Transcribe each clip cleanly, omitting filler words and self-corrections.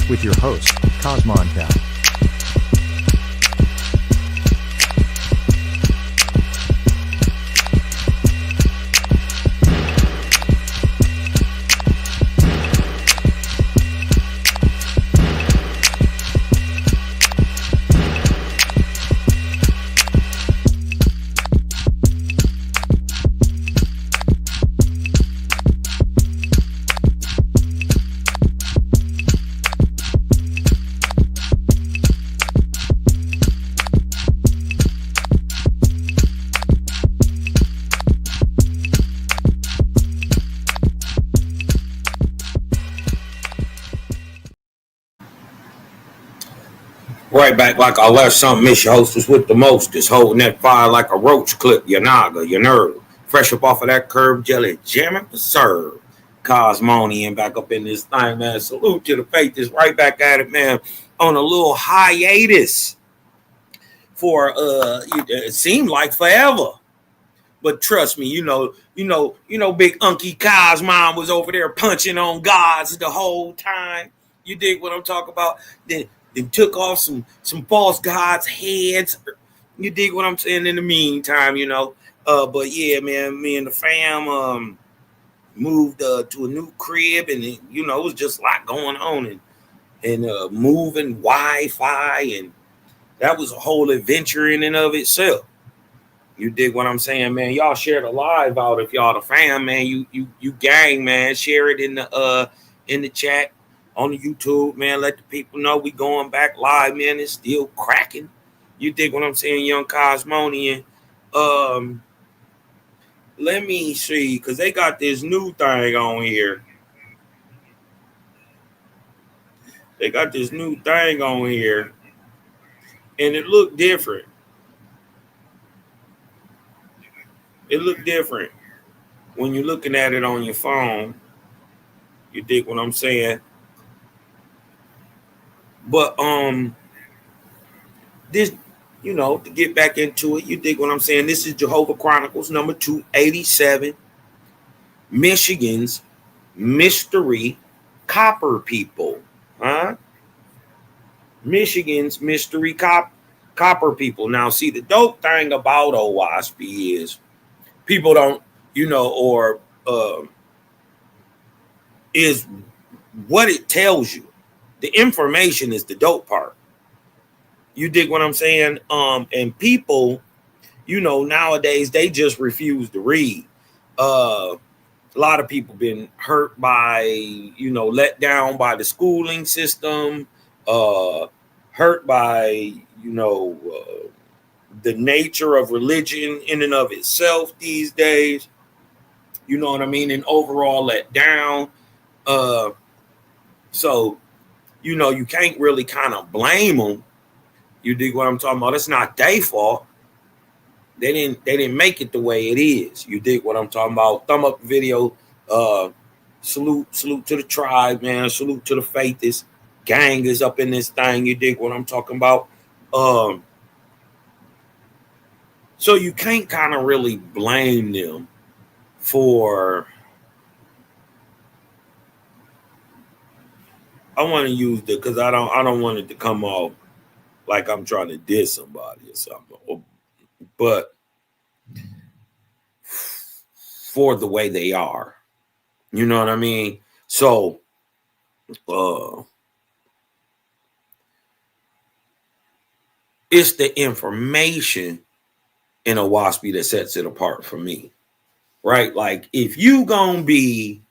with your host, Cosmon Cal. Right back like I left something. Miss your hostess with the mostest, holding that fire like a roach clip, your naga, your nerve. Fresh up off of that curb jelly, jamming for serve. Cosmonian back up in this thing, man. Salute to the faith is right back at it, man. On a little hiatus for it seemed like forever. But trust me, big Unky Cosmon was over there punching on gods the whole time. You dig what I'm talking about? Then took off some false gods' heads. You dig what I'm saying? In the meantime, but yeah, man, me and the fam moved to a new crib, and it was just a lot going on, and moving Wi-Fi, and that was a whole adventure in and of itself. You dig what I'm saying, man? Y'all share the live out if y'all the fam, man. You gang, man. Share it in the chat on the YouTube, man. Let the people know we going back live, man. It's still cracking. You dig what I'm saying, young Cosmonian? Let me see, because they got this new thing on here. They got this new thing on here, and it looked different. It looked different when you're looking at it on your phone. You dig what I'm saying? But this, to get back into it, you dig what I'm saying? This is Jehovah Chronicles number 287, Michigan's mystery copper people. Huh? Michigan's mystery copper people. Now, see, the dope thing about OWASP is people don't, or is what it tells you. The information is the dope part. You dig what I'm saying? And people, nowadays they just refuse to read. A lot of people been hurt by, let down by the schooling system, hurt by, the nature of religion in and of itself these days. You know what I mean? And overall let down. So, you can't really kind of blame them. You dig what I'm talking about? It's not their fault. They didn't make it the way it is. You dig what I'm talking about? Thumb up the video. Salute to the tribe, man. Salute to the faithists. Gang is up in this thing. You dig what I'm talking about? So you can't kind of really blame them for. I want to use the because I don't want it to come off like I'm trying to diss somebody or something, but for the way they are, you know what I mean? So, it's the information in a WASP that sets it apart for me, right? Like if you gonna be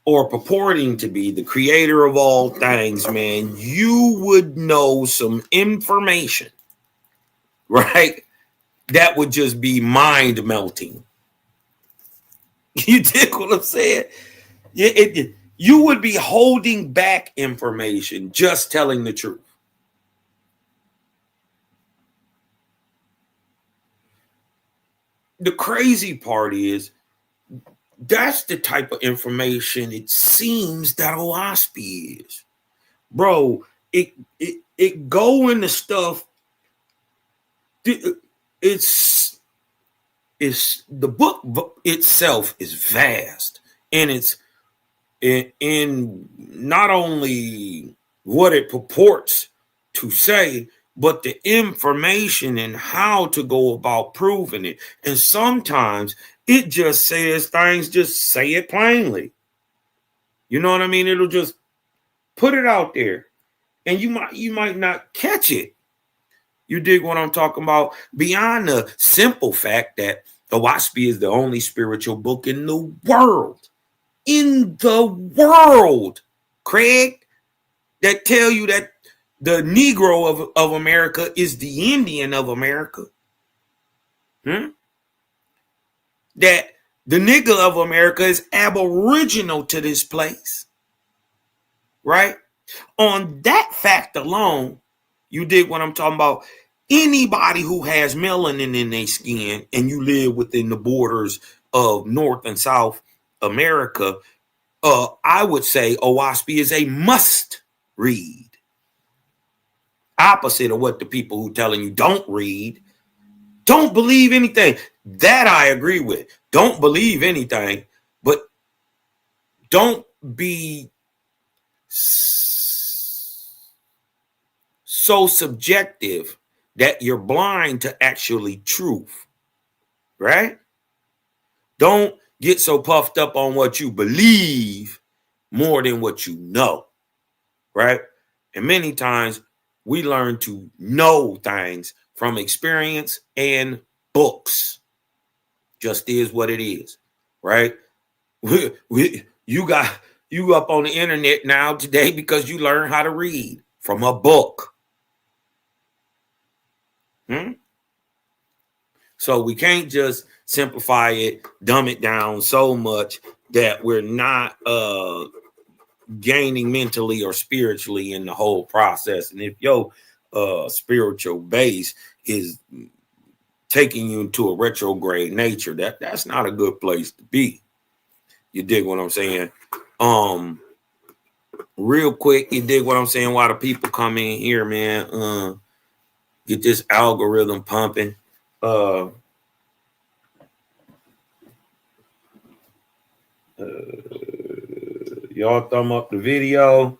or purporting to be the creator of all things, man, you would know some information, right? That would just be mind melting. You dig what I'm saying? You would be holding back information, just telling the truth. The crazy part is that's the type of information it seems that OWASP is. Bro, it go into stuff. It's the book itself is vast, and it's in not only what it purports to say, but the information and how to go about proving it. And sometimes it just says things, just say it plainly. You know what I mean? It'll just put it out there, and you might not catch it. You dig what I'm talking about? Beyond the simple fact that the WASPI is the only spiritual book in the world, Craig, that tell you that the Negro of America is the Indian of America. That the nigger of America is aboriginal to this place. Right? On that fact alone, you dig what I'm talking about? Anybody who has melanin in their skin and you live within the borders of North and South America, I would say OWASP is a must read. Opposite of what the people who telling you don't read, don't believe anything. That I agree with. Don't believe anything, but don't be so subjective that you're blind to actually truth, right? Don't get so puffed up on what you believe more than what you know, right? And many times we learn to know things from experience and books. Just is what it is, right? You up on the internet now today because you learn how to read from a book. So we can't just simplify it, dumb it down so much that we're not gaining mentally or spiritually in the whole process. And if your spiritual base is taking you into a retrograde nature, that's not a good place to be. You dig what I'm saying? Real quick, you dig what I'm saying? While the people come in here, man, get this algorithm pumping. Y'all thumb up the video.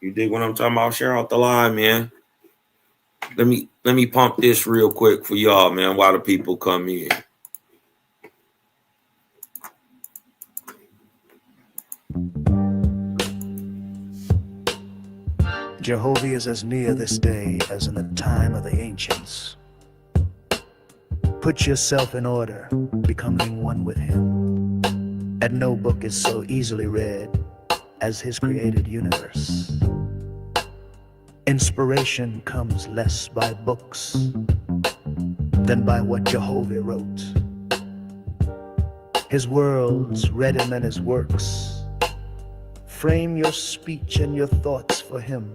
You dig what I'm talking about? Share out the line, man. Let me pump this real quick for y'all, man, while the people come in. Jehovah is as near this day as in the time of the ancients. Put yourself in order, becoming one with him. And no book is so easily read as his created universe. Inspiration comes less by books than by what Jehovah wrote. His worlds read him and his works. Frame your speech and your thoughts for him.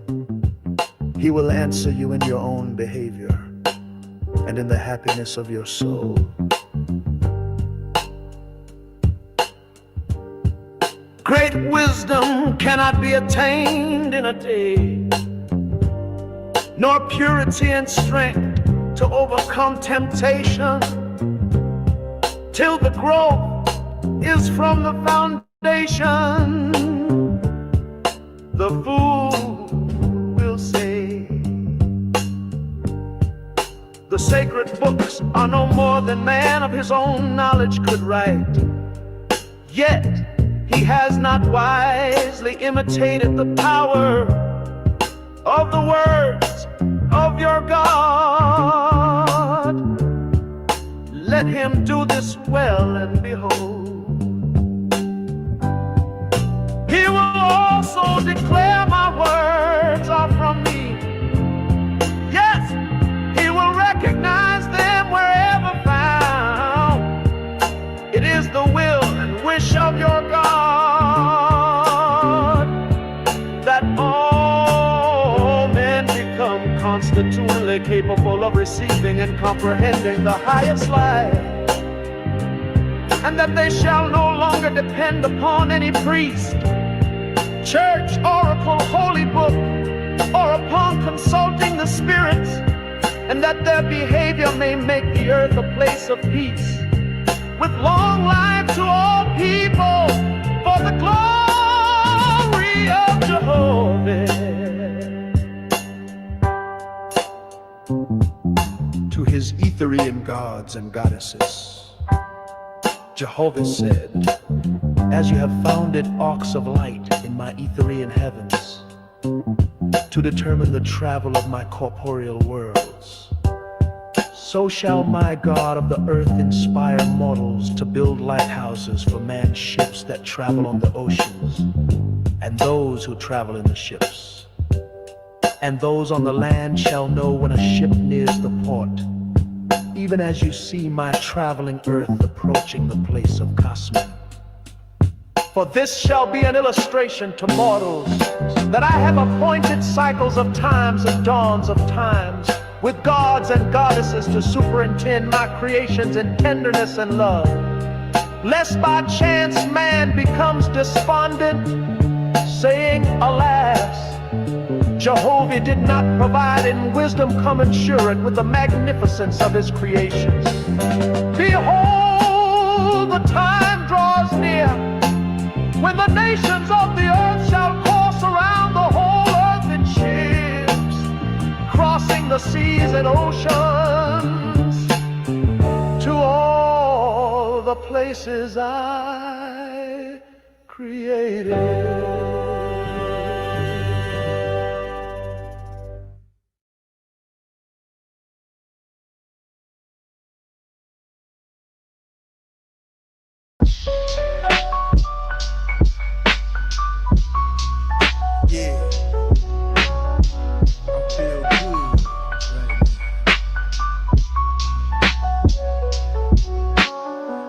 He will answer you in your own behavior and in the happiness of your soul. Great wisdom cannot be attained in a day, nor purity and strength to overcome temptation, till the growth is from the foundation. The fool will say, the sacred books are no more than man of his own knowledge could write. Yet he has not wisely imitated the power of the words of your God. Let him do this well, and behold, he will also declare my words are from me. Yes, he will recognize them wherever found. It is the will and wish of your God that all men become constitutionally capable of receiving and comprehending the highest life, and that they shall no longer depend upon any priest, church, oracle, holy book, or upon consulting the spirits, and that their behavior may make the earth a place of peace, with long life to all people, for the glory of Jehovah. Etherian gods and goddesses. Jehovah said, as you have founded arcs of light in my Etherian heavens, to determine the travel of my corporeal worlds, so shall my God of the earth inspire mortals to build lighthouses for man's ships that travel on the oceans, and those who travel in the ships. And those on the land shall know when a ship nears the port, even as you see my traveling earth approaching the place of Cosmin. For this shall be an illustration to mortals, that I have appointed cycles of times and dawns of times, with gods and goddesses to superintend my creations in tenderness and love, lest by chance man becomes despondent, saying, alas, Jehovah did not provide in wisdom commensurate with the magnificence of his creations. Behold, the time draws near when the nations of the earth shall course around the whole earth in ships, crossing the seas and oceans to all the places I created. Yeah, I feel good right now.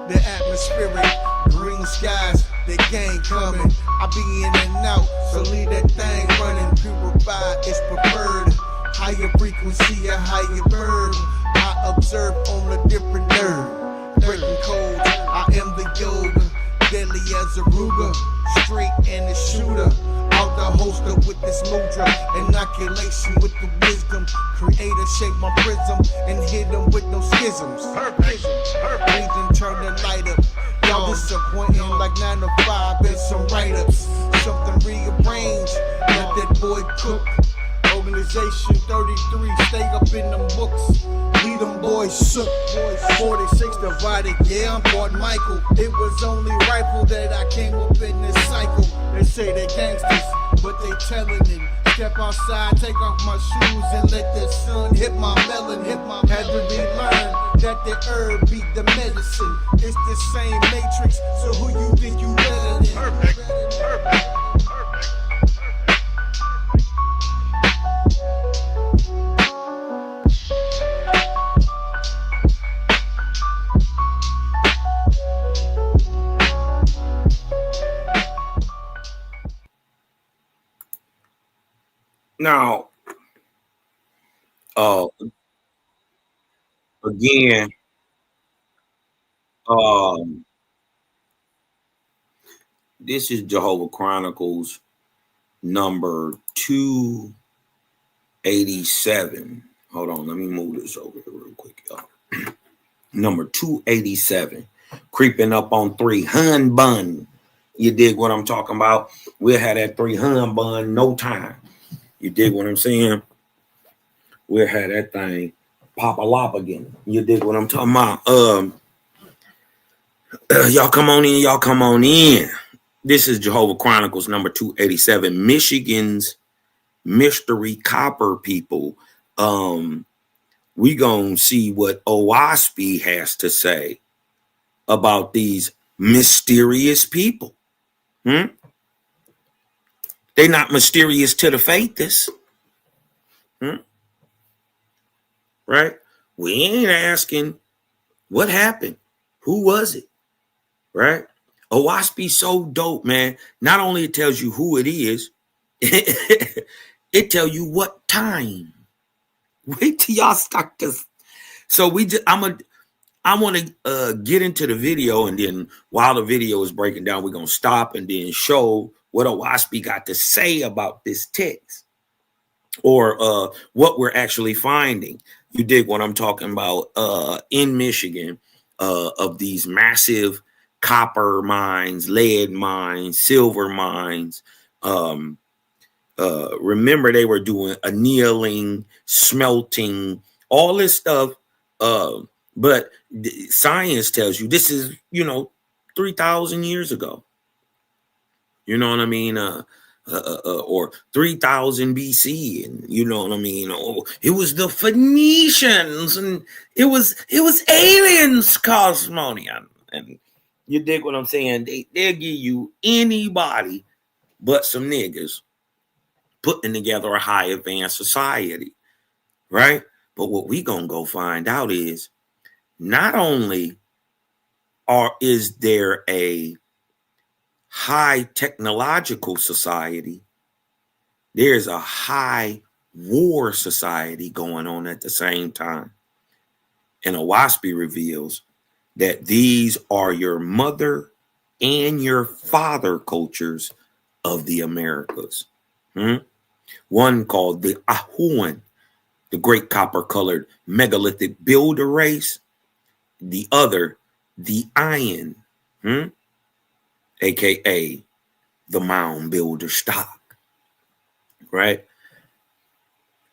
The atmospheric, green skies, the gang coming. I be in and out, so leave that thing running. Purified is preferred. Higher frequency, a higher bird. I observe on a different nerve. Breaking codes, I am the yoga. Deadly as a Ruger, straight and a shooter. Out the holster with this mudra, inoculation with the wisdom. Creator shape my prism and hit them with no schisms. Perfect. Breathe and turn the light up. Y'all disappointing like 9 to 5 and some write-ups. Something rearranged, let that boy cook. Organization 33, stay up in them books. Lead them boys shook. 46 divided, yeah, I'm Fort Michael. It was only rifle that I came up in this cycle. They say they gangsters, but they telling it. Step outside, take off my shoes and let the sun hit my melon. Had to relearn that the herb beat the medicine. It's the same matrix, so who you think you better than? Perfect. Now, uh, again, um, this is Jehovah Chronicles number 287. Hold on, let me move this over here real quick, y'all. Number 287, creeping up on 300 bun. You dig what I'm talking about? We'll have that 300 bun no time. You dig what I'm saying? We'll have that thing pop a lop again. You dig what I'm talking about? Y'all come on in. This is Jehovah Chronicles number 287, Michigan's mystery copper people. We gonna see what OWASP has to say about these mysterious people. They not mysterious to the faithists. Right? We ain't asking what happened. Who was it? Right? OWASP so dope, man. Not only it tells you who it is, it tell you what time. Wait till y'all start this. So I want to get into the video, and then while the video is breaking down, we're gonna stop and then show what OWASP got to say about this text, or what we're actually finding. You dig what I'm talking about? In Michigan, of these massive copper mines, lead mines, silver mines. Remember, they were doing annealing, smelting, all this stuff But science tells you this is, 3,000 years ago. You know what I mean? Or 3000 BC, and you know what I mean? Oh, it was the Phoenicians, and it was aliens, Cosmonian. And you dig what I'm saying? They'll give you anybody but some niggas putting together a high advanced society, right? But what we gonna go find out is not only is there a high technological society, there's a high war society going on at the same time. And Owaspy reveals that these are your mother and your father cultures of the Americas. One called the Ahuan, the great copper-colored megalithic builder race. The other, the Ayan, aka the mound builder stock, right?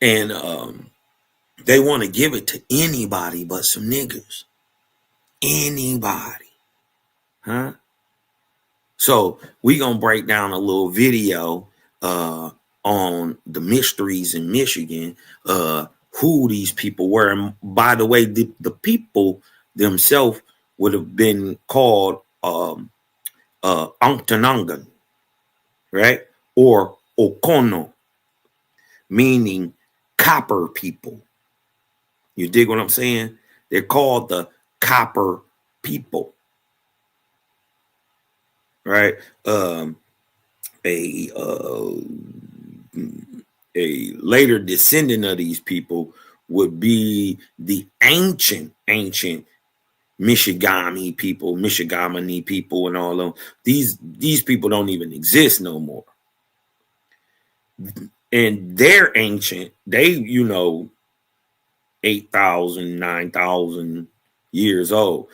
And they want to give it to anybody but some niggas. Anybody. Huh? So we gonna break down a little video on the mysteries in Michigan, who these people were. And by the way, the people themselves would have been called Ontonongan, right? Or Okono, meaning copper people. You dig what I'm saying? They're called the copper people, right? A later descendant of these people would be the ancient Michigamani people, and all of these people don't even exist no more. And they're ancient. They, 8,000, 9,000 years old.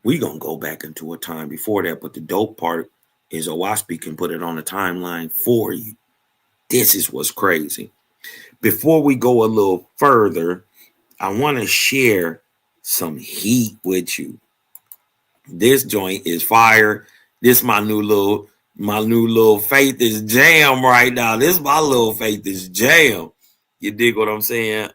We gonna go back into a time before that, but the dope part is Owaspy can put it on the timeline for you. This is what's crazy. Before we go a little further, I want to share some heat with you. This joint is fire. This my new little faith is jam right now. This my little faith is jam. You dig what I'm saying?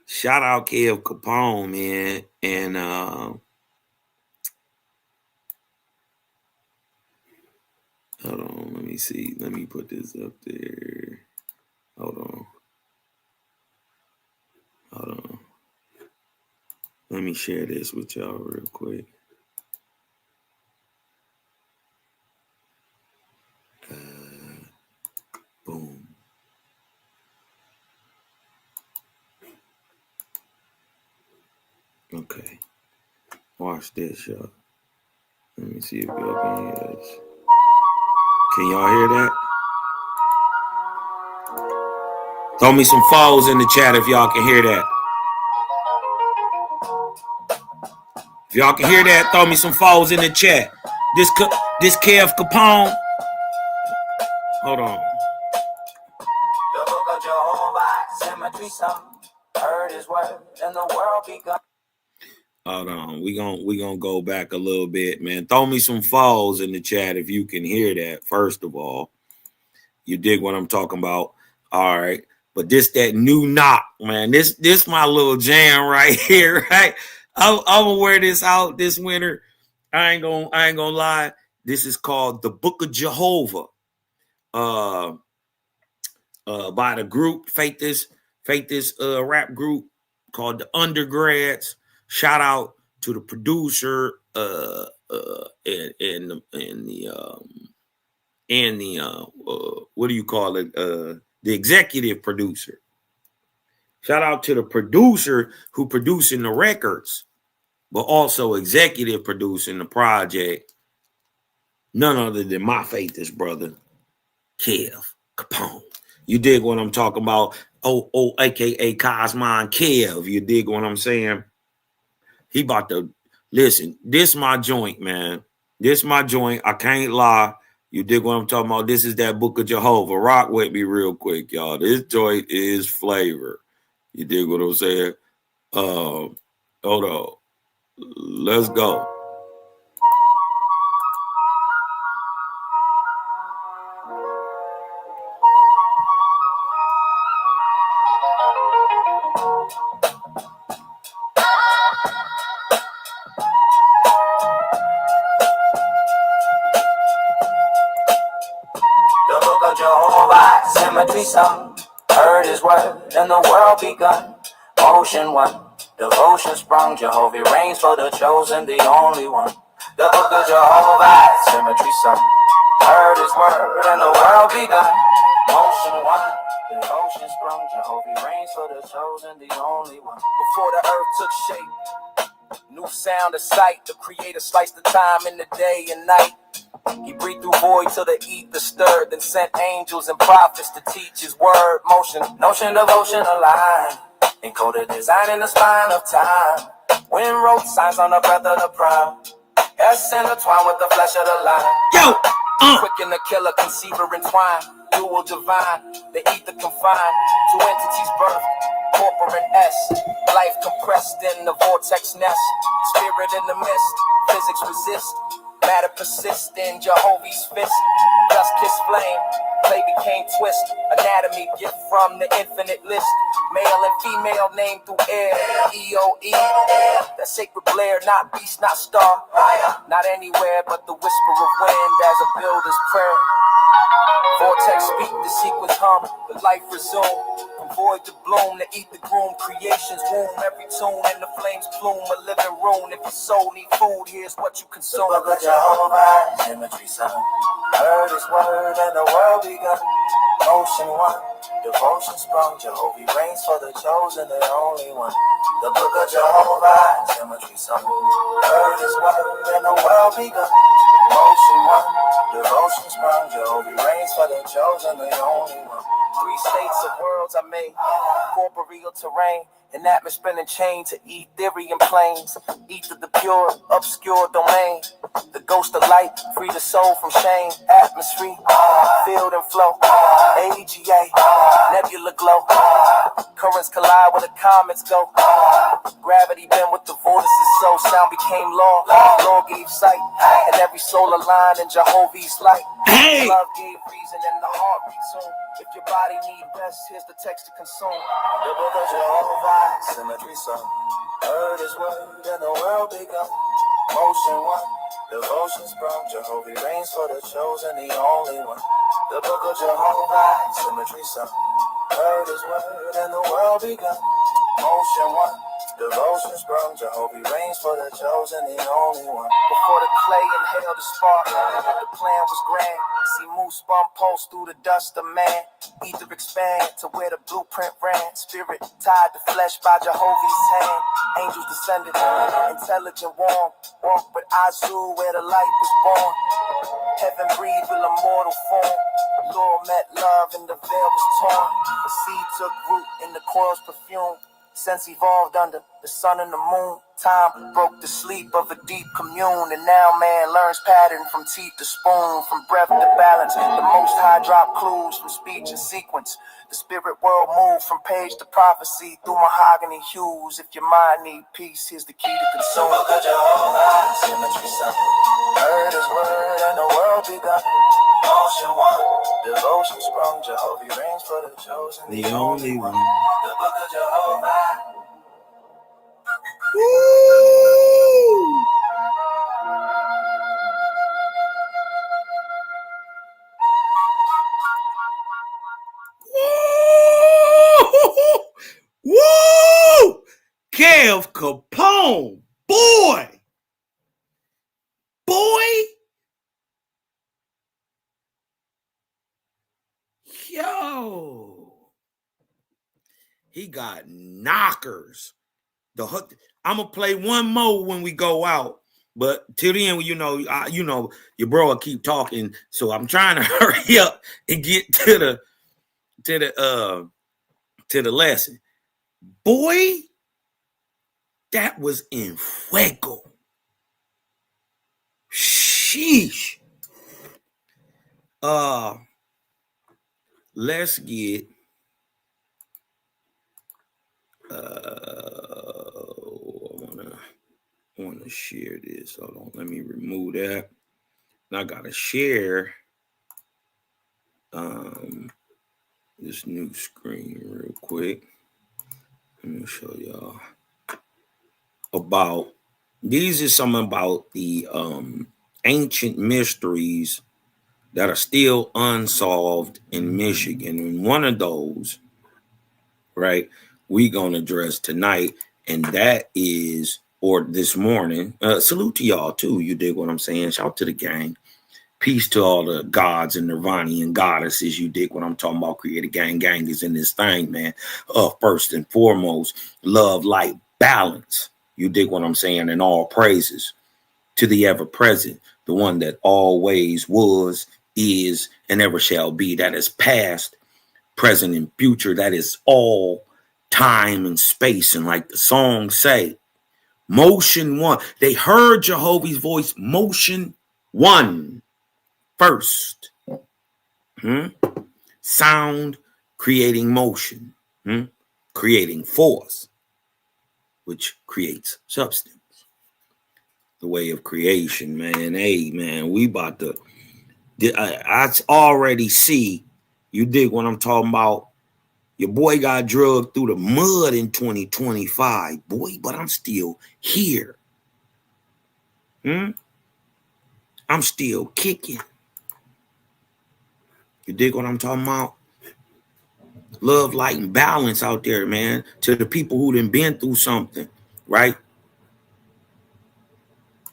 Shout out Kev Capone, man. And hold on, let me see. Let me put this up there. Hold on. Let me share this with y'all real quick. Boom. Okay. Watch this, y'all. Let me see if y'all can hear this. Can y'all hear that? Throw me some follows in the chat if y'all can hear that. If y'all can hear that, throw me some follows in the chat. This Kev Capone. Hold on. The book of Jehovah, cemetery song, heard his word, and the world begun. Hold on, we gonna go back a little bit, man. Throw me some follows in the chat if you can hear that. First of all, you dig what I'm talking about? All right, but that new knock, man. This my little jam right here, right? I'm gonna wear this out this winter. I ain't gonna lie. This is called the Book of Jehovah, by the group Faith this rap group called the Undergrads. Shout out to the producer and the what do you call it? The executive producer. Shout out to the producer who producing the records, but also executive producing the project. None other than my faith's brother, Kev Capone. You dig what I'm talking about? Oh, aka Cosmon Kev. You dig what I'm saying? He about to listen. This my joint, man. This my joint. I can't lie. You dig what I'm talking about? This is that book of Jehovah. Rock with me real quick, y'all. This joint is flavor. You dig what I'm saying? Hold on. Let's go. The book of Jehovah, symmetry sung, heard his word, and the world begun. Motion one, devotion sprung, Jehovah reigns for the chosen, the only one. The book of Jehovah, symmetry sung, heard his word, and the world begun. Motion one, devotion sprung, Jehovah reigns for the chosen, the only one. Before the earth took shape, new sound of sight, the creator sliced the time in the day and night. He breathed through void till the ether stirred, then sent angels and prophets to teach his word. Motion, notion, devotion aligned, encoded design in the spine of time. Wind wrote signs on the breath of the prime. S intertwined with the flesh of the line. Yo, Quicken the killer, conceiver entwined. Dual divine, the ether confined. Two entities birth, corporate and S. Life compressed in the vortex nest. Spirit in the mist, physics resist. Matter persist in Jehovah's fist. Dust kiss flame, play became twist. Anatomy gift from the infinite list. Male and female named through air. EOE, that sacred blare, not beast, not star. Not anywhere but the whisper of wind as a builder's prayer. Vortex speak, the sequence hum, the life resume. From void to bloom, to eat the groom, creation's womb. Every tune and the flames plume, a living room. If your soul need food, here's what you consume. The book of Jehovah, symmetry sun. Heard his word and the world begun. Motion one, devotion sprung. Jehovah reigns for the chosen, the only one. The book of Jehovah, symmetry sun. Heard his word and the world begun. Motion one, devotion sprung. Jehovah reigns for the chosen, the only one. Three states of worlds I made, corporeal terrain, an atmosphere and chain to Ethereum planes. Ether the pure, obscure domain. The ghost of light, free the soul from shame. Atmosphere, field and flow. AGA, nebula glow. Currents collide where the comets go. Gravity bend with the vortices, so sound became law. Law gave sight, and every soul aligned in Jehovah's light. Hey! Love gave reason and the heart retune. If your body need rest, here's the text to consume. The book of Jehovah, symmetry sung. Heard his word and the world begun. Motion one, devotion sprung. Jehovah reigns for the chosen, the only one. The book of Jehovah, symmetry sung. Heard his word and the world begun. Motion one, devotion sprung. Jehovah reigns for the chosen, the only one. Before the clay inhaled the spark, the plan was grand. See moose spun pulse through the dust of man. Ether expand to where the blueprint ran. Spirit tied to flesh by Jehovah's hand. Angels descended, intelligent, warm. Walk with Azu where the light was born. Heaven breathed with immortal form. Lord met love and the veil was torn. The seed took root in the coil's perfume. Sense evolved under the sun and the moon. Time broke the sleep of a deep commune. And now man learns pattern from teeth to spoon. From breath to balance, the most high drop clues from speech and sequence. The spirit world moved from page to prophecy through mahogany hues. If your mind need peace, here's the key to consume. The book of Jehovah, symmetry sun. Heard his word and the world begun. Motion one, devotion sprung. Jehovah reigns for the chosen, The only one. The book of Jehovah. Woo! Woo! Woo! Kev Capone, boy, yo, he got knockers. I'm gonna play one more when we go out, but till the end, you know, your bro will keep talking, so I'm trying to hurry up and get to the lesson. Boy, that was in fuego. Sheesh. Let's get I wanna share this. Hold on, let me remove that. And I gotta share this new screen real quick. Let me show y'all about these is something about the ancient mysteries that are still unsolved in Michigan. And one of those, right, we gonna address tonight, and that is, or this morning. Salute to y'all too. You dig what I'm saying? Shout to the gang. Peace to all the gods and Nirvanian goddesses. You dig what I'm talking about? Creator gang is in this thing, man. First and foremost, love, light, balance. You dig what I'm saying? And all praises to the ever present, the one that always was, is, and ever shall be. That is past, present, and future. That is all time and space. And like the song say, motion one. They heard Jehovah's voice. Motion one. First, sound creating motion, creating force, which creates substance. The way of creation, man. Hey, man, we about to. I already see. You dig what I'm talking about? Your boy got drugged through the mud in 2025, boy, but I'm still here. I'm still kicking. You dig what I'm talking about? Love, light, and balance out there, man. To the people who done been through something, right?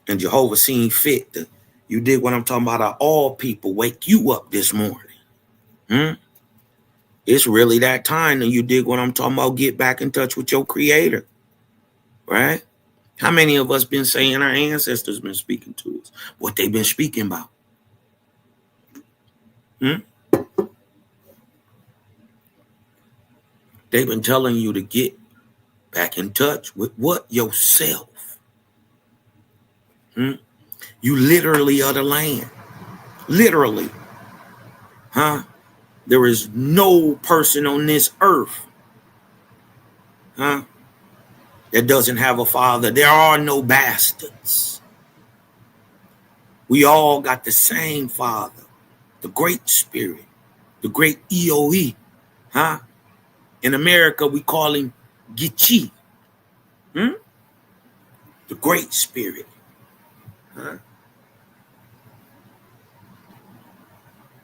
And Jehovah seen fit to, you dig what I'm talking about? All people wake you up this morning. It's really that time that you dig what I'm talking about? Get back in touch with your creator, right? How many of us been saying our ancestors been speaking to us? What they been speaking about? They've been telling you to get back in touch with what? Yourself. You literally are the land. Literally. There is no person on this earth, that doesn't have a father. There are no bastards. We all got the same father, the Great Spirit, the great jehovih. In America, we call him Gichi. The Great Spirit.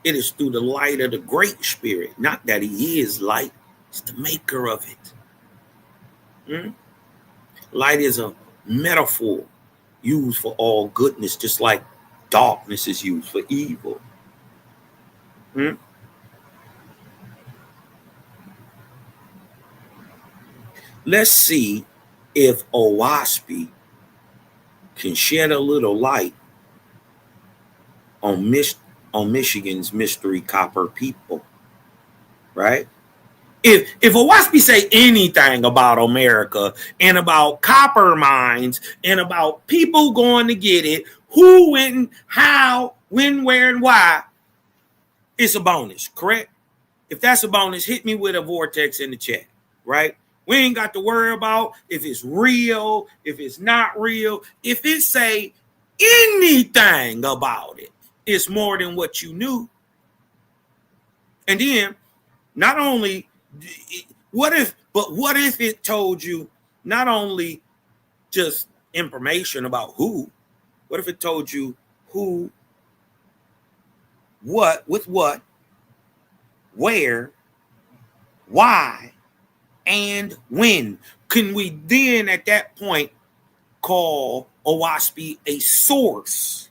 It is through the light of the Great Spirit, not that he is light, it's the maker of it. Light is a metaphor used for all goodness, just like darkness is used for evil. Let's see if Owaspi can shed a little light on Michigan's mystery copper people, right? If Owaspi say anything about America and about copper mines and about people going to get it, who, when, how, when, where, and why, it's a bonus, correct? If that's a bonus, hit me with a vortex in the chat, right? We ain't got to worry about if it's real, if it's not real. If it say anything about it, it's more than what you knew. And then, not only, what if it told you not only just information about who, what if it told you who, what, with what, where, why, and when? Can we then at that point call Owaspi a source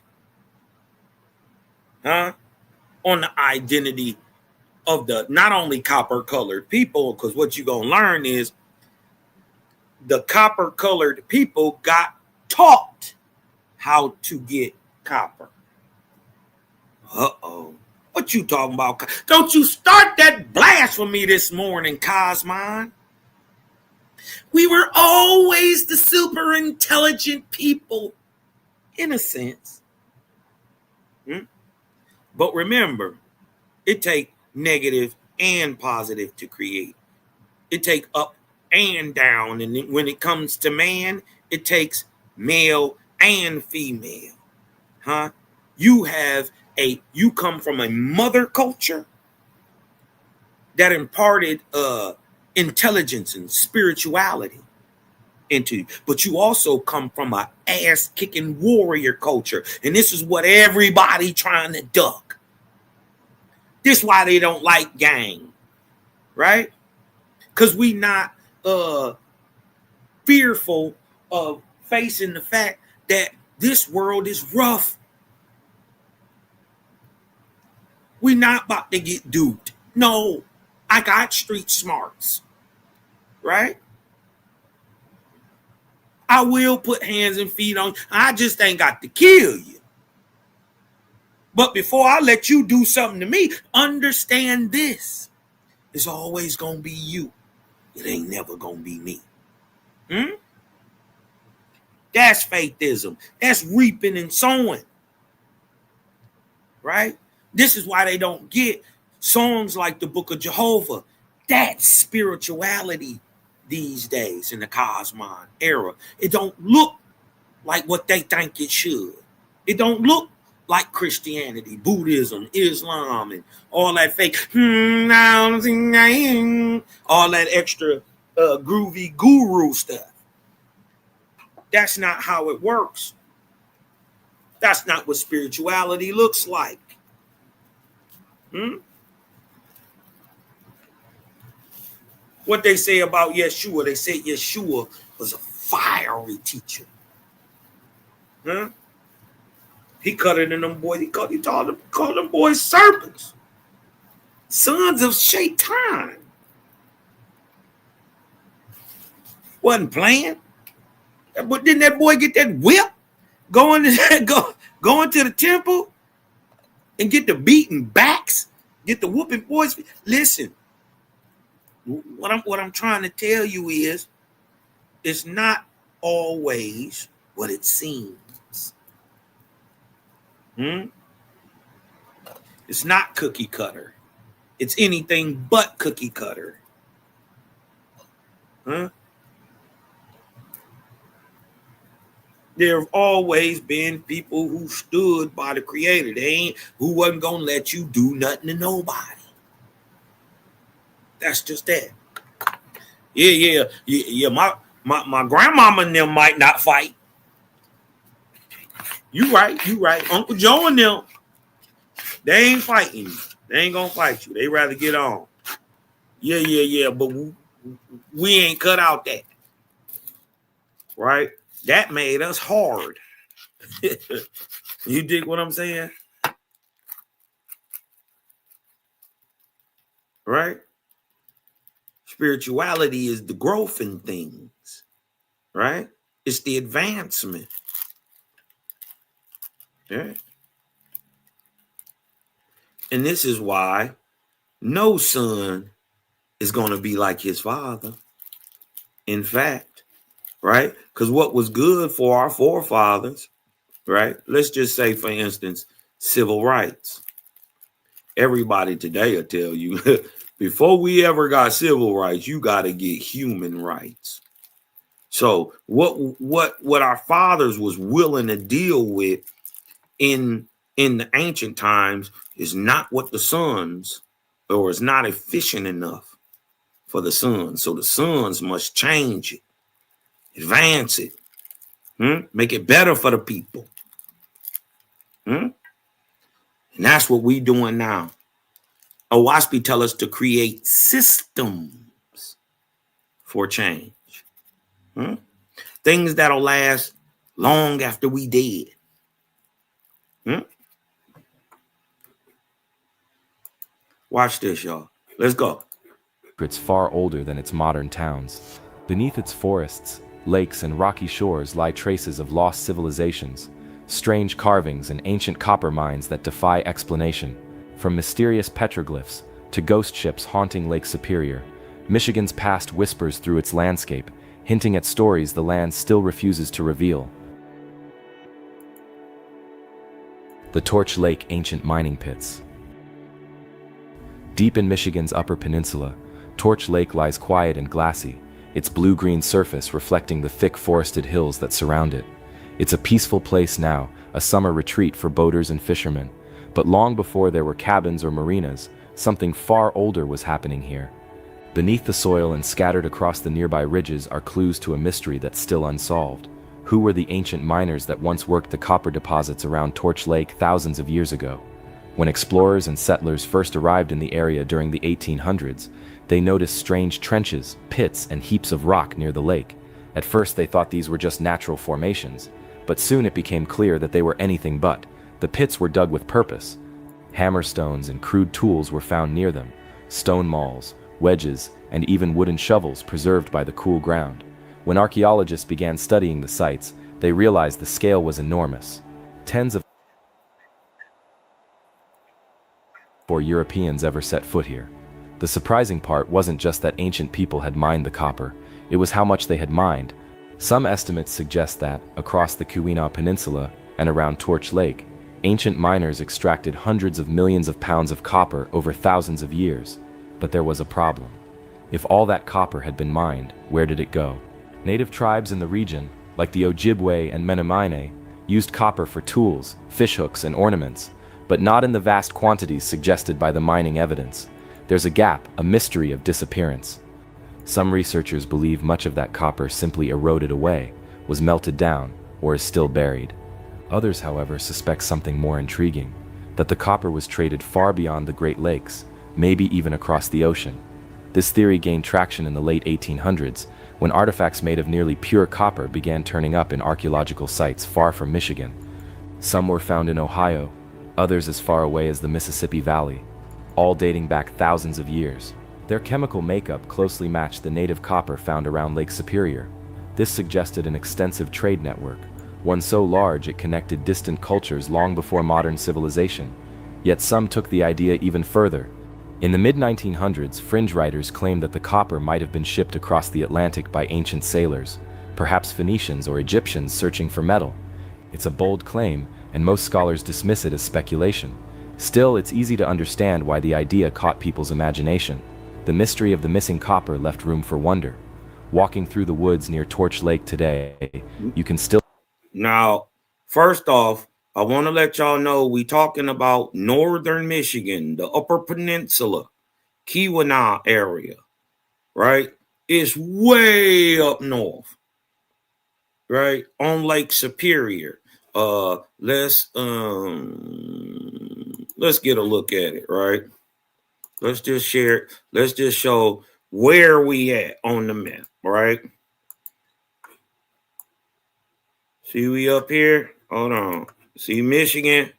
on the identity of the not only copper colored people? Because what you're gonna learn is the copper colored people got taught how to get copper. What you talking about? Don't you start that blasphemy this morning, Cosmon. We were always the super intelligent people, in a sense. But remember, It take negative and positive to create. It take up and down. And when it comes to man, it takes male and female. Huh? You come from a mother culture that imparted intelligence and spirituality into you. But you also come from a ass-kicking warrior culture. And this is what everybody trying to duck. This is why they don't like gang. Right? Because we not fearful of facing the fact that this world is rough. We not about to get duped. No, I got street smarts. Right? I will put hands and feet on you. I just ain't got to kill you. But before I let you do something to me, understand this. It's always going to be you. It ain't never going to be me. That's faithism. That's reaping and sowing. Right? This is why they don't get songs like the Book of Jehovah. That's spirituality these days in the Cosmon era. It don't look like what they think it should. It don't look like Christianity, Buddhism, Islam, and all that fake, all that extra groovy guru stuff. That's not how it works. That's not what spirituality looks like. What they say about Yeshua, they say Yeshua was a fiery teacher. He cut it in them boys. He called them boys serpents. Sons of Shaitan. Wasn't playing. But didn't that boy get that whip? Going to the temple and get the beating backs? Get the whooping boys? Listen. What I'm trying to tell you is it's not always what it seems. It's not cookie cutter. It's anything but cookie cutter. There have always been people who stood by the Creator. Who wasn't gonna let you do nothing to nobody. That's just that. Yeah. My grandmama and them might not fight. You right. Uncle Joe and them, they ain't fighting you. They ain't gonna fight you. They rather get on. Yeah. But we ain't cut out that. Right? That made us hard. You dig what I'm saying? Right? Spirituality is the growth in things. Right? It's the advancement. Yeah. And this is why no son is going to be like his father. In fact, right? Because what was good for our forefathers, right? Let's just say, for instance, civil rights. Everybody today will tell you, before we ever got civil rights, you got to get human rights. So what our fathers was willing to deal with in the ancient times is not what the sons, or is not efficient enough for the sons. So the sons must change it, advance it, make it better for the people. And that's what we doing now. Owaspi tell us to create systems for change. Things that'll last long after we dead. Watch this, y'all. Let's go. It's far older than its modern towns. Beneath its forests, lakes, and rocky shores lie traces of lost civilizations, strange carvings and ancient copper mines that defy explanation. From mysterious petroglyphs to ghost ships haunting Lake Superior, Michigan's past whispers through its landscape, hinting at stories the land still refuses to reveal. The Torch Lake ancient mining pits. Deep in Michigan's Upper Peninsula, Torch Lake lies quiet and glassy, its blue-green surface reflecting the thick forested hills that surround it. It's a peaceful place now, a summer retreat for boaters and fishermen. But long before there were cabins or marinas, something far older was happening here. Beneath the soil and scattered across the nearby ridges are clues to a mystery that's still unsolved. Who were the ancient miners that once worked the copper deposits around Torch Lake thousands of years ago? When explorers and settlers first arrived in the area during the 1800s, they noticed strange trenches, pits, and heaps of rock near the lake. At first they thought these were just natural formations, but soon it became clear that they were anything but. The pits were dug with purpose. Hammerstones and crude tools were found near them, stone mauls, wedges, and even wooden shovels preserved by the cool ground. When archaeologists began studying the sites, they realized the scale was enormous. Tens of before Europeans ever set foot here. The surprising part wasn't just that ancient people had mined the copper, it was how much they had mined. Some estimates suggest that, across the Keweenaw Peninsula and around Torch Lake, ancient miners extracted hundreds of millions of pounds of copper over thousands of years. But there was a problem. If all that copper had been mined, where did it go? Native tribes in the region, like the Ojibwe and Menominee, used copper for tools, fishhooks, and ornaments, but not in the vast quantities suggested by the mining evidence. There's a gap, a mystery of disappearance. Some researchers believe much of that copper simply eroded away, was melted down, or is still buried. Others, however, suspect something more intriguing, that the copper was traded far beyond the Great Lakes, maybe even across the ocean. This theory gained traction in the late 1800s, when artifacts made of nearly pure copper began turning up in archaeological sites far from Michigan. Some were found in Ohio, others as far away as the Mississippi Valley, all dating back thousands of years. Their chemical makeup closely matched the native copper found around Lake Superior. This suggested an extensive trade network, one so large it connected distant cultures long before modern civilization. Yet some took the idea even further. In the mid-1900s, fringe writers claimed that the copper might have been shipped across the Atlantic by ancient sailors, perhaps Phoenicians or Egyptians searching for metal. It's a bold claim, and most scholars dismiss it as speculation. Still, it's easy to understand why the idea caught people's imagination. The mystery of the missing copper left room for wonder. Walking through the woods near Torch Lake today, you can still... Now, first off, I want to let y'all know we talking about northern Michigan, the Upper Peninsula, Keweenaw area, right? It's way up north, right? On Lake Superior. Let's get a look at it, right? Let's just share it. Let's just show where we at on the map, right? See, we up here. Hold on. See Michigan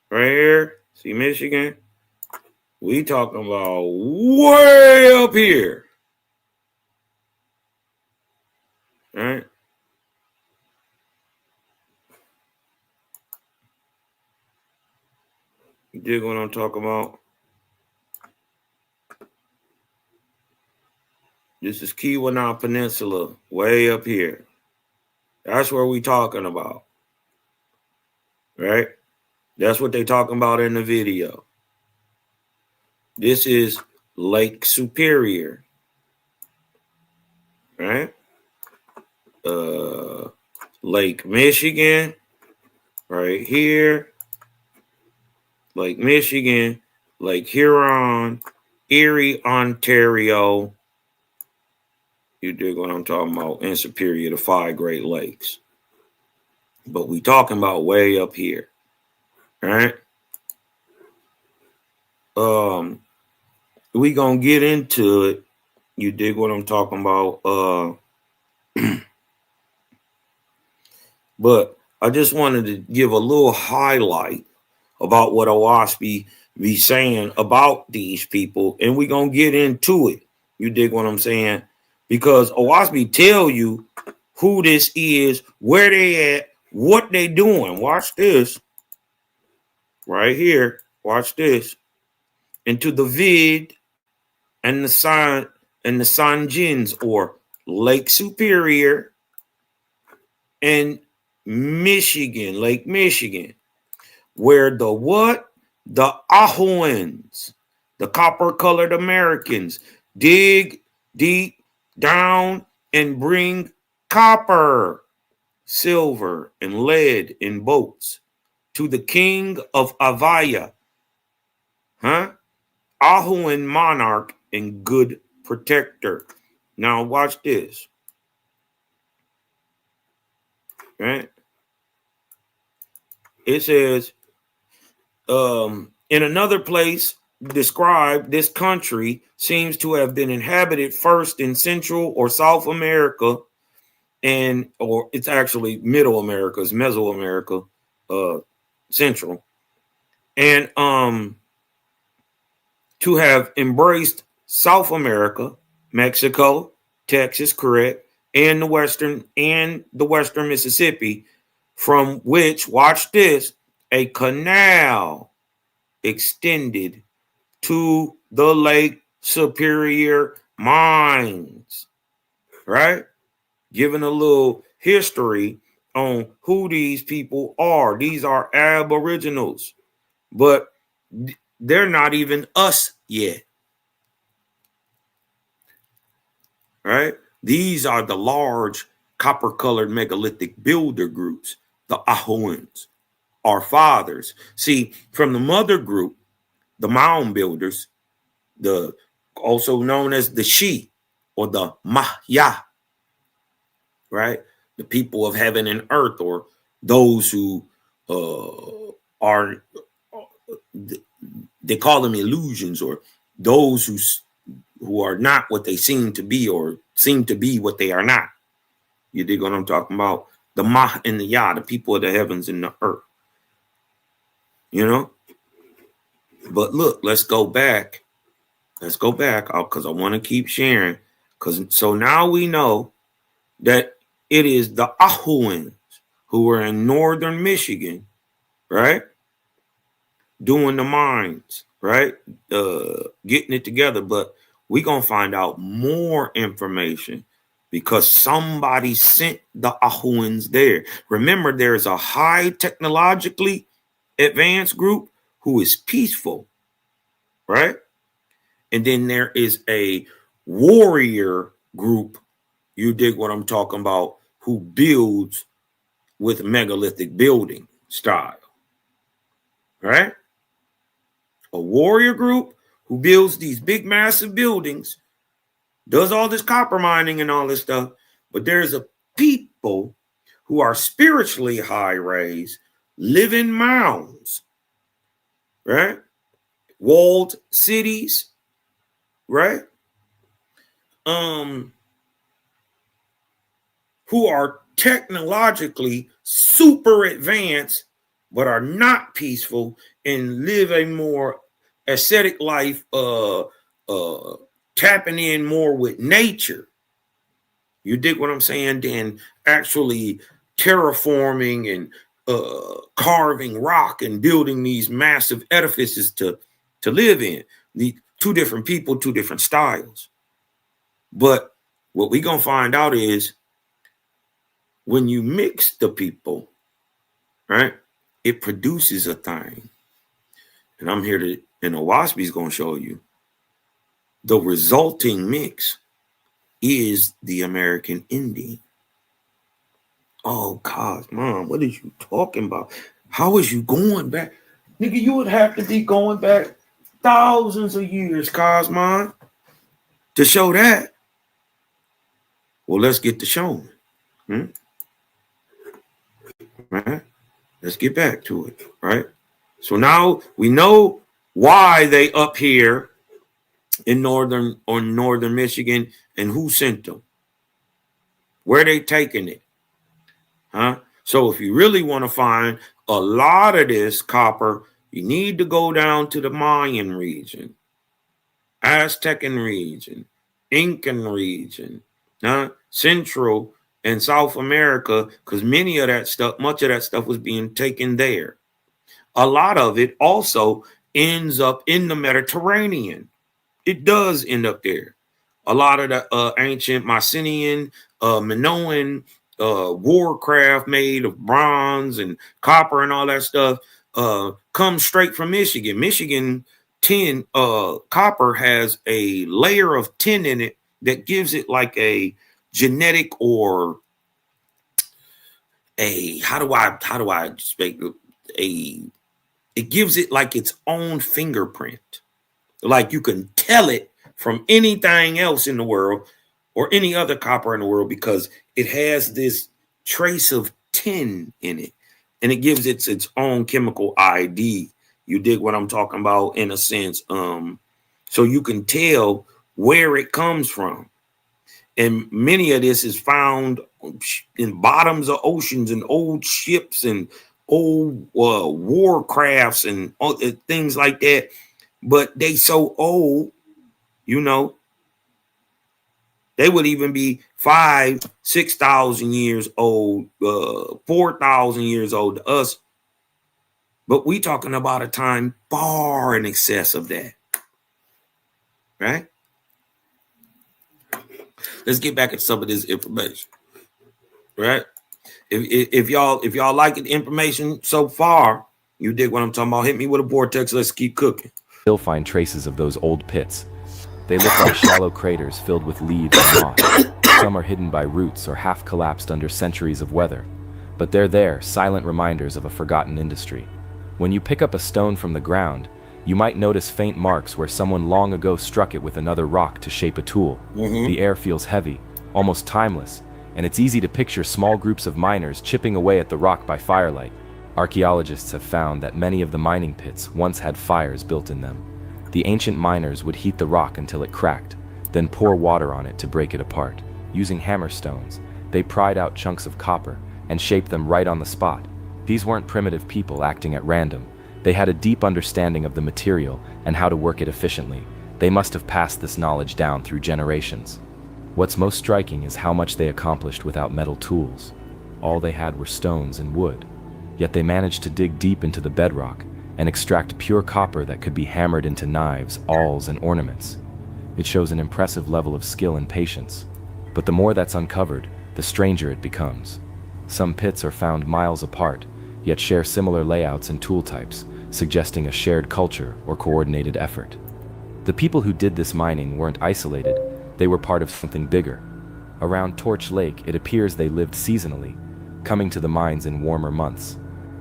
right here. See Michigan. We talking about way up here. All right. You dig what I'm talking about? This is Keweenaw Peninsula, way up here. That's where we talking about. Right? That's what they talking about in the video. This is Lake Superior. Right? Lake Michigan. Right here. Lake Michigan. Lake Huron. Erie, Ontario. You dig what I'm talking about? In Superior, the 5 Great Lakes. But we talking about way up here. All right? We gonna get into it. You dig what I'm talking about? But I just wanted to give a little highlight about what Owaspy be saying about these people, and we gonna get into it. You dig what I'm saying? Because Owaspy tell you who this is, where they at, what they doing. Watch this. Right here. Watch this. Into the vid and the Sanjins, or Lake Superior and Michigan, Lake Michigan, where the what? The Ahoans The copper-colored Americans dig deep down and bring copper, silver, and lead in boats to the king of Avaya, Ahuan monarch and good protector. Now watch this, right? It says, in another place described, this country seems to have been inhabited first in Central or South America, or it's actually Middle America, it's Mesoamerica, Central, and to have embraced South America, Mexico, Texas, correct, and the Western Mississippi, from which, watch this, a canal extended to the Lake Superior mines, right? Giving a little history on who these people are. These are aboriginals, but they're not even us yet, right? These are the large copper-colored megalithic builder groups, the Ahuans, our fathers. See, from the mother group, the mound builders, the also known as the Shi or the Mahya, right? The people of heaven and earth, or those who are, they call them illusions, or those who are not what they seem to be, or seem to be what they are not. You dig what I'm talking about? The Mah and the Yah, the people of the heavens and the earth. You know? But look, let's go back. Let's go back, because I want to keep sharing. So now we know that it is the Ahuans who were in northern Michigan, right? Doing the mines, right? Getting it together. But we're going to find out more information because somebody sent the Ahuans there. Remember, there's a high technologically advanced group who is peaceful, right? And then there is a warrior group, you dig what I'm talking about, who builds with megalithic building style, right? A warrior group who builds these big, massive buildings, does all this copper mining and all this stuff. But there's a people who are spiritually high raised, live in mounds, right? Walled cities, right? Who are technologically super advanced, but are not peaceful and live a more ascetic life, tapping in more with nature. You dig what I'm saying? Than actually terraforming and carving rock and building these massive edifices to live in. The two different people, two different styles. But what we're going to find out is when you mix the people, right, it produces a thing. And I'm here to, and Owaspi's going to show you the resulting mix is the American Indian. Oh, God, Mom, what are you talking about? How is you going back? Nigga, you would have to be going back thousands of years, Cosmon, to show that. Well, let's get to showing. Right? Let's get back to it, right? So now we know why they up here in northern Michigan and who sent them. Where they taking it? So if you really want to find a lot of this copper, you need to go down to the Mayan region, Aztecan region, Incan region, Central and South America, because much of that stuff was being taken there. A lot of it also ends up in the Mediterranean. It does end up there. A lot of the ancient Mycenaean, Minoan warcraft made of bronze and copper and all that stuff comes straight from Michigan. Michigan tin, copper has a layer of tin in it that gives it like a genetic or a how do I speak a it gives it like its own fingerprint. Like you can tell it from anything else in the world or any other copper in the world because it has this trace of tin in it, and it gives it its own chemical ID. You dig what I'm talking about in a sense. So you can tell where it comes from. And many of this is found in bottoms of oceans and old ships and old war crafts and things like that. But they so old, you know, they would even be 5,000-6,000 years old, 4,000 years old to us. But we talking about a time far in excess of that, right? Let's get back at some of this information, right? If y'all like the information so far, you dig what I'm talking about. Hit me with a vortex. Let's keep cooking. Still find traces of those old pits. They look like shallow craters filled with leaves and moss. Some are hidden by roots or half collapsed under centuries of weather. But they're there, silent reminders of a forgotten industry. When you pick up a stone from the ground, you might notice faint marks where someone long ago struck it with another rock to shape a tool. The air feels heavy, almost timeless, and it's easy to picture small groups of miners chipping away at the rock by firelight. Archaeologists have found that many of the mining pits once had fires built in them. The ancient miners would heat the rock until it cracked, then pour water on it to break it apart. Using hammerstones, they pried out chunks of copper and shaped them right on the spot. These weren't primitive people acting at random. They had a deep understanding of the material and how to work it efficiently. They must have passed this knowledge down through generations. What's most striking is how much they accomplished without metal tools. All they had were stones and wood. Yet they managed to dig deep into the bedrock and extract pure copper that could be hammered into knives, awls, and ornaments. It shows an impressive level of skill and patience. But the more that's uncovered, the stranger it becomes. Some pits are found miles apart, yet share similar layouts and tool types, suggesting a shared culture or coordinated effort. The people who did this mining weren't isolated, they were part of something bigger. Around Torch Lake, it appears they lived seasonally, coming to the mines in warmer months.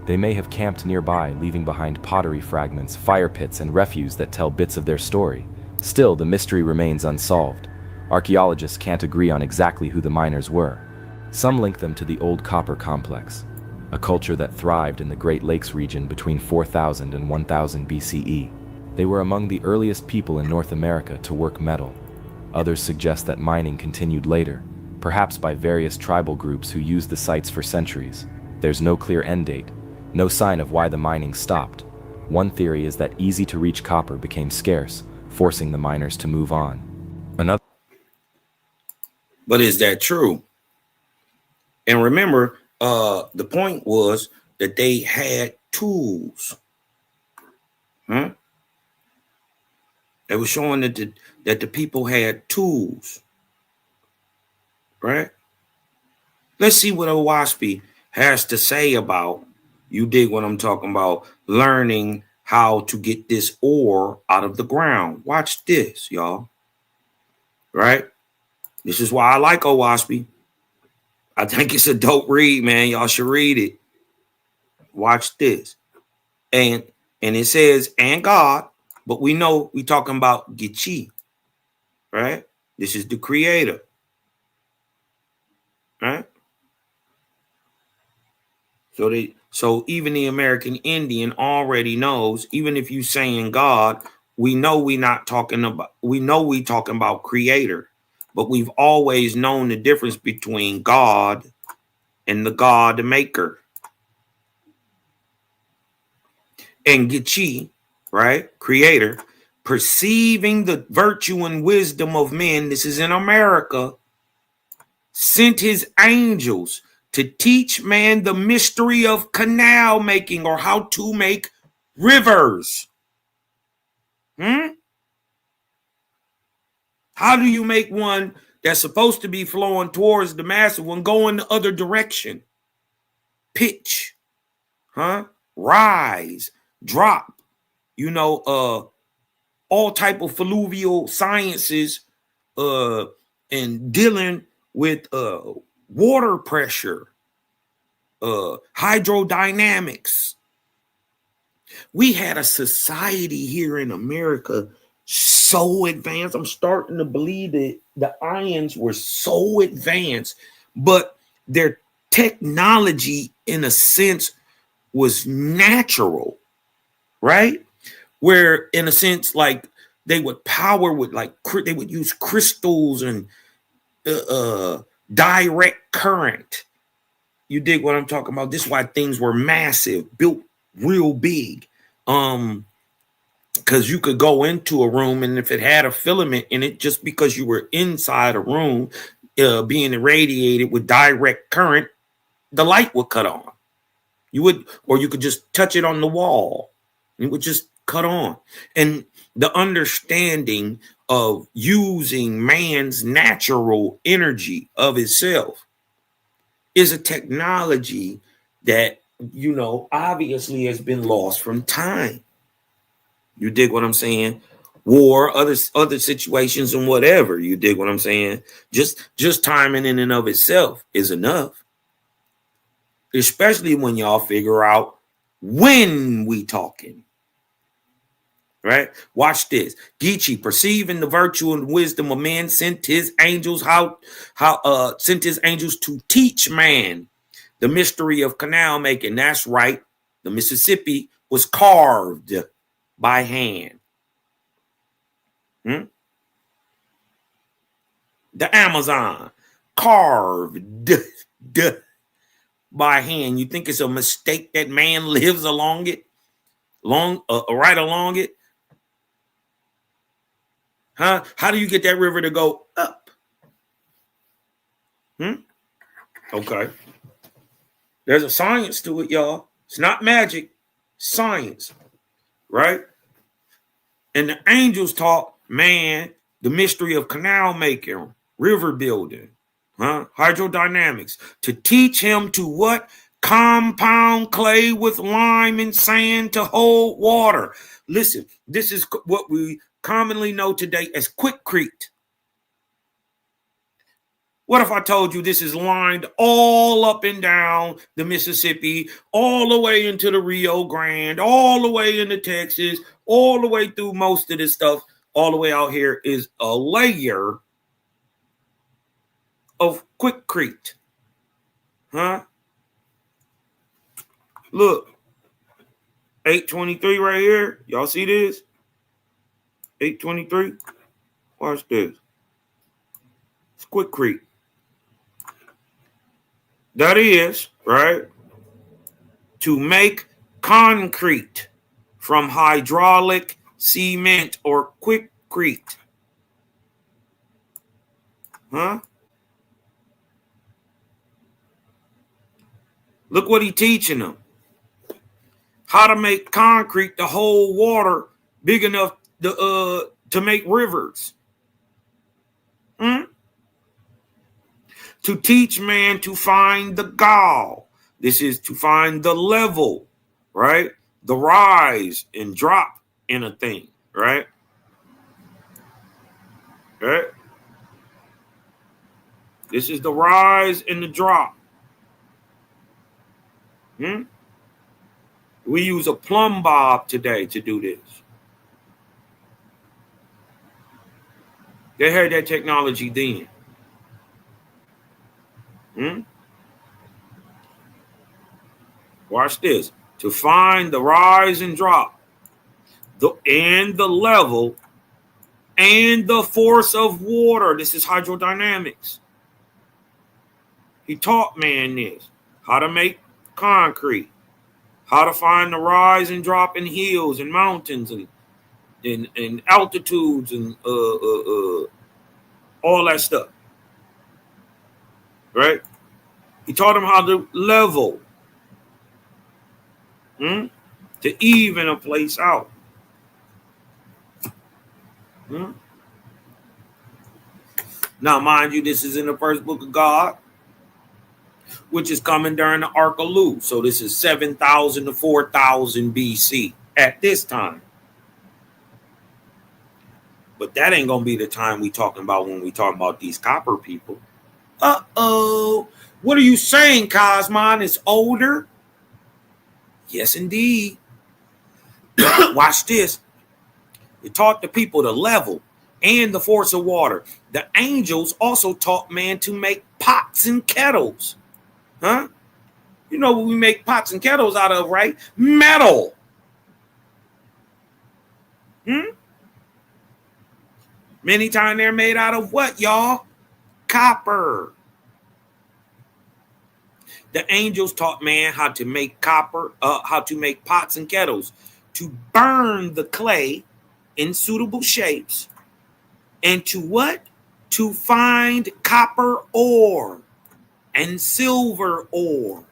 They may have camped nearby, leaving behind pottery fragments, fire pits, and refuse that tell bits of their story. Still, the mystery remains unsolved. Archaeologists can't agree on exactly who the miners were. Some link them to the old copper complex, a culture that thrived in the Great Lakes region between 4000 and 1000 BCE. They were among the earliest people in North America to work metal. Others suggest that mining continued later, perhaps by various tribal groups who used the sites for centuries. There's no clear end date, no sign of why the mining stopped. One theory is that easy-to-reach copper became scarce, forcing the miners to move on. Another. But is that true? And remember, the point was that they had tools. Huh? They were showing that the people had tools. Right? Let's see what Owaspy has to say about, you dig what I'm talking about, learning how to get this ore out of the ground. Watch this, y'all. Right? This is why I like Owaspy. I think it's a dope read, man. Y'all should read it. Watch this. And it says, and God, but we know we talking about Gichi, right? This is the creator, right? So even the American Indian already knows, even if you saying God, we know we talking about creator, but we've always known the difference between God and the God maker. And Gichi, right? Creator, perceiving the virtue and wisdom of men, this is in America, sent his angels to teach man the mystery of canal making, or how to make rivers. How do you make one that's supposed to be flowing towards the massive one go in the other direction? Pitch, rise, drop, all type of fluvial sciences, and dealing with water pressure, hydrodynamics. We had a society here in America so advanced. I'm starting to believe that the Ions were so advanced, but their technology, in a sense, was natural, right? Where, in a sense, like they would power with, like, they would use crystals and direct current. You dig what I'm talking about? This is why things were massive, built real big. Because you could go into a room, and if it had a filament in it, just because you were inside a room being irradiated with direct current, the light would cut on. You would, or you could just touch it on the wall. It would just cut on. And the understanding of using man's natural energy of itself is a technology that, you know, obviously has been lost from time. You dig what I'm saying? War, other situations, and whatever. You dig what I'm saying? Just timing in and of itself is enough. Especially when y'all figure out when we talking. Right? Watch this. Geechee, perceiving the virtue and wisdom of man, sent his angels sent his angels to teach man the mystery of canal making. That's right. The Mississippi was carved by hand. The Amazon carved by hand. You think it's a mistake that man lives along it, right along it? Huh? How do you get that river to go up? Okay. There's a science to it, y'all. It's not magic, science, right? And the angels taught man the mystery of canal making, river building, hydrodynamics, to teach him to what? Compound clay with lime and sand to hold water. Listen, this is what we commonly know today as quickcrete. What if I told you this is lined all up and down the Mississippi, all the way into the Rio Grande, all the way into Texas, all the way through most of this stuff, all the way out here is a layer of quickcrete. Look, 823 right here. Y'all see this? 823. Watch this. It's quickcrete. That is, right, to make concrete from hydraulic cement or quickcrete. Look what he's teaching them. How to make concrete to hold water big enough to make rivers. To teach man to find the gall. This is to find the level, right? The rise and drop in a thing, right? Right? This is the rise and the drop. We use a plumb bob today to do this. They had that technology then. Watch this. To find the rise and drop, and the level, and the force of water. This is hydrodynamics. He taught man this. How to make concrete. How to find the rise and drop in hills and mountains and altitudes and all that stuff. Right? He taught him how to level. To even a place out. Now, mind you, this is in the first book of God, which is coming during the Ark of Lu. So this is 7,000 to 4,000 BC at this time. But that ain't gonna be the time we talking about when we talking about these copper people. Uh-oh. What are you saying, Cosmon is older? Yes, indeed. Watch this. It taught the people the level and the force of water. The angels also taught man to make pots and kettles. Huh? You know what we make pots and kettles out of, right? Metal. Many times they're made out of what, y'all? Copper. The angels taught man how to make how to make pots and kettles, to burn the clay in suitable shapes, and to what? To find copper ore and silver ore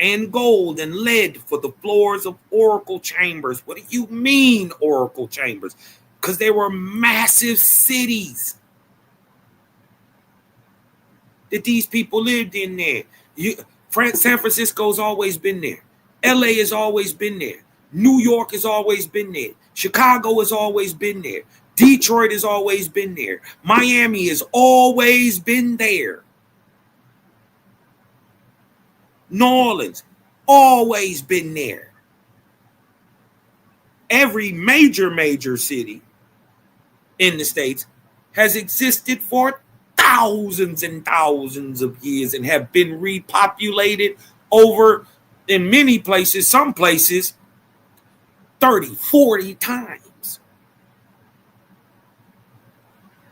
and gold and lead for the floors of oracle chambers. What do you mean oracle chambers? Because they were massive cities that these people lived in there. San Francisco's always been there. LA has always been there. New York has always been there. Chicago has always been there. Detroit has always been there. Miami has always been there. New Orleans, always been there. Every major city in the States has existed for thousands and thousands of years and have been repopulated over, in many places, some places, 30, 40 times.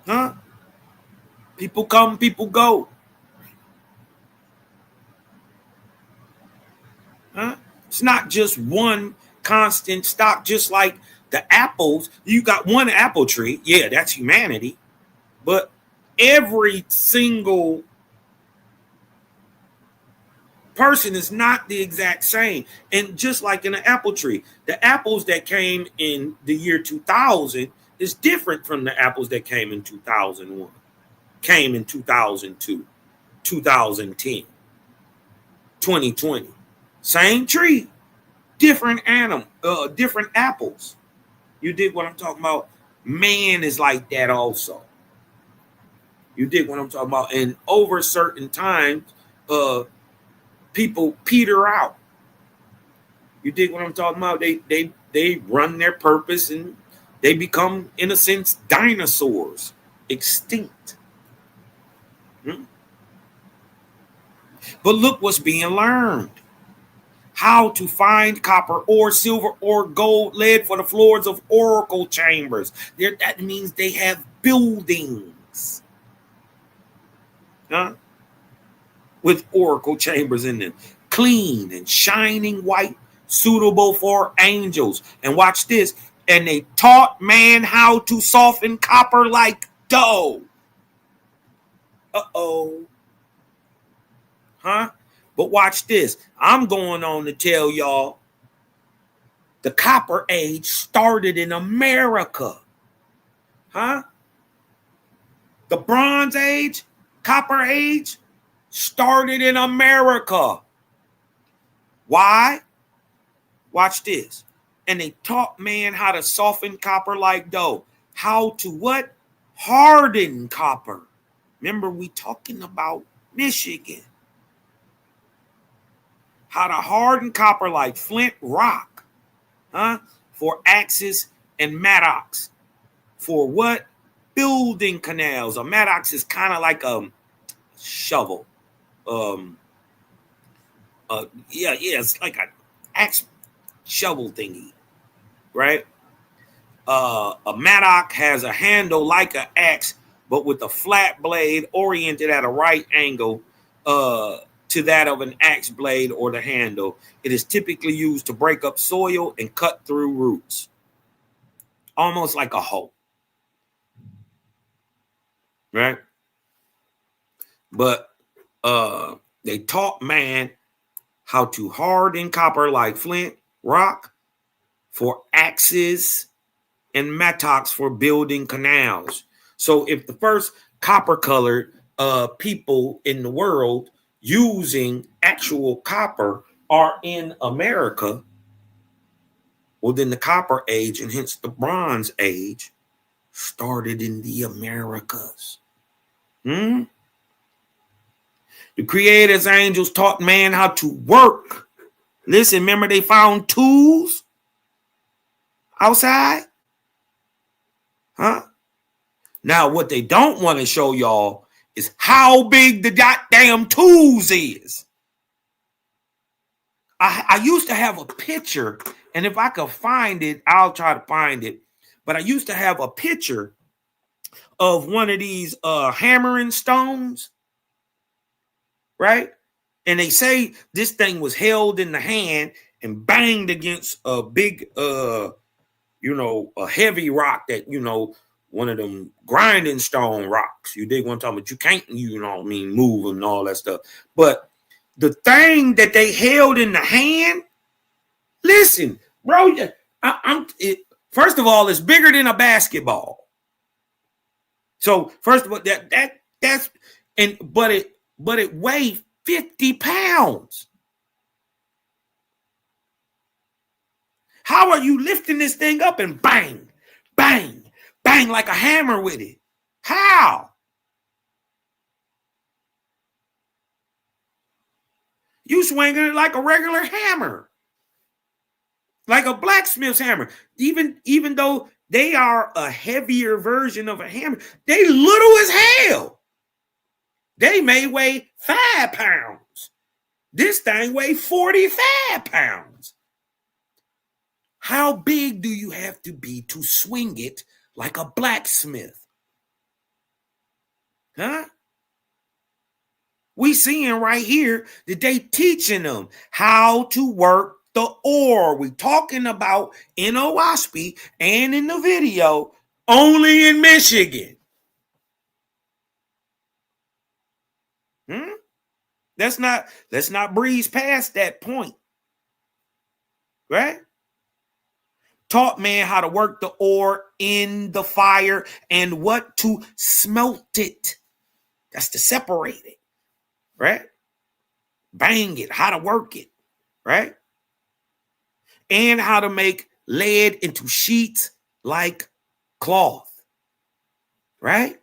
Huh? People come, people go. Huh? It's not just one constant stock, just like the apples. You got one apple tree. Yeah, that's humanity. But every single person is not the exact same. And just like in an apple tree, the apples that came in the year 2000 is different from the apples that came in 2001, came in 2002, 2010, 2020. Same tree, different different apples. You dig what I'm talking about? Man is like that also. You dig what I'm talking about? And over certain times, people peter out. You dig what I'm talking about? They run their purpose and they become, in a sense, dinosaurs, extinct. But look what's being learned. How to find copper or silver or gold, lead for the floors of oracle chambers. That means they have buildings. Huh? With oracle chambers in them. Clean and shining white, suitable for angels. And watch this. And they taught man how to soften copper like dough. Uh-oh. Huh? But watch this. I'm going on to tell y'all the Copper Age started in America. Huh? The Bronze Age, Copper Age started in America. Why? Watch this. And they taught man how to soften copper like dough. How to what? Harden copper. Remember, we talking about Michigan. How to harden copper like flint rock, huh? For axes and mattocks. For what? Building canals. A mattock is kind of like a shovel. It's like an axe shovel thingy, right? A mattock has a handle like an axe, but with a flat blade oriented at a right angle to that of an axe blade or the handle. It is typically used to break up soil and cut through roots. Almost like a hoe. Right? But they taught man how to harden copper like flint, rock, for axes and mattocks for building canals. So if the first copper colored people in the world using actual copper are in America, well, then the Copper Age and hence the Bronze Age started in the Americas. The Creator's angels taught man how to work. Listen, remember they found tools outside? Huh? Now, what they don't want to show y'all is how big the goddamn tools is. I used to have a picture, and if I could find it, I'll try to find it. But I used to have a picture of one of these hammering stones, right? And they say this thing was held in the hand and banged against a big, a heavy rock that, one of them grinding stone rocks. You dig what I'm talking about? You can't, move and all that stuff. But the thing that they held in the hand, listen, bro, first of all, it's bigger than a basketball. So first of all, but it weighed 50 pounds. How are you lifting this thing up and bang, bang, bang like a hammer with it? How? You swinging it like a regular hammer, like a blacksmith's hammer. Even though they are a heavier version of a hammer, they little as hell. They may weigh 5 pounds. This thing weighs 45 pounds. How big do you have to be to swing it like a blacksmith? Huh? We seeing right here that they teaching them how to work the ore. We talking about in Owaspie and in the video only in Michigan. Let's not breeze past that point. Right? Taught man how to work the ore in the fire and what to smelt it. That's to separate it. Right? Bang it, how to work it. Right? And how to make lead into sheets like cloth. Right?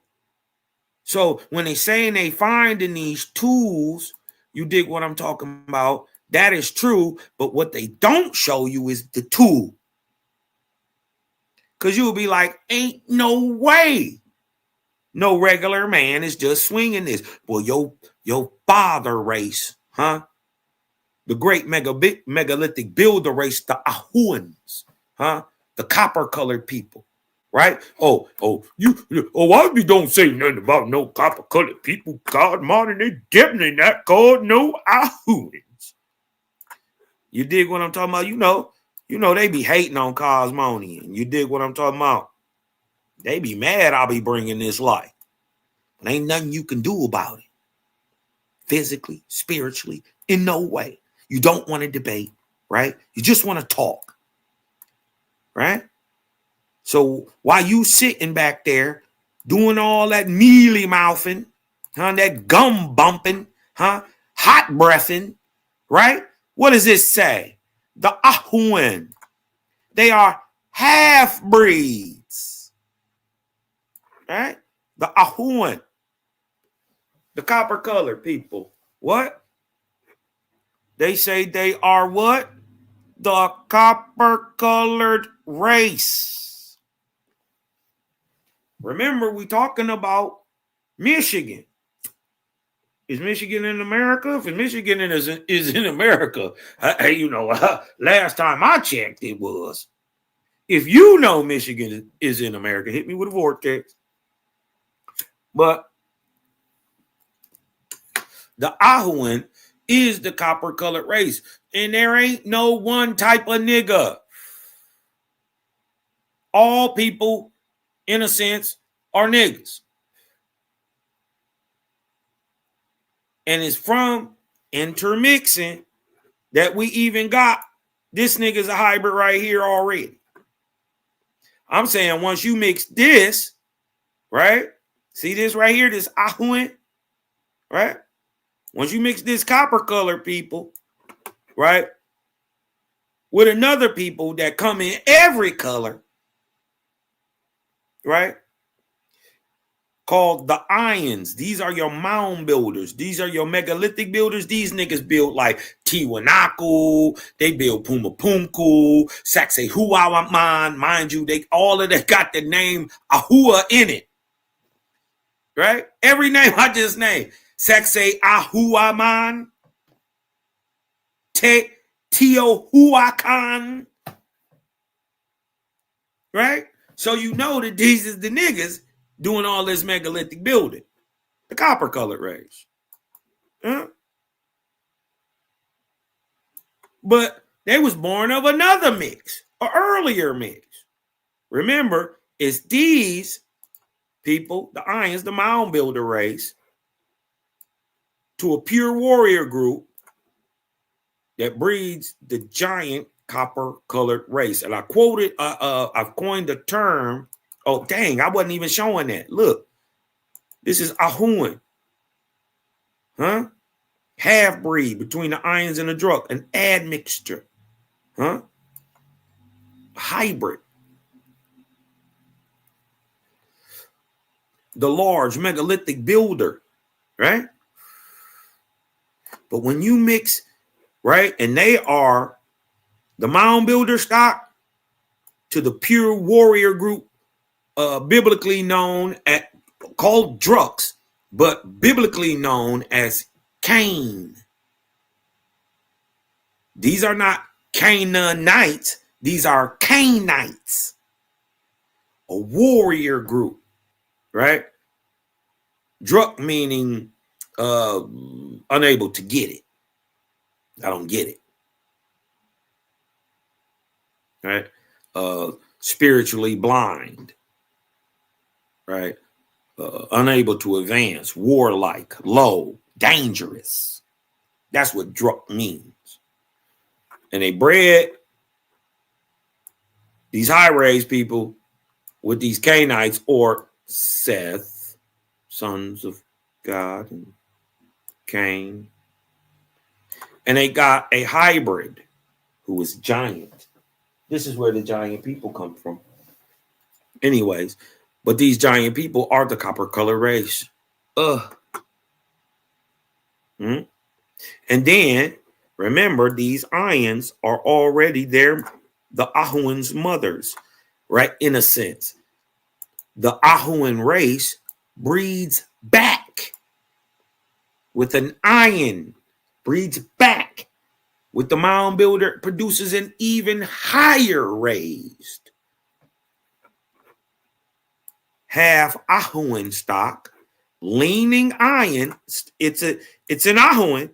So when they saying they finding these tools, you dig what I'm talking about? That is true, but what they don't show you is the tool. Because you'll be like, ain't no way no regular man is just swinging this. Well, your father race, huh? The great megalithic builder race, the Ahuans, huh? The copper-colored people, right? I don't say nothing about no copper-colored people. God, modern, they definitely not called no Ahuans. You dig what I'm talking about? You know they be hating on Cosmonian. You dig what I'm talking about? They be mad I'll be bringing this light. And ain't nothing you can do about it. Physically, spiritually, in no way. You don't want to debate, right? You just want to talk, right? So while you sitting back there doing all that mealy mouthing, huh, that gum bumping, huh, hot breathing, right? What does this say? The Ahuan, they are half-breeds, right? The Ahuan, the copper-colored people. What? They say they are what? The copper-colored race. Remember, we talking about Michigan. Is Michigan in America? If Michigan is in America, last time I checked, it was. If you know Michigan is in America, hit me with a vortex. But the Ahuan is the copper-colored race. And there ain't no one type of nigga. All people, in a sense, are niggas. And it's from intermixing that we even got this nigga's a hybrid right here already. I'm saying once you mix this, right? See this right here, this Ahuan, right? Once you mix this copper color people, right, with another people that come in every color, right? Called the Ions. These are your mound builders. These are your megalithic builders. These niggas build like Tiwanaku. They build Pumapunku, Sacsayhuaman. Mind you, they all of that got the name Ahua in it. Right? Every name I just named. Sacsayhuaman. Teotihuacan. Right? So you know that these is the niggas doing all this megalithic building. The copper colored race. Huh? But they was born of another mix, an earlier mix. Remember, it's these people, the Ions, the mound builder race, to a pure warrior group that breeds the giant copper colored race. And I quoted, I've coined the term. Oh, dang, I wasn't even showing that. Look, this is Ahuan. Huh? Half breed between the Ions and the Druk, an admixture. Huh? Hybrid. The large megalithic builder, right? But when you mix, right, and they are the mound builder stock to the pure warrior group, biblically known as, called Druks, but biblically known as Cain. These are not Canaanites. These are Cainites, a warrior group, right? Druk meaning unable to get it. I don't get it. Right? Spiritually blind. Right? Unable to advance, warlike, low, dangerous. That's what Druk means. And they bred these high-raised people with these Cainites or Seth, sons of God, and Cain. And they got a hybrid who is giant. This is where the giant people come from. Anyways, but these giant people are the copper color race. And then, remember, these Ions are already there, the Ahuan's mothers, right? In a sense, the Ahuan race breeds back with an Ion, breeds back with the mound builder, produces an even higher raised half Ahuan stock, leaning Ion. It's an Ahuan,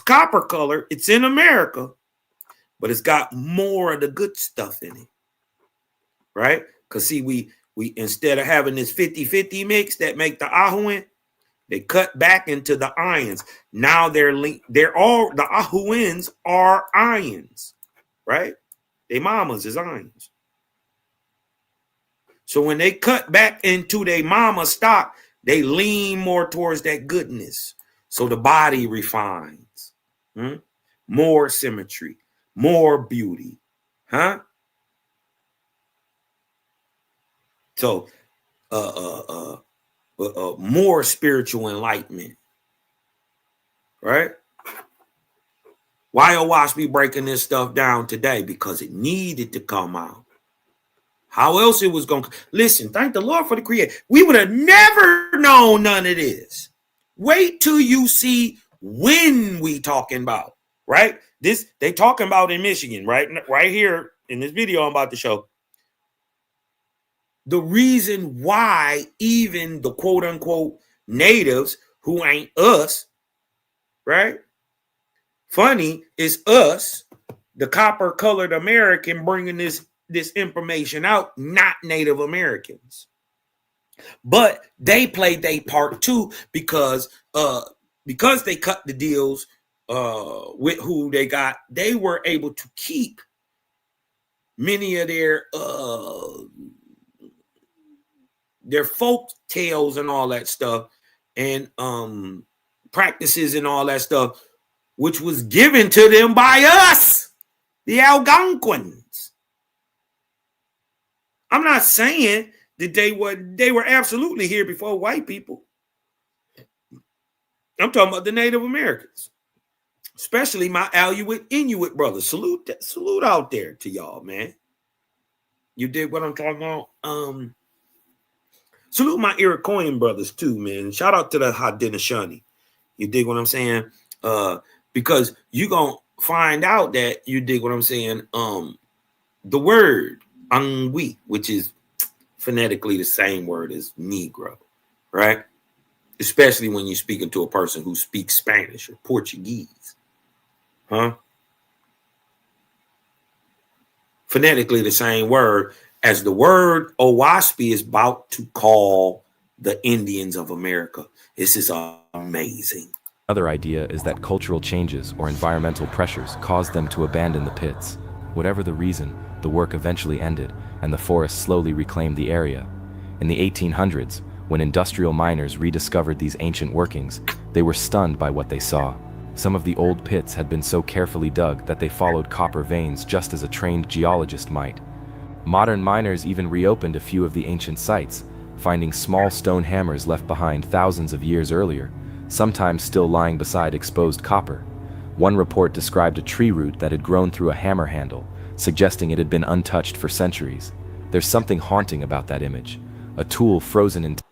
copper color. It's in America, but it's got more of the good stuff in it, right? Because see, we instead of having this 50-50 mix that make the Ahuan, they cut back into the Ions. Now they're all the Ahuans are Ions, right? They mamas is Ions. So when they cut back into their mama stock, they lean more towards that goodness. So the body refines. More symmetry, more beauty. Huh? So more spiritual enlightenment. Right? Why Owash be breaking this stuff down today? Because it needed to come out. How else it was going to... Listen, thank the Lord for the creator. We would have never known none of this. Wait till you see when we talking about, right? This, they talking about in Michigan, right? Right here in this video I'm about to show. The reason why even the quote unquote natives who ain't us, right? Funny is us, the copper colored American, bringing this information out, not Native Americans. But they played their part too because they cut the deals with who they got. They were able to keep many of their folk tales and all that stuff, and practices and all that stuff, which was given to them by us, the Algonquins. I'm not saying They were absolutely here before white people. I'm talking about the Native Americans, especially my Inuit brothers. Salute out there to y'all, man. You dig what I'm talking about? Salute my Iroquoian brothers too, man. Shout out to the Haudenosaunee. You dig what I'm saying? Because you gonna find out that, you dig what I'm saying, the word angui, which is phonetically the same word as Negro, right? Especially when you're speaking to a person who speaks Spanish or Portuguese, huh? Phonetically the same word as the word Owaspy is about to call the Indians of America. This is amazing. Another idea is that cultural changes or environmental pressures caused them to abandon the pits. Whatever the reason, the work eventually ended, and the forest slowly reclaimed the area. In the 1800s, when industrial miners rediscovered these ancient workings, they were stunned by what they saw. Some of the old pits had been so carefully dug that they followed copper veins just as a trained geologist might. Modern miners even reopened a few of the ancient sites, finding small stone hammers left behind thousands of years earlier, sometimes still lying beside exposed copper. One report described a tree root that had grown through a hammer handle, suggesting it had been untouched for centuries. There's something haunting about that image, a tool frozen in time.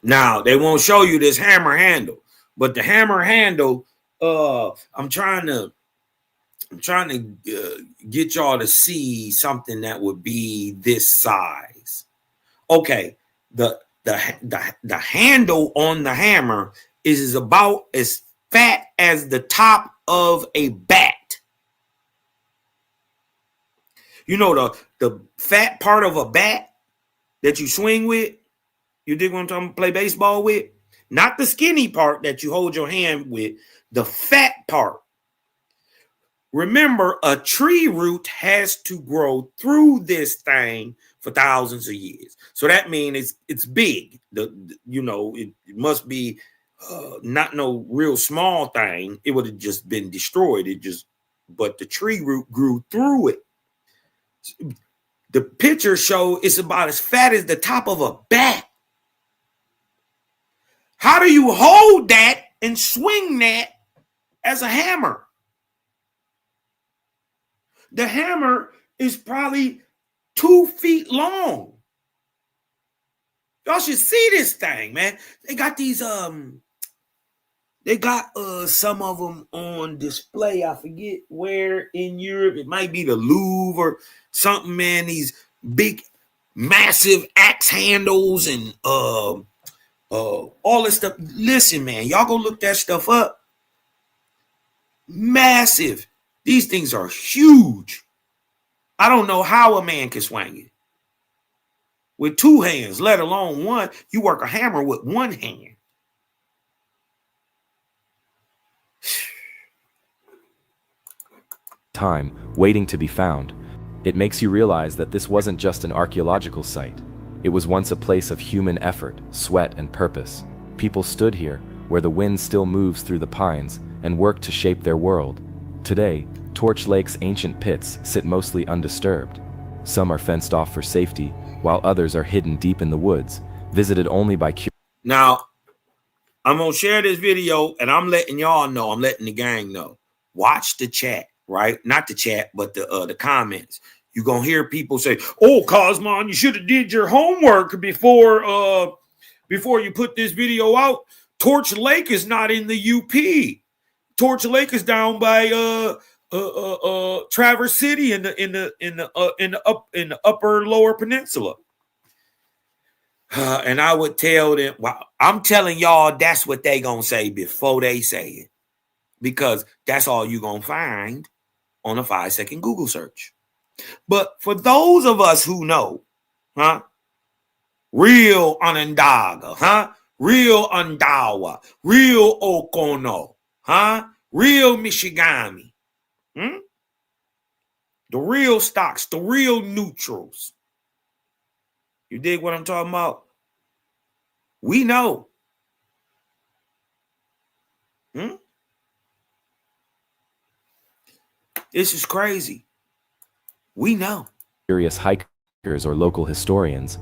Now, they won't show you this hammer handle, but the hammer handle, I'm trying to get y'all to see something that would be this size. Okay, the handle on the hammer is about as fat as the top of a bat. You know the fat part of a bat that you swing with? You dig what I'm talking about? Play baseball with? Not the skinny part that you hold your hand with, the fat part. Remember, a tree root has to grow through this thing for thousands of years. So that means it's big. It must be not no real small thing. It would have just been destroyed. But the tree root grew through it. The picture show it's about as fat as the top of a bat. How do you hold that and swing that as a hammer? The hammer is probably 2 feet long. Y'all should see this thing, man. They got these, some of them on display. I forget where in Europe. It might be the Louvre or something, man. These big, massive axe handles and all this stuff. Listen, man, y'all go look that stuff up. Massive. These things are huge. I don't know how a man can swing it with 2 hands, let alone one. You work a hammer with 1 hand. Time, waiting to be found. It makes you realize that this wasn't just an archaeological site. It was once a place of human effort, sweat, and purpose. People stood here, where the wind still moves through the pines, and worked to shape their world. Today, Torch Lake's ancient pits sit mostly undisturbed. Some are fenced off for safety, while others are hidden deep in the woods, visited only by Now, I'm going to share this video, and I'm letting y'all know, I'm letting the gang know. Watch the chat, right? Not the chat, but the comments. You're going to hear people say, oh, Cosmon, you should have did your homework before you put this video out. Torch Lake is not in the UP. Torch Lake is down by Traverse City in the upper lower peninsula. And I would tell them, well, I'm telling y'all that's what they gonna say before they say it, because that's all you're gonna find on a 5-second Google search. But for those of us who know, huh? Real Onondaga, huh? Real Ondawa, real Okono, huh? Real Michigami, the real stocks, the real neutrals. You dig what I'm talking about? We know. This is crazy. We know. Curious hikers or local historians,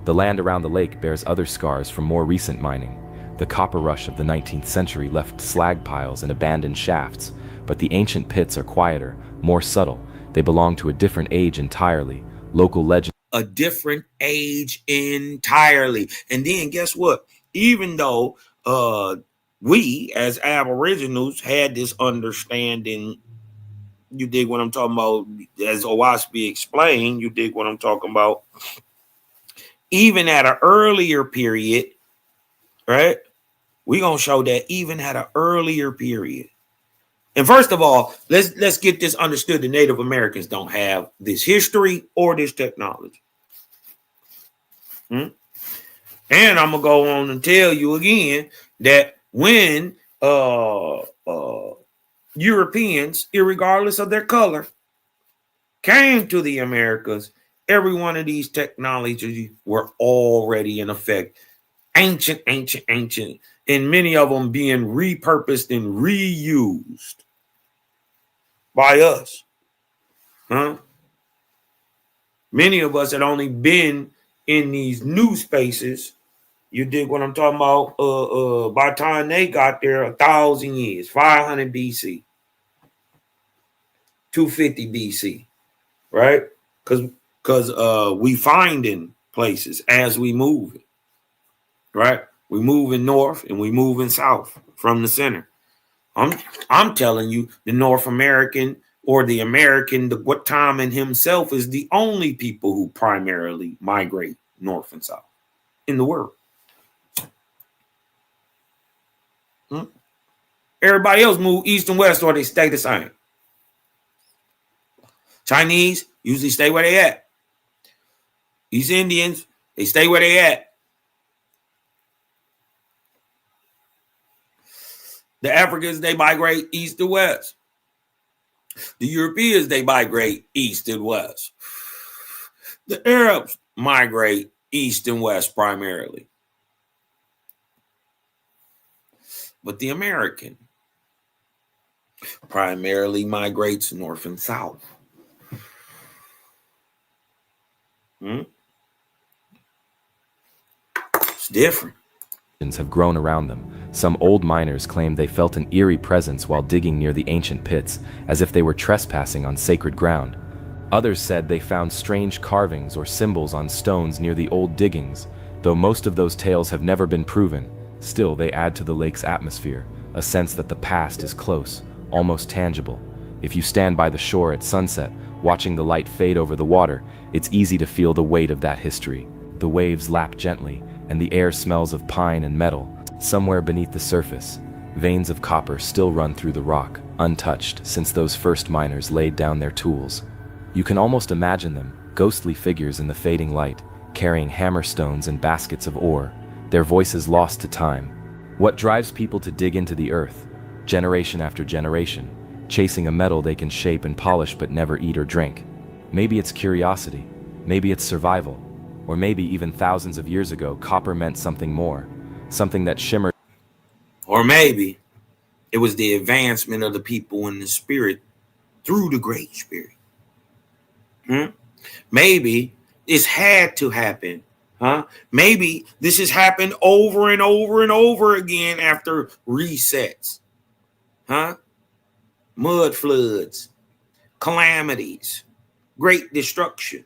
The land around the lake bears other scars from more recent mining. The copper rush of the 19th century left slag piles and abandoned shafts, but the ancient pits are quieter, more subtle. They belong to a different age entirely. Local legend. A different age entirely. And then guess what? Even though we as Aboriginals had this understanding, you dig what I'm talking about, as Owaspi explained, you dig what I'm talking about, even at an earlier period, right? We're going to show that even at an earlier period. And first of all, let's get this understood. The Native Americans don't have this history or this technology. And I'm going to go on and tell you again that when Europeans, irregardless of their color, came to the Americas, every one of these technologies were already in effect. Ancient, and many of them being repurposed and reused by us. Many of us had only been in these new spaces. You dig what I'm talking about? By the time they got there, 1,000 years, 500 BC, 250 BC, right? Because we finding places as we move it, right? We moving north and we moving south from the center. I'm telling you, the North American or the American, the Guataman himself is the only people who primarily migrate north and south in the world. Everybody else move east and west or they stay the same. Chinese usually stay where they at. East Indians, they stay where they at. The Africans, they migrate east to west. The Europeans, they migrate east and west. The Arabs migrate east and west primarily. But the American primarily migrates north and south. It's different. Have grown around them. Some old miners claimed they felt an eerie presence while digging near the ancient pits, as if they were trespassing on sacred ground. Others said they found strange carvings or symbols on stones near the old diggings. Though most of those tales have never been proven, still they add to the lake's atmosphere, a sense that the past is close, almost tangible. If you stand by the shore at sunset, watching the light fade over the water, it's easy to feel the weight of that history. The waves lap gently, and the air smells of pine and metal. Somewhere beneath the surface, veins of copper still run through the rock, untouched since those first miners laid down their tools. You can almost imagine them, ghostly figures in the fading light, carrying hammerstones and baskets of ore, their voices lost to time. What drives people to dig into the earth, generation after generation, chasing a metal they can shape and polish but never eat or drink? Maybe it's curiosity, maybe it's survival, or maybe even thousands of years ago, copper meant something more, something that shimmered. Or maybe it was the advancement of the people in the spirit through the Great Spirit. Maybe this had to happen. Maybe this has happened over and over and over again after resets. Mud floods, calamities, great destruction.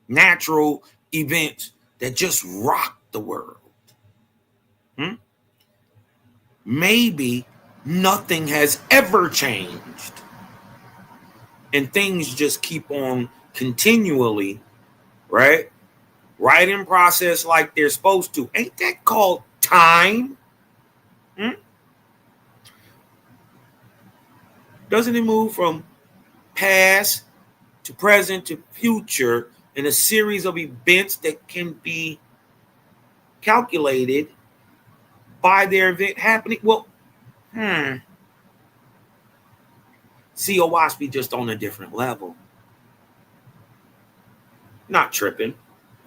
Natural events that just rock the world. Maybe nothing has ever changed and things just keep on continually, right in process like they're supposed to. Ain't that called time? Doesn't it move from past to present to future in a series of events that can be calculated by their event happening? Well, see, Owaspi just on a different level. Not tripping.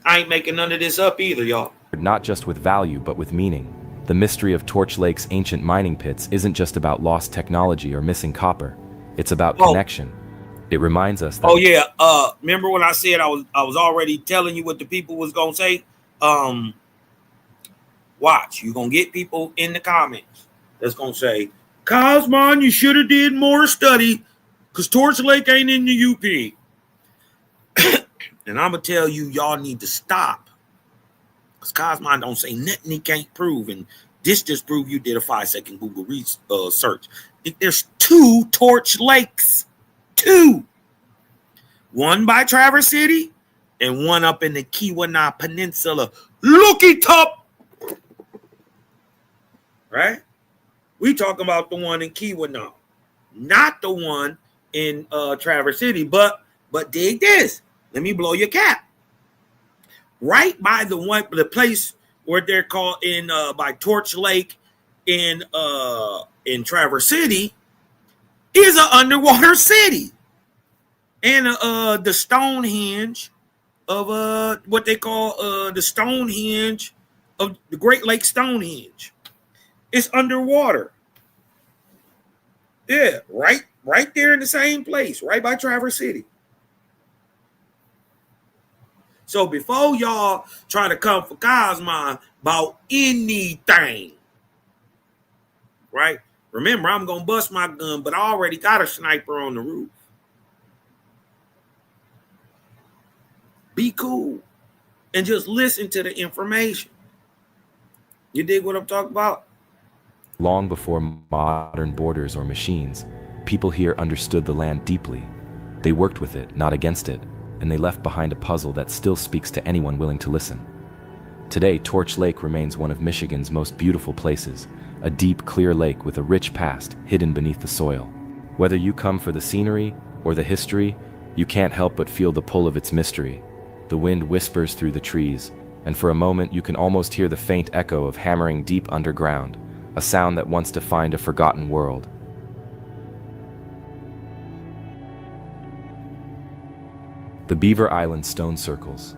I ain't making none of this up either, y'all. Not just with value, but with meaning. The mystery of Torch Lake's ancient mining pits isn't just about lost technology or missing copper. It's about connection. It reminds us that Oh yeah. Remember when I said I was already telling you what the people was gonna say? Watch, you're gonna get people in the comments that's gonna say, Cosmon, you should have did more study because Torch Lake ain't in the UP. And I'm gonna tell you, y'all need to stop. Because Cosmon don't say nothing he can't prove. And this just proved you did a 5-second Google search. There's 2 Torch Lakes. 2. One by Traverse City and one up in the Keweenaw Peninsula. Look it up. Right? We talking about the one in Keweenaw, not the one in Traverse City. But dig this. Let me blow your cap. Right by the place where they're called in by Torch Lake in Traverse City is an underwater city. And the Stonehenge of what they call the Stonehenge of the Great Lake Stonehenge. It's underwater. Yeah, right there in the same place, right by Traverse City. So before y'all try to come for Cosmon about anything, right? Remember, I'm gonna bust my gun, but I already got a sniper on the roof. Be cool and just listen to the information. You dig what I'm talking about? long before modern borders or machines, people here understood the land deeply. They worked with it, not against it, and they left behind a puzzle that still speaks to anyone willing to listen. Today, Torch Lake remains one of Michigan's most beautiful places, a deep, clear lake with a rich past hidden beneath the soil. Whether you come for the scenery or the history, you can't help but feel the pull of its mystery. The wind whispers through the trees, and for a moment you can almost hear the faint echo of hammering deep underground, a sound that once defined a forgotten world. The Beaver Island Stone Circles.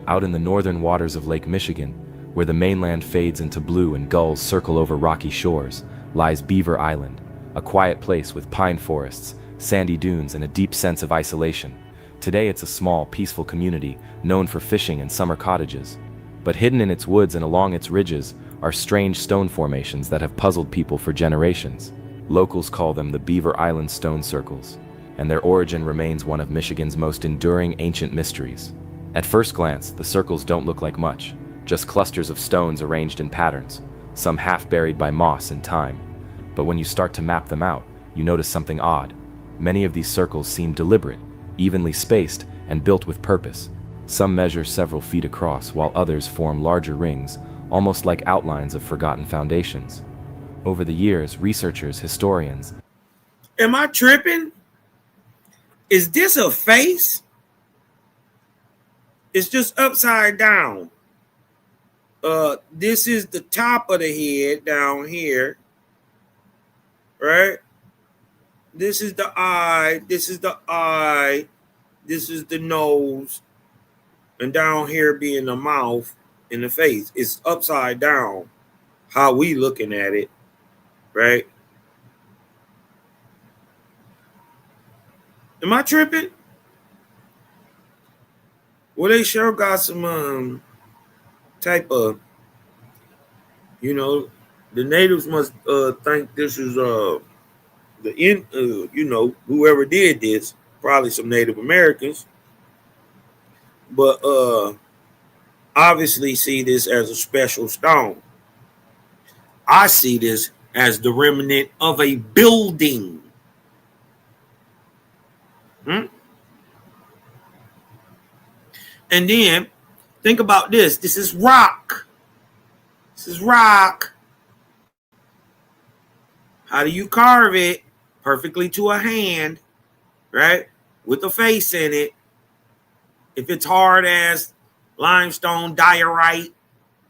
Out in the northern waters of Lake Michigan, where the mainland fades into blue and gulls circle over rocky shores, lies Beaver Island, a quiet place with pine forests, sandy dunes, and a deep sense of isolation. Today it's a small, peaceful community known for fishing and summer cottages. But hidden in its woods and along its ridges are strange stone formations that have puzzled people for generations. Locals call them the Beaver Island Stone Circles, and their origin remains one of Michigan's most enduring ancient mysteries. At first glance, the circles don't look like much, just clusters of stones arranged in patterns, some half buried by moss and time. But when you start to map them out, you notice something odd. Many of these circles seem deliberate, evenly spaced, and built with purpose. Some measure several feet across, while others form larger rings, almost like outlines of forgotten foundations. Over the years, researchers, historians... Am I tripping? Is this a face? It's just upside down. This is the top of the head down here, right? This is the eye, this is the eye, this is the nose, and down here being the mouth and the face. It's upside down, how we looking at it, right? Am I tripping? Well, they sure got some type of, the natives must think this is whoever did this, probably some Native Americans, but obviously see this as a special stone. I see this as the remnant of a building. And then think about this. This is rock. This is rock. How do you carve it? Perfectly to a hand, right? With a face in it. If it's hard as limestone, diorite,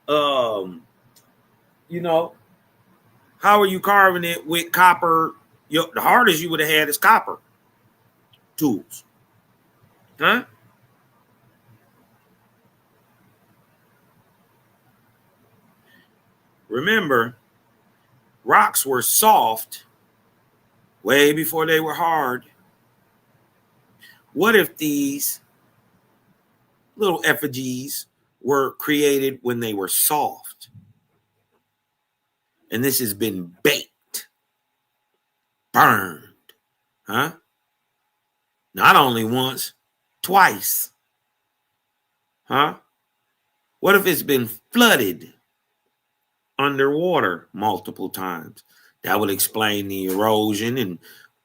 how are you carving it with copper? The hardest you would have had is copper tools. Huh? Remember, rocks were soft way before they were hard. What if these little effigies were created when they were soft? And this has been baked, burned, huh? Not only once, twice, huh? What if it's been flooded underwater multiple times? That would explain the erosion and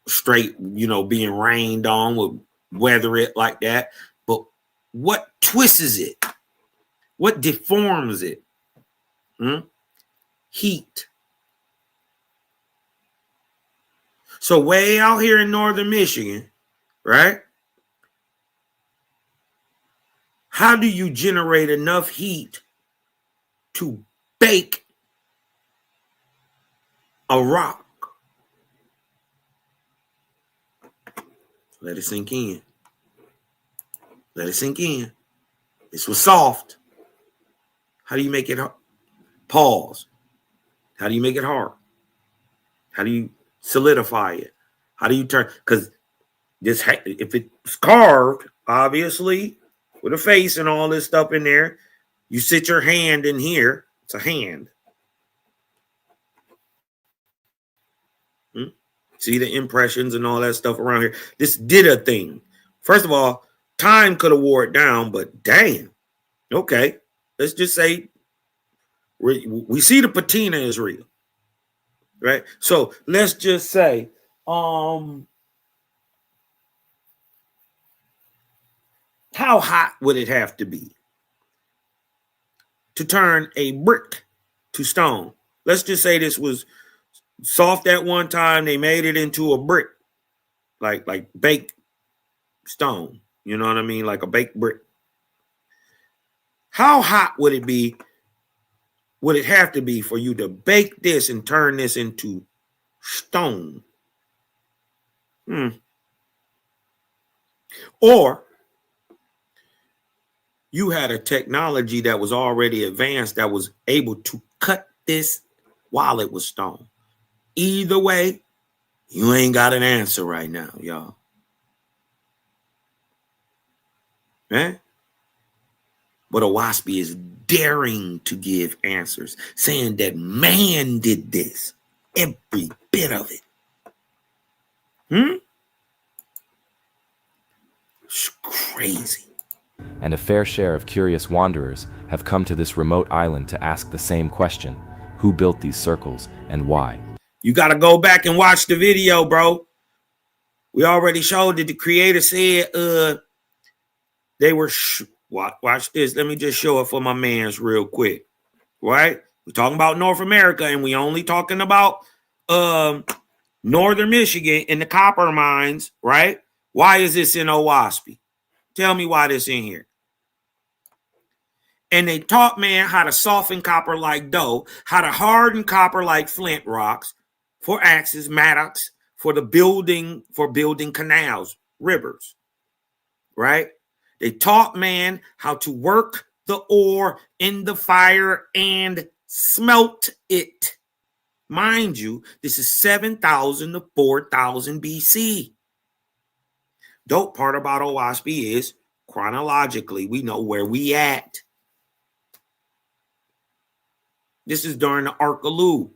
straight, being rained on would weather it like that. But what twists it? What deforms it? Heat. So way out here in northern Michigan, right? How do you generate enough heat to bake a rock? Let it sink in. Let it sink in. This was soft. How do you make it hard? Pause. How do you make it hard? How do you solidify it? How do you turn? Because this, if it's carved, obviously, with a face and all this stuff in there, you sit your hand in here. It's a hand. See the impressions and all that stuff around here. This did a thing. First of all, time could have wore it down, but damn. Okay, let's just say we see the patina is real, right? So let's just say, how hot would it have to be to turn a brick to stone? Let's just say this was soft at one time. They made it into a brick, like baked stone. You know what I mean? Like a baked brick. How hot would it be? Would it have to be for you to bake this and turn this into stone? Or you had a technology that was already advanced that was able to cut this while it was stone. Either way, you ain't got an answer right now, y'all. Right? But Owaspy is daring to give answers, saying that man did this, every bit of it. It's crazy. And a fair share of curious wanderers have come to this remote island to ask the same question: who built these circles and why? You got to go back and watch the video, bro. We already showed that the creator said they were watch this. Let me just show it for my mans real quick. Right? We're talking about North America, and we only talking about northern Michigan and the copper mines, right? Why is this in Owaspy? Tell me why this in here. And they taught man how to soften copper like dough, how to harden copper like flint rocks for axes, mattocks, for building canals, rivers, right? They taught man how to work the ore in the fire and smelt it. Mind you, this is 7,000 to 4,000 BC. Dope part about Owaspy is chronologically, we know where we at. This is during the Arkaloo.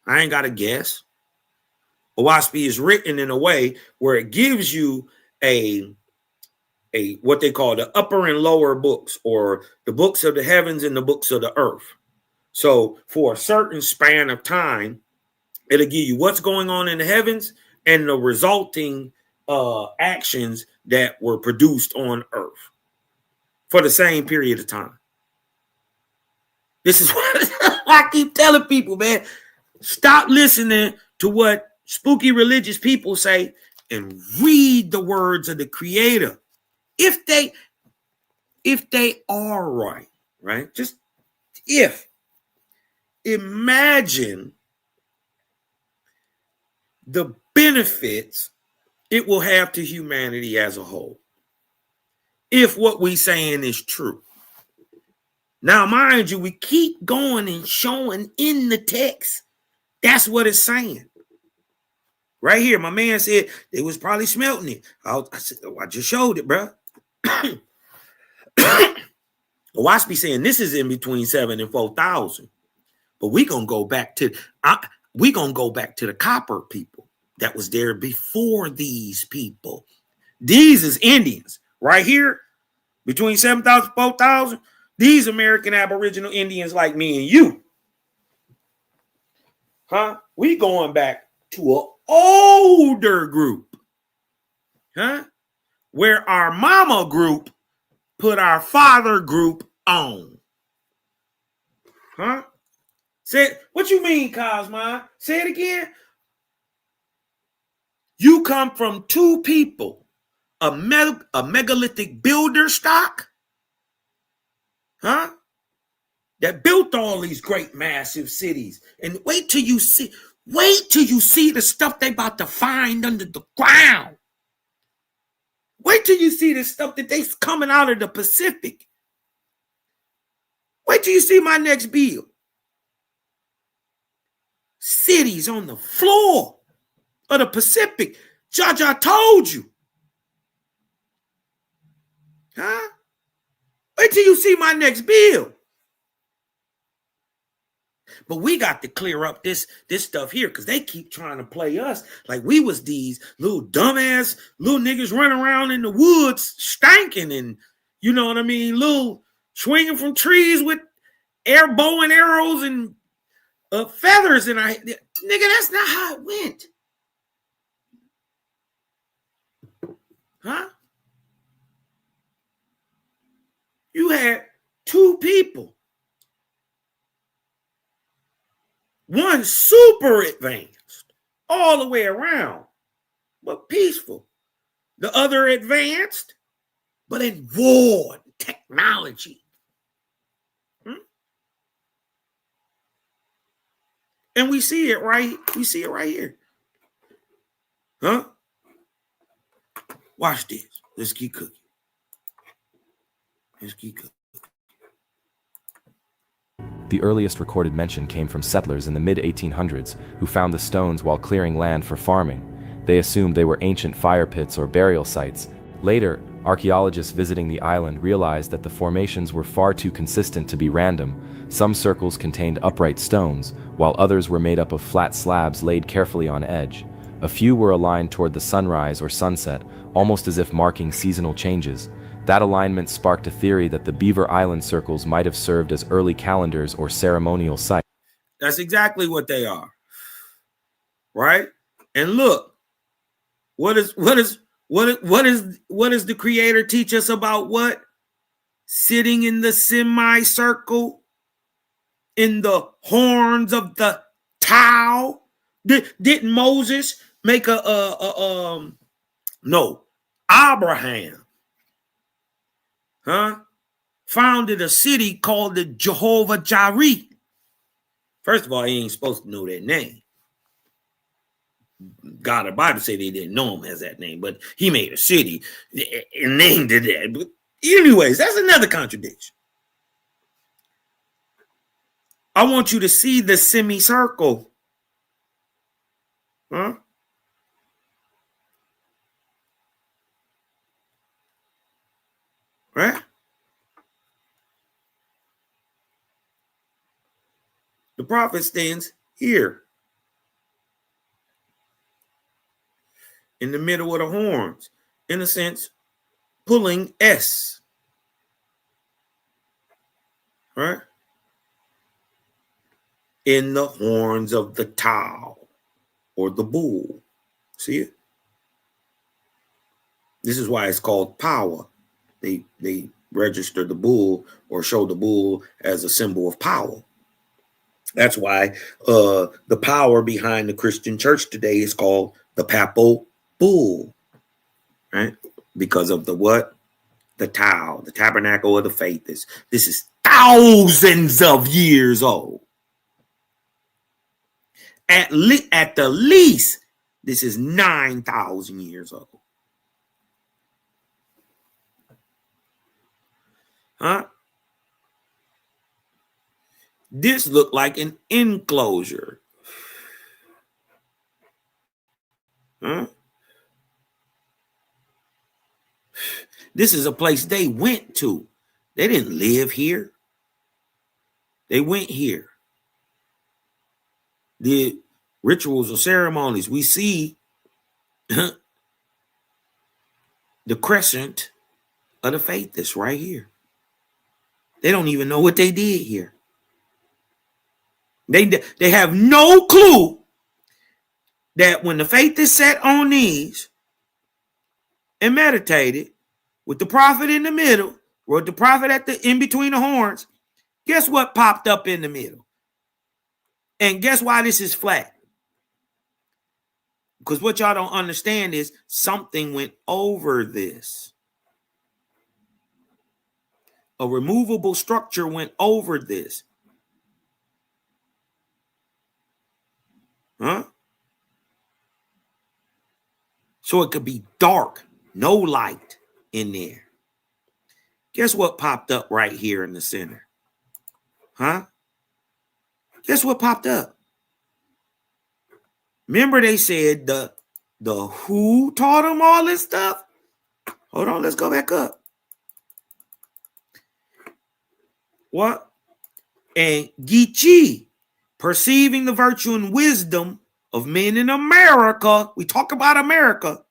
I ain't got to guess. Owaspy is written in a way where it gives you a what they call the upper and lower books, or the books of the heavens and the books of the earth. So for a certain span of time, it'll give you what's going on in the heavens and the resulting actions that were produced on earth for the same period of time. This is what I keep telling people, man. Stop listening to what spooky religious people say and read the words of the creator. If they are right? Just imagine the benefits it will have to humanity as a whole. If what we saying is true. Now, mind you, we keep going and showing in the text. That's what it's saying. Right here, my man said they was probably smelting it. I said, oh, I just showed it, bro. Watch me saying this is in between 7,000 and 4,000. But we gonna go back to the copper people that was there before these people. These is Indians right here between 7,000 and 4,000. These American Aboriginal Indians like me and you. Huh? We going back to an older group. Huh? Where our mama group put our father group on. Huh? Say, what you mean, Cosma? Say it again. You come from two people, a megalithic builder stock, huh? That built all these great massive cities. And wait till you see the stuff they about to find under the ground. Wait till you see the stuff that they's coming out of the Pacific. Wait till you see my next bill. Cities on the floor of the Pacific. Jaja told you. Huh? Wait till you see my next bill. But we got to clear up this stuff here because they keep trying to play us like we was these little dumbass little niggas running around in the woods stanking and, you know what I mean, little swinging from trees with bow and arrows and feathers. And nigga, that's not how it went. Huh? You had two people. One super advanced all the way around, but peaceful. The other advanced, but in war, technology. And we see it right here. Huh? Watch this. Let's keep cooking. The earliest recorded mention came from settlers in the mid-1800s who found the stones while clearing land for farming. They assumed they were ancient fire pits or burial sites. Later, archaeologists visiting the island realized that the formations were far too consistent to be random. Some circles contained upright stones, while others were made up of flat slabs laid carefully on edge. A few were aligned toward the sunrise or sunset, almost as if marking seasonal changes. That alignment sparked a theory that the Beaver Island circles might have served as early calendars or ceremonial sites. That's exactly what they are. Right? And look, what does the creator teach us about what? Sitting in the semicircle in the horns of the Tau. Didn't Moses make Abraham, founded a city called the Jehovah Jireh. First of all, he ain't supposed to know that name. God, the Bible said they didn't know him as that name, but he made a city and named it that. But anyways, that's another contradiction. I want you to see the semicircle. Huh? Right? The prophet stands here in the middle of the horns, in a sense, pulling S. Right? In the horns of the Tau or the bull. See it? This is why it's called power. They register the bull or show the bull as a symbol of power. That's why the power behind the Christian church today is called the papal bull, right? Because of the what? The Tau, the tabernacle of the faith. This is thousands of years old. At the least, this is 9,000 years old. Huh? This looked like an enclosure. Huh? This is a place they went to. They didn't live here. They went here. Did rituals or ceremonies. We see the crescent of the faith that's right here. They don't even know what they did here. They have no clue that when the faith is set on knees and meditated with the prophet in the middle, or the prophet in between the horns, guess what popped up in the middle? And guess why this is flat? Because what y'all don't understand is something went over this. A removable structure went over this. Huh? So it could be dark, no light in there. Guess what popped up right here in the center? Huh? Guess what popped up? Remember they said the who taught them all this stuff? Hold on, let's go back up. What? And Geechee, perceiving the virtue and wisdom of men in America, we talk about America,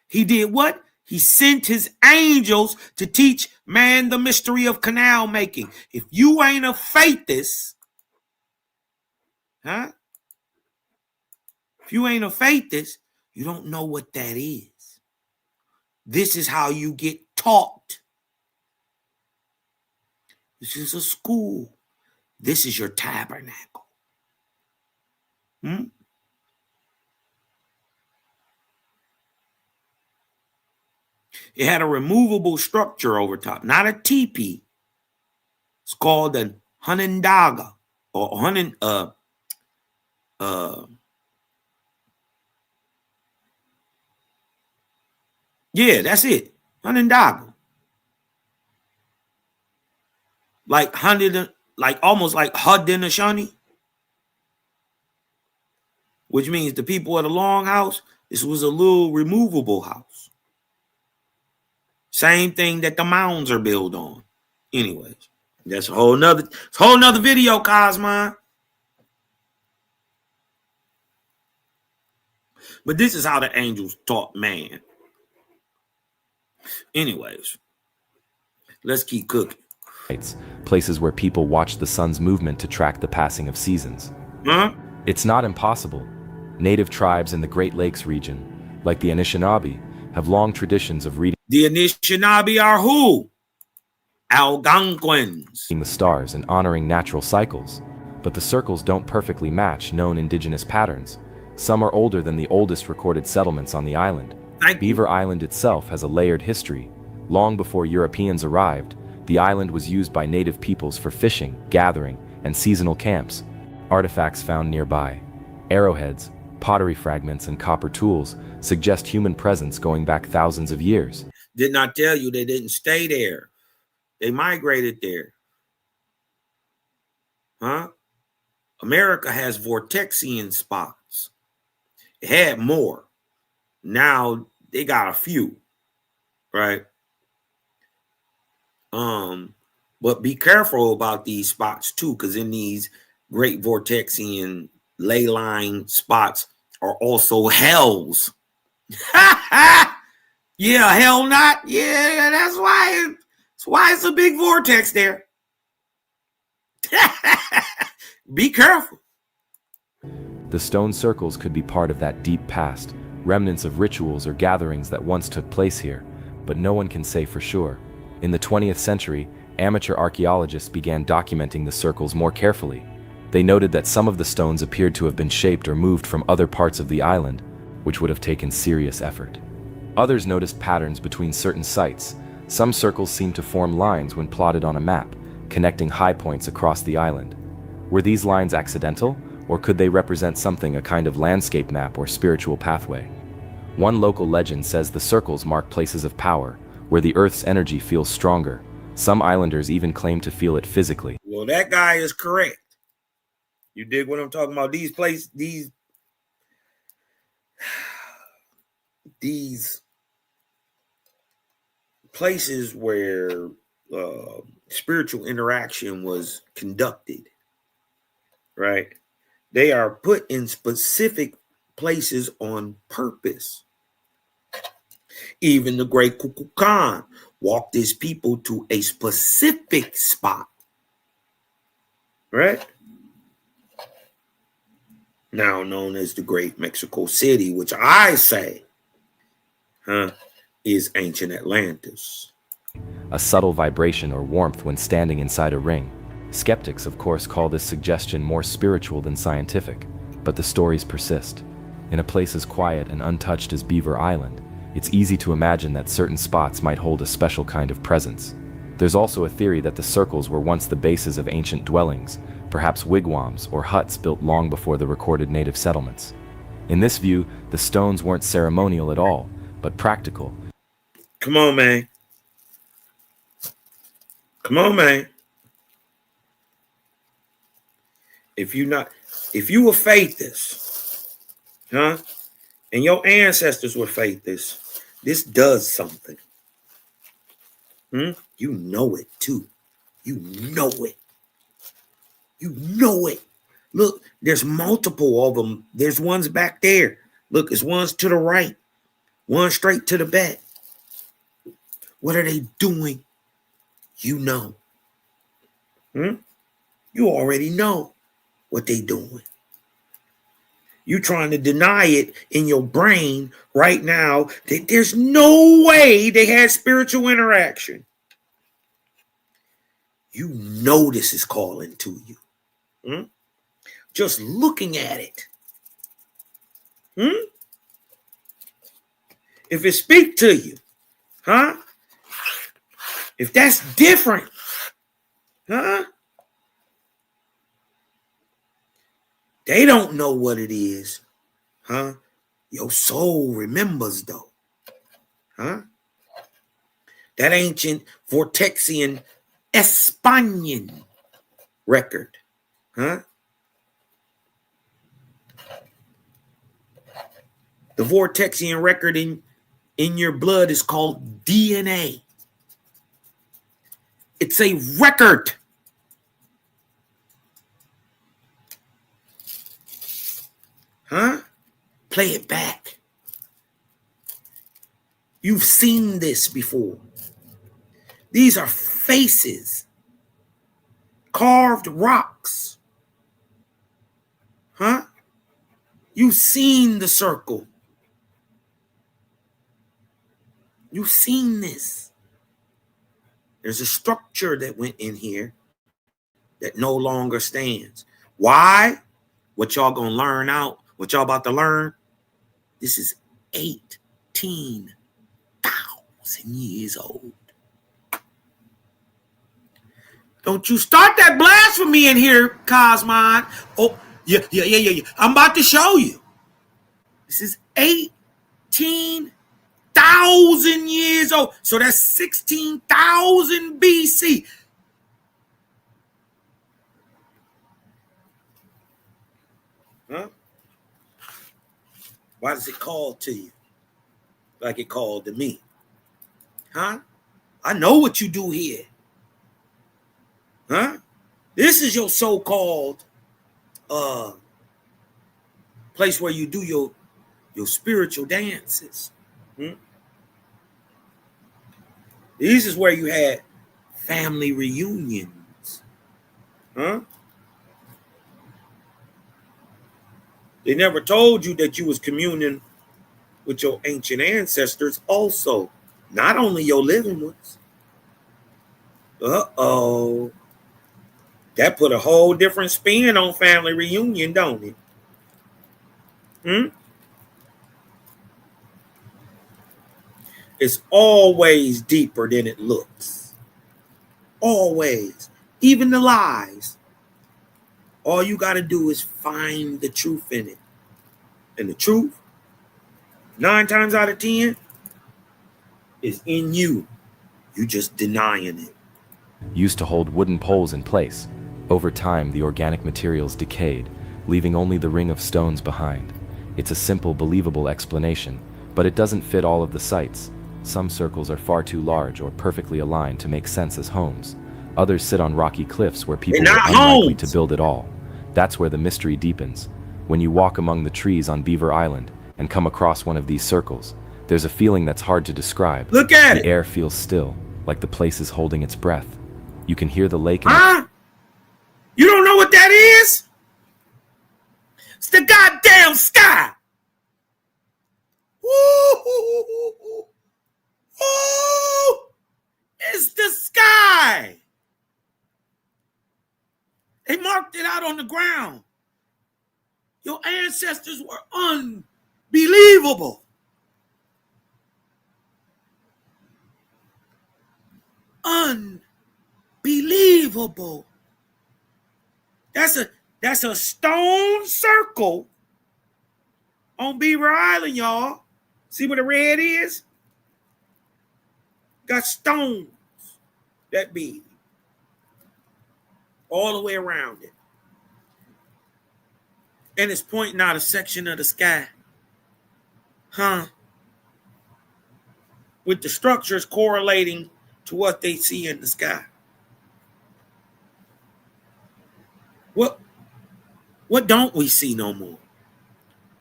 he did what? He sent his angels to teach man the mystery of canal making. If you ain't a faithist, huh? If you ain't a faithist, you don't know what that is. This is how you get taught. This is a school. This is your tabernacle. It had a removable structure over top, not a teepee. It's called an Hunandaga or yeah, that's it. Hunandaga. Like almost like Haudenosaunee, which means the people of the longhouse, this was a little removable house. Same thing that the mounds are built on. Anyways, that's a whole nother video, Cosmon. But this is how the angels taught man. Anyways, let's keep cooking. Places where people watch the sun's movement to track the passing of seasons. Huh? It's not impossible. Native tribes in the Great Lakes region, like the Anishinaabe, have long traditions of reading The Anishinaabe are who? Algonquins. the stars and honoring natural cycles. But the circles don't perfectly match known indigenous patterns. Some are older than the oldest recorded settlements on the island. Beaver Island itself has a layered history. Long before Europeans arrived, the island was used by native peoples for fishing, gathering, and seasonal camps. Artifacts found nearby, arrowheads, pottery fragments, and copper tools suggest human presence going back thousands of years. Did not tell you they didn't stay there. They migrated there. Huh? America has Vortexian spots. It had more. Now they got a few, right? But be careful about these spots too, because in these great Vortexian ley line spots are also hells. Yeah, hell not. Yeah, that's why it's a big vortex there. Be careful. The stone circles could be part of that deep past, remnants of rituals or gatherings that once took place here, but no one can say for sure. In the 20th century, amateur archaeologists began documenting the circles more carefully. They noted that some of the stones appeared to have been shaped or moved from other parts of the island, which would have taken serious effort. Others noticed patterns between certain sites. Some circles seemed to form lines when plotted on a map, connecting high points across the island. Were these lines accidental, or could they represent something, a kind of landscape map or spiritual pathway? One local legend says the circles mark places of power, where the Earth's energy feels stronger. Some islanders even claim to feel it physically. Well, that guy is correct. You dig what I'm talking about? These places, these places where spiritual interaction was conducted, right? They are put in specific places on purpose. Even the great Kukulkan Khan walked his people to a specific spot, right? Now known as the Great Mexico City, which I say is ancient Atlantis. A subtle vibration or warmth when standing inside a ring. Skeptics, of course, call this suggestion more spiritual than scientific, but the stories persist. In a place as quiet and untouched as Beaver Island, it's easy to imagine that certain spots might hold a special kind of presence. There's also a theory that the circles were once the bases of ancient dwellings, perhaps wigwams or huts built long before the recorded native settlements. In this view, the stones weren't ceremonial at all, but practical. Come on, man. Come on, man. If you were faithless, and your ancestors were faithless, this does something. You know it too. You know it. You know it. Look, there's multiple of them. There's ones back there. Look, there's ones to the right. One straight to the back. What are they doing? You know. You already know what they doing. You trying to deny it in your brain right now that there's no way they had spiritual interaction. You know this is calling to you. Just looking at it. If it speak to you, if that's different, they don't know what it is, Your soul remembers though, That ancient Vortexian Espanian record, The Vortexian record in your blood is called DNA. It's a record. Play it back. You've seen this before. These are faces, carved rocks. You've seen the circle. You've seen this. There's a structure that went in here that no longer stands. Why? What y'all gonna learn out? What y'all about to learn? This is 18,000 years old. Don't you start that blasphemy in here, Cosmon. Oh, yeah. I'm about to show you. This is 18,000 years old. So that's 16,000 BC. Why does it call to you like it called to me? I know what you do here. This is your so-called place where you do your spiritual dances. This is where you had family reunions. They never told you that you was communing with your ancient ancestors also, not only your living ones. Uh-oh. That put a whole different spin on family reunion, don't it? It's always deeper than it looks. Always. Even the lies. All you got to do is find the truth in it. And the truth, 9 times out of 10, is in you. You just denying it. Used to hold wooden poles in place. Over time, the organic materials decayed, leaving only the ring of stones behind. It's a simple, believable explanation, But it doesn't fit all of the sites. Some circles are far too large or perfectly aligned to make sense as homes. Others sit on rocky cliffs where people They're are not unlikely homes. to build at all. That's where the mystery deepens. When you walk among the trees on Beaver Island and come across one of these circles, there's a feeling that's hard to describe. Look at The it. air feels still, like the place is holding its breath. You can hear the lake. Huh? You don't know what that is? It's the goddamn sky. Ooh, it's the sky. They marked it out on the ground. Your ancestors were unbelievable. Unbelievable. That's a stone circle on Beaver Island, y'all. See where the red is? Got stones that big all the way around it. And it's pointing out a section of the sky. Huh? With the structures correlating to what they see in the sky. What don't we see no more?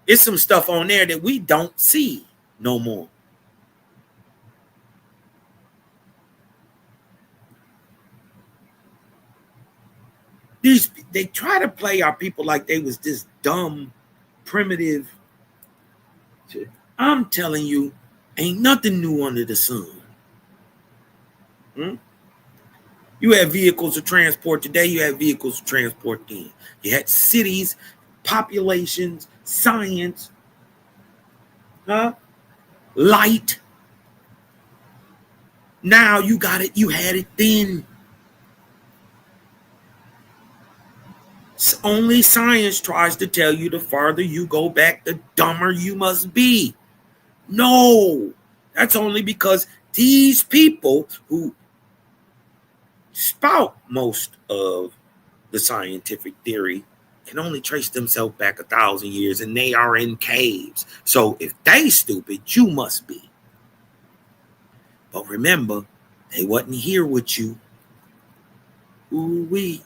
It's some stuff on there that we don't see no more. They try to play our people like they was this dumb, primitive. I'm telling you, ain't nothing new under the sun. You had vehicles of transport today, you had vehicles of transport then. You had cities, populations, science, light. Now you got it, you had it then. Only science tries to tell you the farther you go back, the dumber you must be. No, that's only because these people who spout most of the scientific theory can only trace themselves back 1,000 years, and they are in caves. So if they stupid, you must be. But remember, they wasn't here with you. Ooh-wee.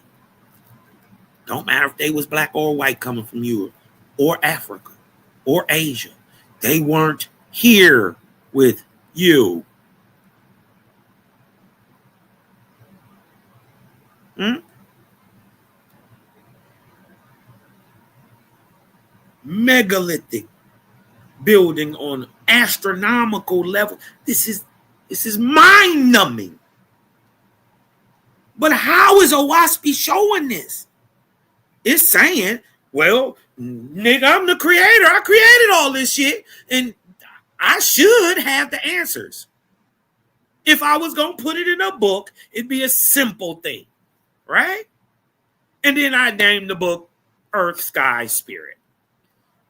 Don't matter if they was black or white coming from Europe or Africa or Asia. They weren't here with you. Megalithic building on astronomical level. This is mind-numbing. But how is Owaspy showing this? It's saying, well, nigga, I'm the creator. I created all this shit, and I should have the answers. If I was going to put it in a book, it'd be a simple thing, right? And then I named the book Earth, Sky, Spirit.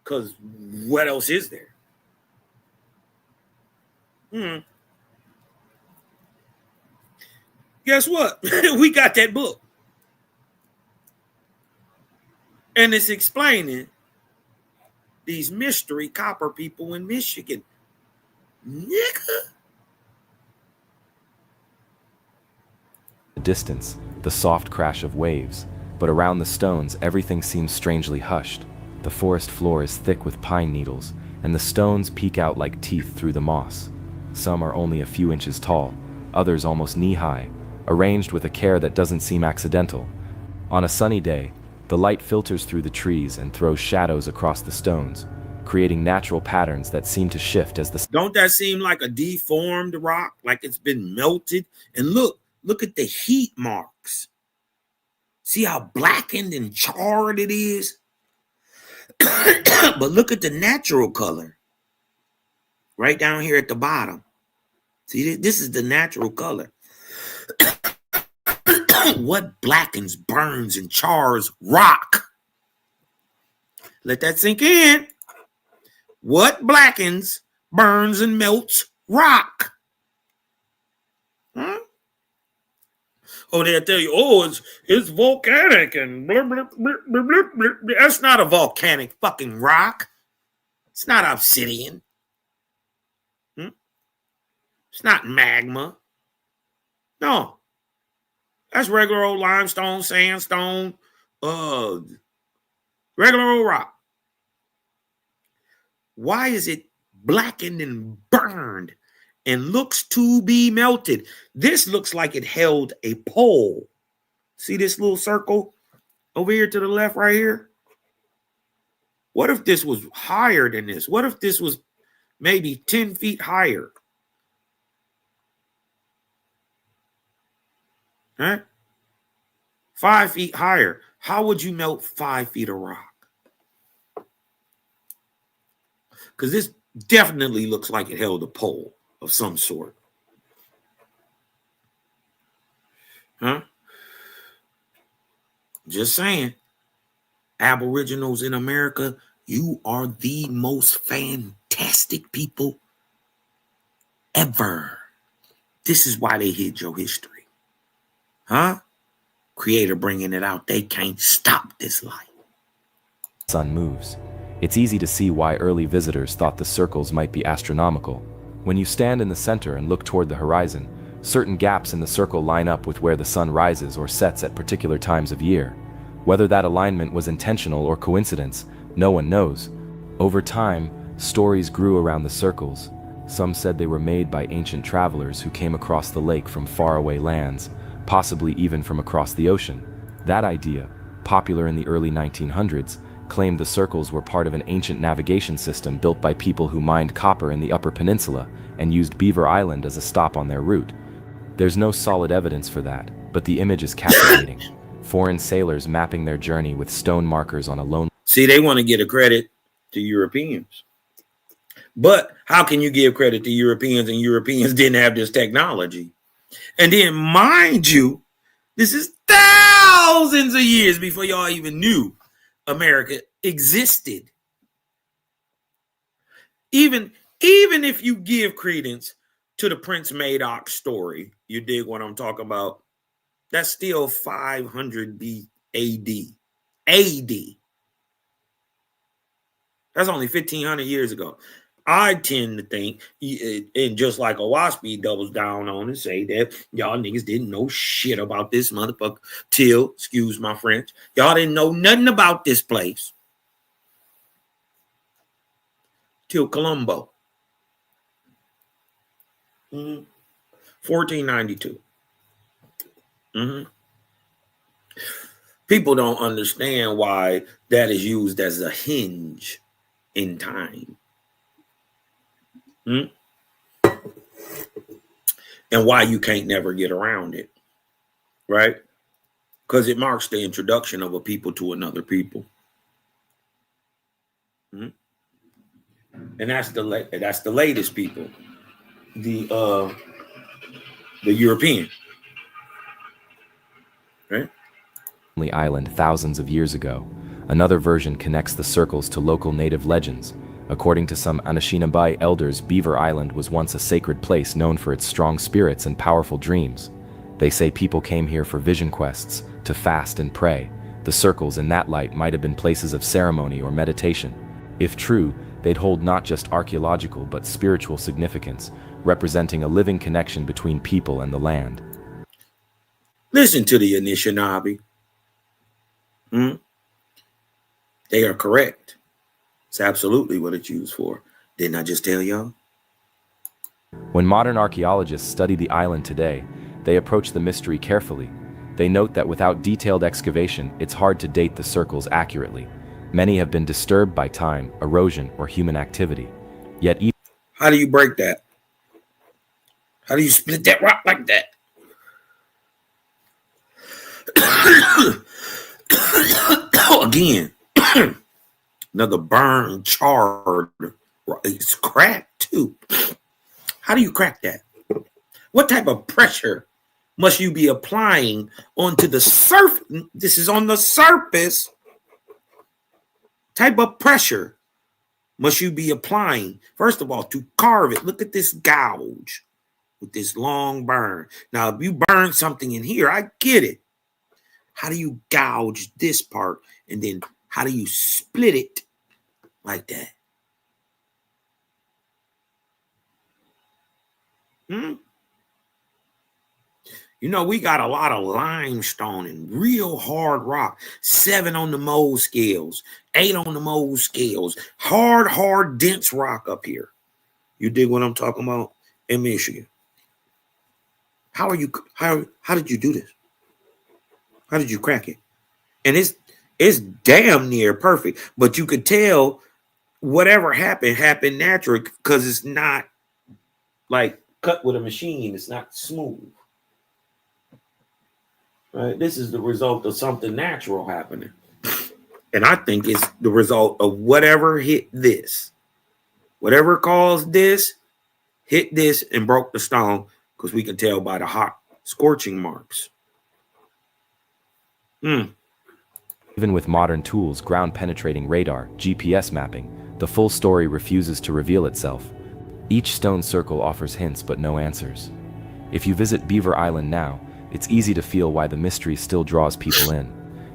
Because what else is there? Guess what? We got that book. And it's explaining these mystery copper people in Michigan. Nigga. Distance, the soft crash of waves, but around the stones everything seems strangely hushed. The forest floor is thick with pine needles, and the stones peek out like teeth through the moss. Some are only a few inches tall, others almost knee-high, arranged with a care that doesn't seem accidental. On a sunny day, the light filters through the trees and throws shadows across the stones, creating natural patterns that seem to shift as the... Don't that seem like a deformed rock, like it's been melted? And look at the heat marks. See how blackened and charred it is? But look at the natural color. Right down here at the bottom. See, this is the natural color. What blackens, burns, and chars rock? Let that sink in. What blackens, burns, and melts rock? Oh, they'll tell you, oh, it's volcanic and blah, blah, blah, blah, blah, blah. That's not a volcanic fucking rock. It's not obsidian. It's not magma. No. That's regular old limestone, sandstone, regular old rock. Why is it blackened and burned and looks to be melted? This looks like it held a pole. See this little circle over here to the left right here? What if this was higher than this? What if this was maybe 10 feet higher? Huh? 5 feet higher. How would you melt 5 feet of rock? Because this definitely looks like it held a pole of some sort. Huh? Just saying. Aboriginals in America, you are the most fantastic people ever. This is why they hid your history. Huh? Creator bringing it out. They can't stop this light. Sun moves. It's easy to see why early visitors thought the circles might be astronomical. When you stand in the center and look toward the horizon, certain gaps in the circle line up with where the sun rises or sets at particular times of year. Whether that alignment was intentional or coincidence, no one knows. Over time, stories grew around the circles. Some said they were made by ancient travelers who came across the lake from faraway lands, possibly even from across the ocean. That idea, popular in the early 1900s, claimed the circles were part of an ancient navigation system built by people who mined copper in the Upper Peninsula and used Beaver Island as a stop on their route. There's no solid evidence for that, but the image is captivating. Foreign sailors mapping their journey with stone markers on a lone... See, they want to get a credit to Europeans. But how can you give credit to Europeans and Europeans didn't have this technology? And then, mind you, this is thousands of years before y'all even knew America existed. Even if you give credence to the Prince Madoc story, you dig what I'm talking about? That's still 500 AD. AD. That's only 1,500 years ago. I tend to think, and just like Owaspy doubles down on and say that y'all niggas didn't know shit about this motherfucker till, excuse my French, y'all didn't know nothing about this place till Colombo. 1492. People don't understand why that is used as a hinge in time. And why you can't never get around it, right? Because it marks the introduction of a people to another people. And that's the latest people, the European, right? Island thousands of years ago. Another version connects the circles to local native legends. According to some Anishinaabe elders, Beaver Island was once a sacred place known for its strong spirits and powerful dreams. They say people came here for vision quests, to fast and pray. The circles in that light might have been places of ceremony or meditation. If true, they'd hold not just archaeological but spiritual significance, representing a living connection between people and the land. Listen to the Anishinaabe. They are correct. It's absolutely what it's used for. Didn't I just tell y'all? When modern archaeologists study the island today, they approach the mystery carefully. They note that without detailed excavation, it's hard to date the circles accurately. Many have been disturbed by time, erosion, or human activity. Yet even... How do you break that? How do you split that rock like that? Again, another burned, charred. It's cracked too. How do you crack that? What type of pressure must you be applying onto the surface? This is on the surface. Type of pressure must you be applying, first of all, to carve it? Look at this gouge with this long burn. Now, if you burn something in here, I get it. How do you gouge this part? And then how do you split it like that? Hmm? You know, we got a lot of limestone and real hard rock. 7 on the Mohs scales, 8 on the Mohs scales. Hard, dense rock up here. You dig what I'm talking about? In Michigan. How did you do this? How did you crack it? And it's damn near perfect. But you could tell whatever happened naturally, because it's not like cut with a machine. It's not smooth. Right? This is the result of something natural happening. And I think it's the result of whatever hit this. Whatever caused this, hit this and broke the stone, because we can tell by the hot scorching marks. Even with modern tools, ground-penetrating radar, GPS mapping, the full story refuses to reveal itself. Each stone circle offers hints but no answers. If you visit Beaver Island now, it's easy to feel why the mystery still draws people in.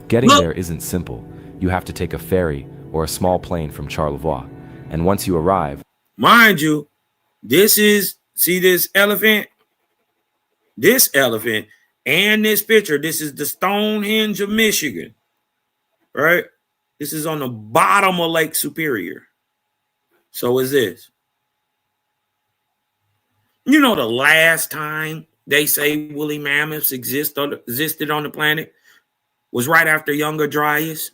Getting there isn't simple. You have to take a ferry or a small plane from Charlevoix. And once you arrive... Mind you, see this elephant? This elephant and this picture, this is the Stonehenge of Michigan, right? This is on the bottom of Lake Superior. So is this. You know, the last time they say woolly mammoths existed on the planet was right after Younger Dryas,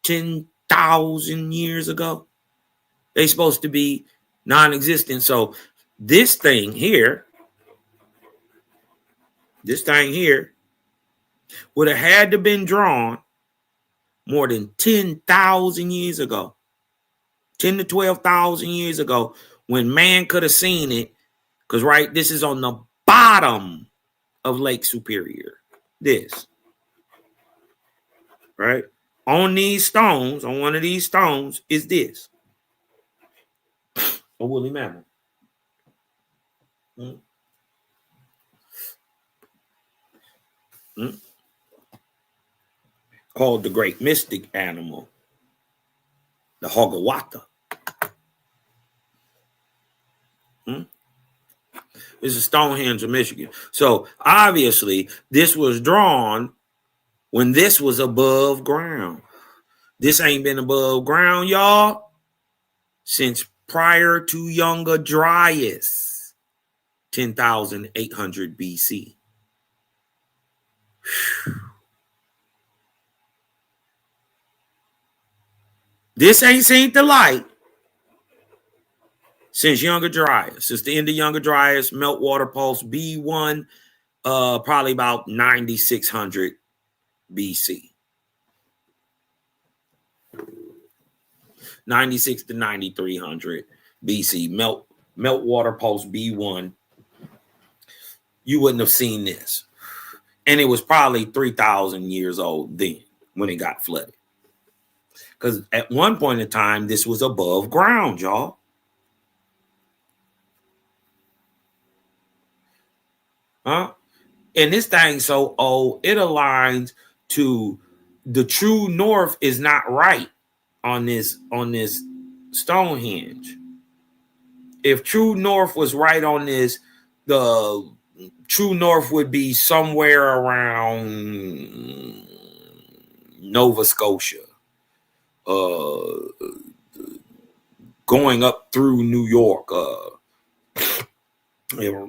10,000 years ago. They're supposed to be non-existent. So this thing here would have had to been drawn more than 10,000 years ago, 10 to 12,000 years ago, when man could have seen it. Because, right, this is on the bottom of Lake Superior. This. Right? On these stones, on one of these stones, is this. A woolly mammoth. Called the great mystic animal, the Hogawata. This is Stonehenge of Michigan. So obviously, this was drawn when this was above ground. This ain't been above ground, y'all, since prior to Younger Dryas, 10,800 BC. This ain't seen the light since Younger Dryas, since the end of Younger Dryas, meltwater pulse B1, probably about 9,600 BC. 96 to 9,300 BC, meltwater pulse B1. You wouldn't have seen this. And it was probably 3,000 years old then when it got flooded. Because at one point in time, this was above ground, y'all. Huh? And this thing's so old, it aligns to the true north is not right on this Stonehenge. If true north was right on this, the true north would be somewhere around Nova Scotia, going up through New York,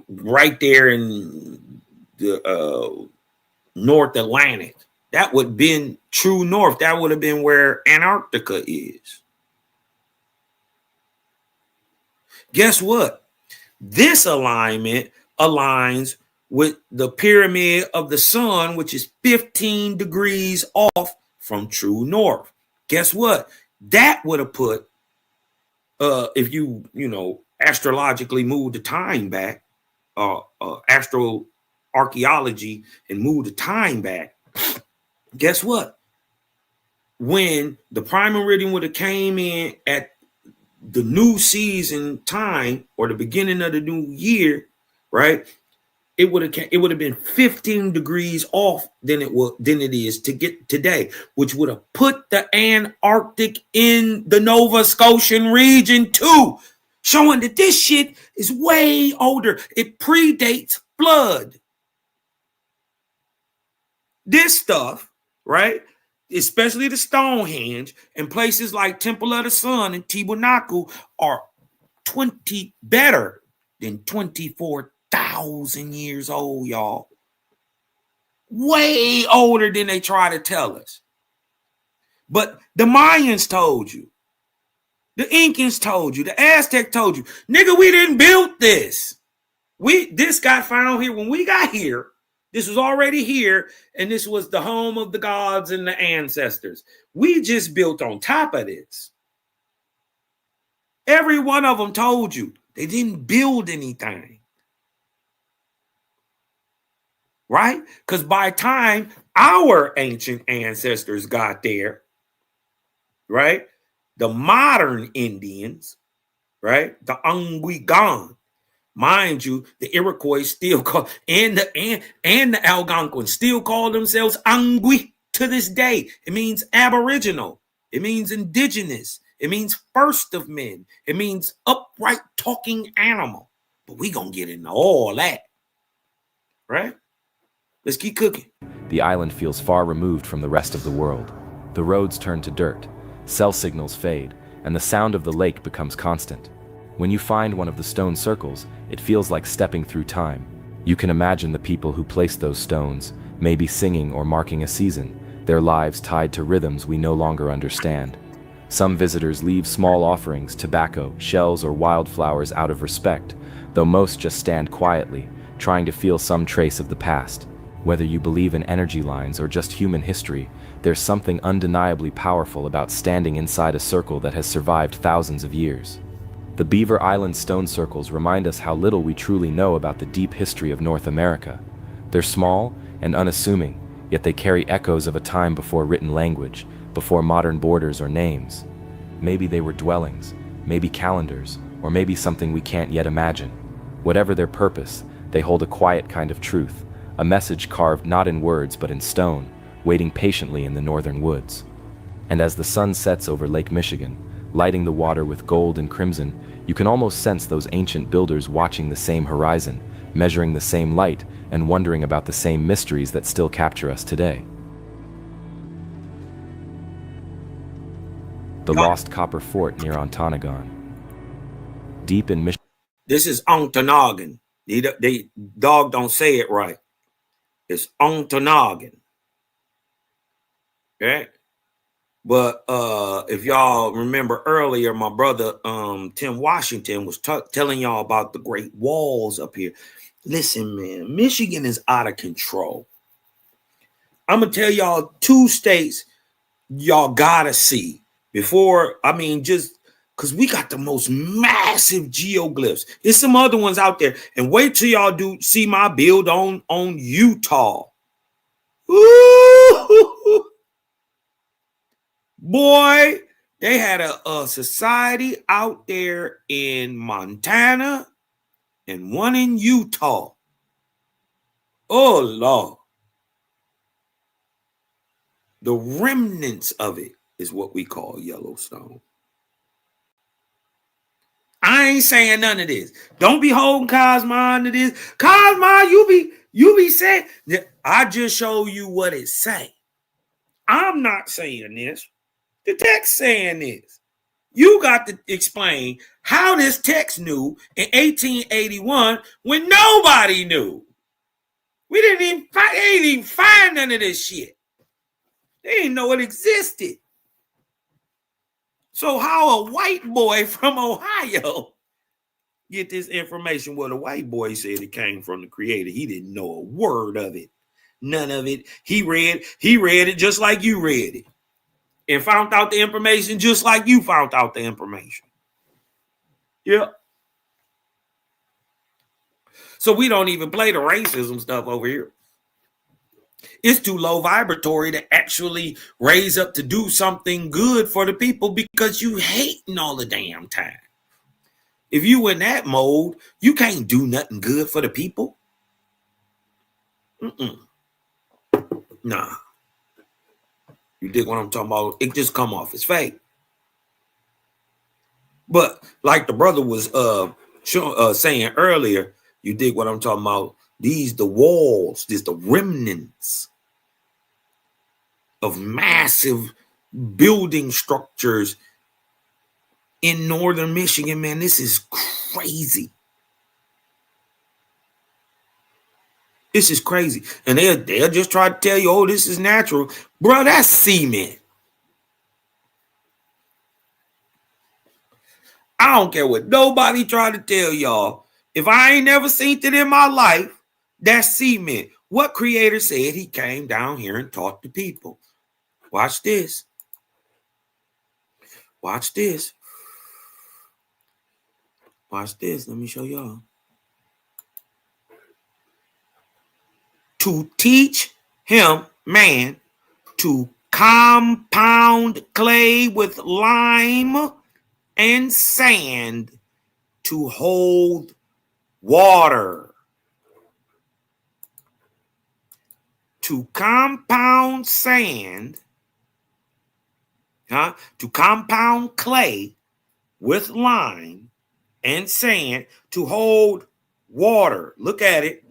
right there in the North Atlantic. That would have been true north. That would have been where Antarctica is. Guess what? This alignment aligns with the pyramid of the sun, which is 15 degrees off from true north. Guess what? That would have put, if you astrologically move the time back, astroarchaeology and move the time back, guess what? When the prime meridian would have came in at the new season time or the beginning of the new year, right? It would have been 15 degrees off than it is to get today, which would have put the Antarctic in the Nova Scotian region too. showing that this shit is way older. It predates flood. This stuff, right, especially the Stonehenge and places like Temple of the Sun and Tiwanaku are better than 24,000 years old, y'all. Way older than they try to tell us. But the Mayans told you. The Incans told you. The Aztec told you. Nigga, we didn't build this. This got found here. When we got here, this was already here, and this was the home of the gods and the ancestors. We just built on top of this. Every one of them told you they didn't build anything. Right? Because by the time our ancient ancestors got there, right, the modern Indians, right, the Angwigan, mind you, the Iroquois still call, and the Algonquins still call themselves Angwi to this day. It means aboriginal. It means indigenous. It means first of men. It means upright talking animal. But we gonna get into all that, right? Let's keep cooking. The island feels far removed from the rest of the world. The roads turn to dirt, cell signals fade, and the sound of the lake becomes constant. When you find one of the stone circles, it feels like stepping through time. You can imagine the people who placed those stones, maybe singing or marking a season, their lives tied to rhythms we no longer understand. Some visitors leave small offerings, tobacco, shells, or wildflowers out of respect, though most just stand quietly, trying to feel some trace of the past. Whether you believe in energy lines or just human history, there's something undeniably powerful about standing inside a circle that has survived thousands of years. The Beaver Island stone circles remind us how little we truly know about the deep history of North America. They're small and unassuming, yet they carry echoes of a time before written language, before modern borders or names. Maybe they were dwellings, maybe calendars, or maybe something we can't yet imagine. Whatever their purpose, they hold a quiet kind of truth, a message carved not in words but in stone, waiting patiently in the northern woods. And as the sun sets over Lake Michigan, lighting the water with gold and crimson, you can almost sense those ancient builders watching the same horizon, measuring the same light, and wondering about the same mysteries that still capture us today. The lost copper fort near Ontonagon. Deep in Michigan. This is Ontonagon. They dog don't say it right. It's Ontonagon. Right? But if y'all remember earlier, my brother Tim Washington was telling y'all about the Great Walls up here. Listen, man, Michigan is out of control. I'm going to tell y'all 2 states y'all got to see before, just because we got the most massive geoglyphs. There's some other ones out there. And wait till y'all see my build on Utah. Ooh. Boy, they had a society out there in Montana and one in Utah. Oh, Lord. The remnants of it is what we call Yellowstone. I ain't saying none of this. Don't be holding Cosmo under this. Cosmo, you be saying. I just show you what it say. I'm not saying this. The text saying this. You got to explain how this text knew in 1881 when nobody knew. We didn't even find none of this shit. They didn't know it existed. So how a white boy from Ohio get this information? Well, the white boy said it came from the creator. He didn't know a word of it. None of it. He read it just like you read it. And found out the information just like you found out the information. Yeah. So we don't even play the racism stuff over here. It's too low vibratory to actually raise up to do something good for the people because you hating all the damn time. If you in that mode, you can't do nothing good for the people. Nah. You dig what I'm talking about? It just come off as fake. But like the brother was saying earlier, you dig what I'm talking about? These the walls, these the remnants of massive building structures in northern Michigan, man. This is crazy. This is crazy. And they'll just try to tell you, oh, this is natural. Bro, that's cement. I don't care what nobody try to tell y'all. If I ain't never seen it in my life, that's cement. What creator said he came down here and taught the people? Watch this. Watch this. Watch this. Let me show y'all. To teach him, man, to compound clay with lime and sand to hold water. To compound sand, to compound clay with lime and sand to hold water. Look at it.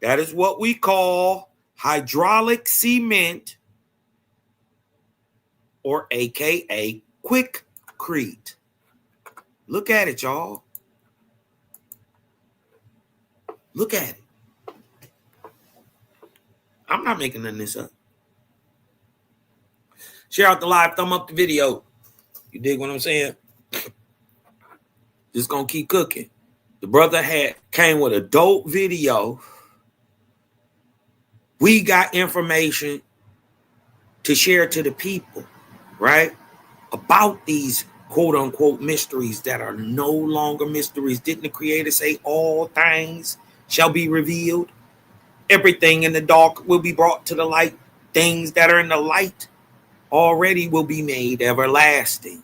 That is what we call hydraulic cement, or AKA quickcrete. Look at it, y'all. Look at it. I'm not making none of this up. Share out the live, thumb up the video. You dig what I'm saying? Just gonna keep cooking. The brother came with a dope video. We got information to share to the people, right? About these quote unquote mysteries that are no longer mysteries. Didn't the creator say all things shall be revealed? Everything in the dark will be brought to the light. Things that are in the light already will be made everlasting.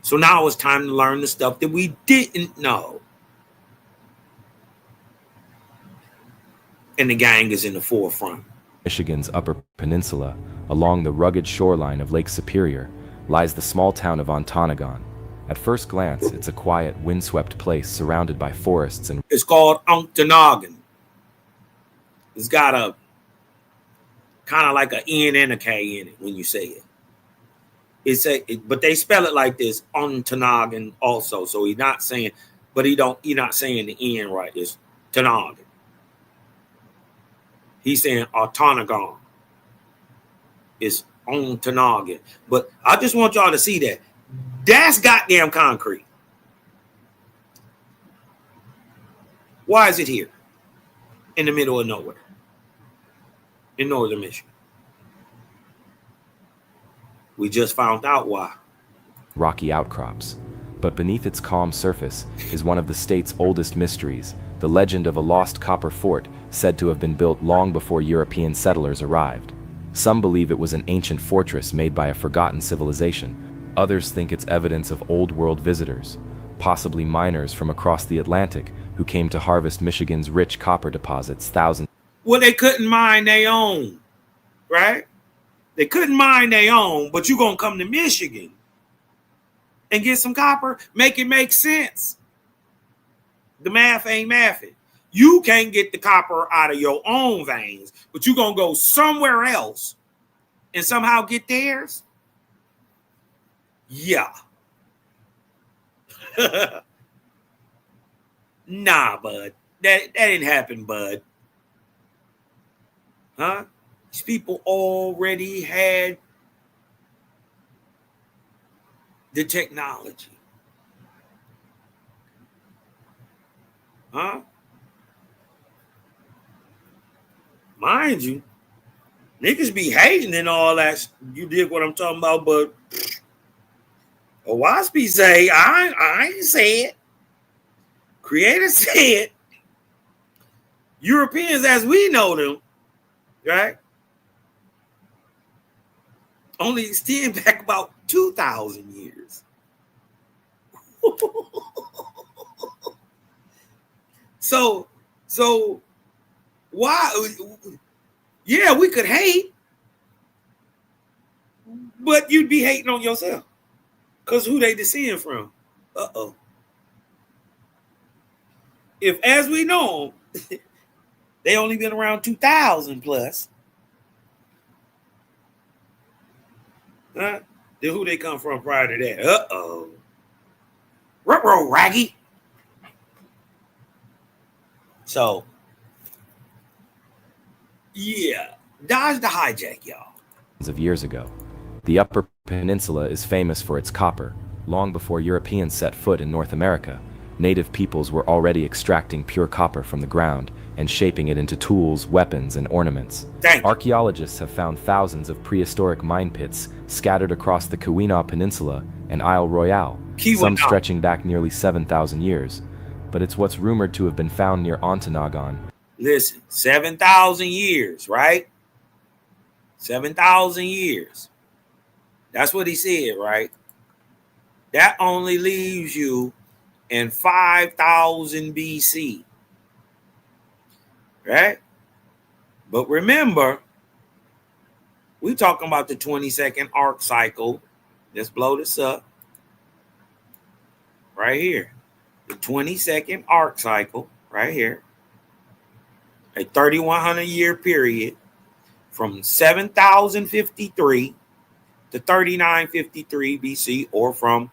So now it's time to learn the stuff that we didn't know. And the gang is in the forefront. Michigan's Upper Peninsula, along the rugged shoreline of Lake Superior, lies the small town of Ontonagon. At first glance, it's a quiet, windswept place surrounded by forests and... It's called Ontonagon. It's got a kind of like an N and a K in it when you say it. But they spell it like this, Ontonagon also. So he's not saying, but you're not saying the N right. It's Tonagon. He's saying Ontonagon. It's Ontonagon. But I just want y'all to see that. That's goddamn concrete. Why is it here? In the middle of nowhere. In northern Michigan. We just found out why. Rocky outcrops. But beneath its calm surface is one of the state's oldest mysteries, the legend of a lost copper fort said to have been built long before European settlers arrived. Some believe it was an ancient fortress made by a forgotten civilization. Others think it's evidence of old world visitors, possibly miners from across the Atlantic who came to harvest Michigan's rich copper deposits thousands. Well, they couldn't mine their own, right? They couldn't mine their own, but you're going to come to Michigan and get some copper, make it make sense. The math ain't mathing. You can't get the copper out of your own veins, but you're going to go somewhere else and somehow get theirs? Yeah. Nah, bud. That didn't happen, bud. Huh? These people already had the technology. Huh? Mind you, niggas be hating and all that. You dig what I'm talking about, but Wasp say, I ain't say it. Creator said, Europeans as we know them, right, only extend back about 2,000 years. So why? Yeah, we could hate, But you'd be hating on yourself. Because who they descend from? Uh-oh. If, as we know, they only been around 2,000 plus, huh? Then who they come from prior to that? Uh-oh. Ruh-roh, Raggy. So, yeah. Dodge the hijack, y'all. Of years ago. The Upper Peninsula is famous for its copper. Long before Europeans set foot in North America, native peoples were already extracting pure copper from the ground and shaping it into tools, weapons, and ornaments. Archaeologists have found thousands of prehistoric mine pits scattered across the Keweenaw Peninsula and Isle Royale, some stretching back nearly 7,000 years. But it's what's rumored to have been found near Ontonagon. Listen, 7,000 years, right? 7,000 years. That's what he said, right? That only leaves you in 5,000 BC, right? But remember, we talking about the 22nd arc cycle. Let's blow this up right here. The 22nd arc cycle right here, a 3,100 year period from 7,053 to 3,953 BC, or from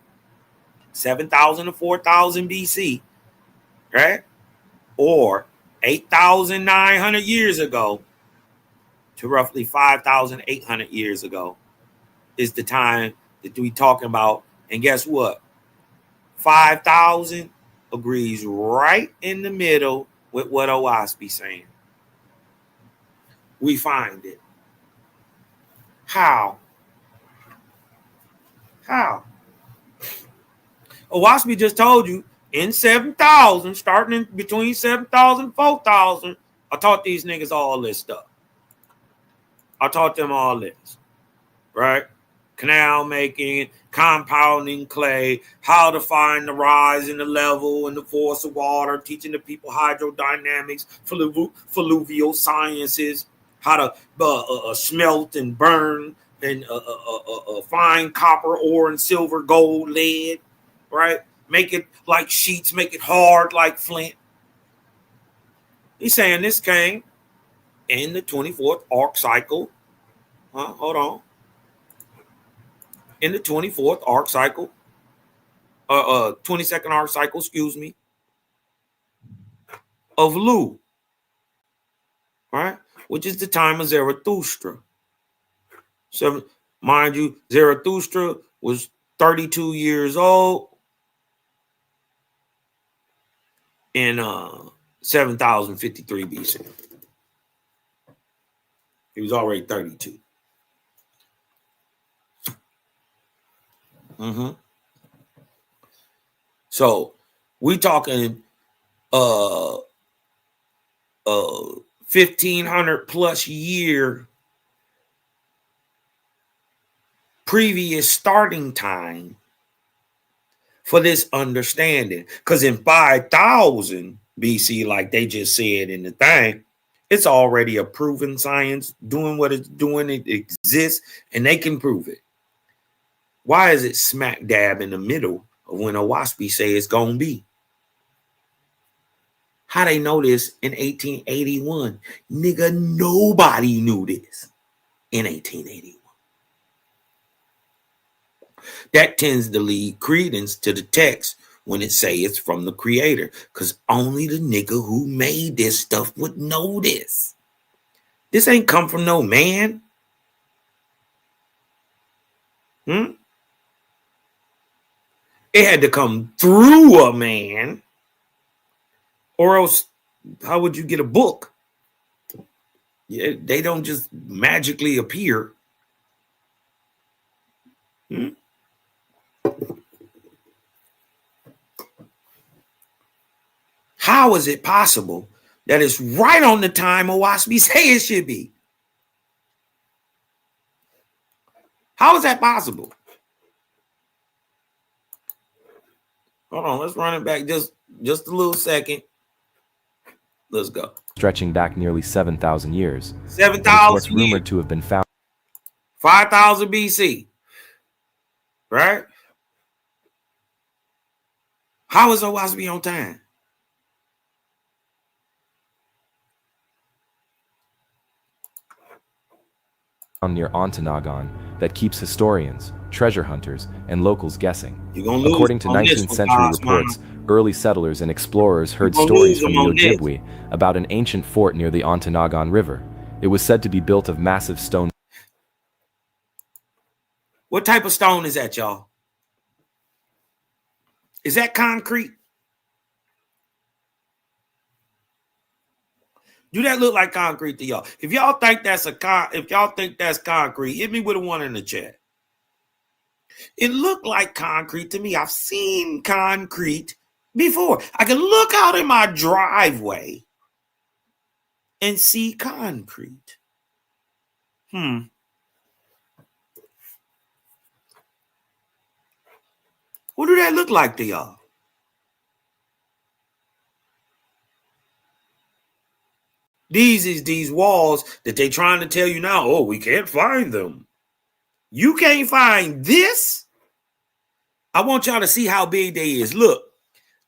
7,000 to 4,000 BC, right? Or 8,900 years ago to roughly 5,800 years ago is the time that we talking about. And guess what? 5,000 agrees right in the middle with what Owaspi's saying. We find it. How? Owaspi just told you in 7,000, starting in between 7,000 and 4,000, I taught these niggas all this stuff. I taught them all this, right? Canal making, compounding clay, how to find the rise in the level and the force of water, teaching the people hydrodynamics, fluvial sciences, how to smelt and burn and find copper, ore, and silver, gold, lead, right? Make it like sheets, make it hard like flint. He's saying this came in the 24th arc cycle. Hold on. In the 24th arc cycle, 22nd arc cycle, excuse me, of Lu, right? Which is the time of Zarathustra. So, mind you, Zarathustra was 32 years old in 7,053 BC. He was already 32. So we talking 1,500 plus year previous starting time for this understanding. Because in 5,000 BC, like they just said in the thing, it's already a proven science doing what it's doing. It exists and they can prove it. Why is it smack dab in the middle of when Owaspi say it's going to be? How they know this in 1881? Nigga, nobody knew this in 1881. That tends to lead credence to the text when it say it's from the creator, because only the nigga who made this stuff would know this. This ain't come from no man. It had to come through a man, or else how would you get a book? Yeah, they don't just magically appear. How is it possible that it's right on the time Owaspi say it should be? How is that possible? Hold on, let's run it back just a little second. Let's go. Stretching back nearly 7,000 years. 7,000 what's rumored to have been found. 5,000 BC. right? How is Owasby on time? Near Ontonagon that keeps historians, treasure hunters, and locals guessing. You're gonna lose According to on this 19th one, century Cosmo. reports, early settlers and explorers heard gonna stories lose from them the on this. Ojibwe about an ancient fort near the Ontonagon River. It was said to be built of massive stone. What type of stone is that, y'all? Is that concrete? Do that look like concrete to y'all? If y'all think that's concrete, hit me with a 1 in the chat. It looked like concrete to me. I've seen concrete before. I can look out in my driveway and see concrete. What do that look like to y'all? These walls that they trying to tell you now, oh, we can't find them. You can't find this? I want y'all to see how big they is. Look,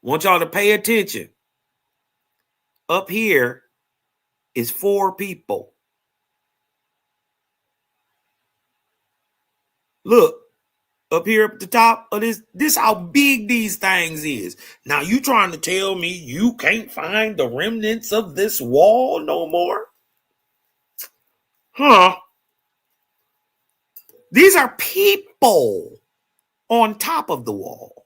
I want y'all to pay attention. Up here is 4 people. Look, up here at the top of this how big these things is. Now you trying to tell me you can't find the remnants of this wall no more? Huh? These are people on top of the wall.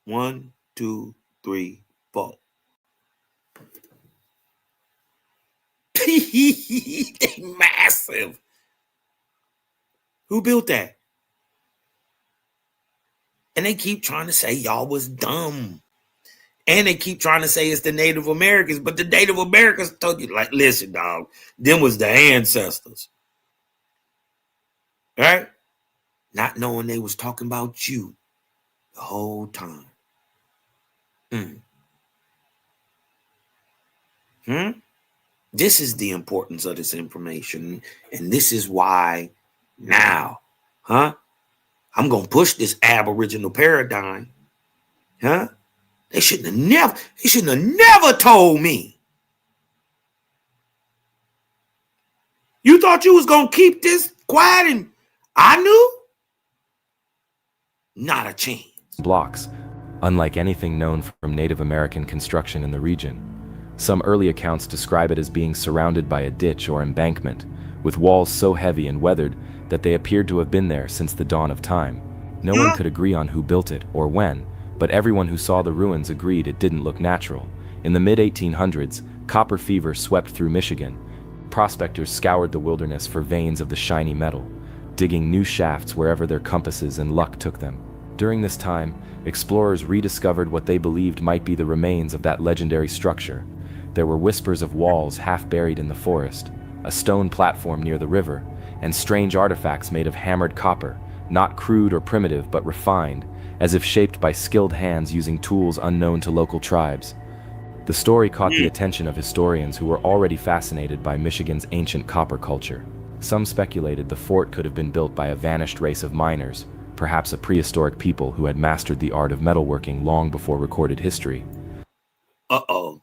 1, 2, 3, 4. They massive. Who built that? And they keep trying to say y'all was dumb. And they keep trying to say it's the Native Americans, but the Native Americans told you, like, listen, dog, them was the ancestors. Right? Not knowing they was talking about you the whole time. This is the importance of this information. And this is why now, I'm going to push this Aboriginal paradigm. They shouldn't have never told me. You thought you was going to keep this quiet and I knew? Not a chance. Blocks, unlike anything known from Native American construction in the region. Some early accounts describe it as being surrounded by a ditch or embankment, with walls so heavy and weathered that they appeared to have been there since the dawn of time. No one could agree on who built it or when, but everyone who saw the ruins agreed it didn't look natural. In the mid-1800s, copper fever swept through Michigan. Prospectors scoured the wilderness for veins of the shiny metal, digging new shafts wherever their compasses and luck took them. During this time, explorers rediscovered what they believed might be the remains of that legendary structure. There were whispers of walls half buried in the forest, a stone platform near the river, and strange artifacts made of hammered copper, not crude or primitive but refined, as if shaped by skilled hands using tools unknown to local tribes. The story caught the attention of historians who were already fascinated by Michigan's ancient copper culture. Some speculated the fort could have been built by a vanished race of miners, perhaps a prehistoric people who had mastered the art of metalworking long before recorded history. Uh-oh.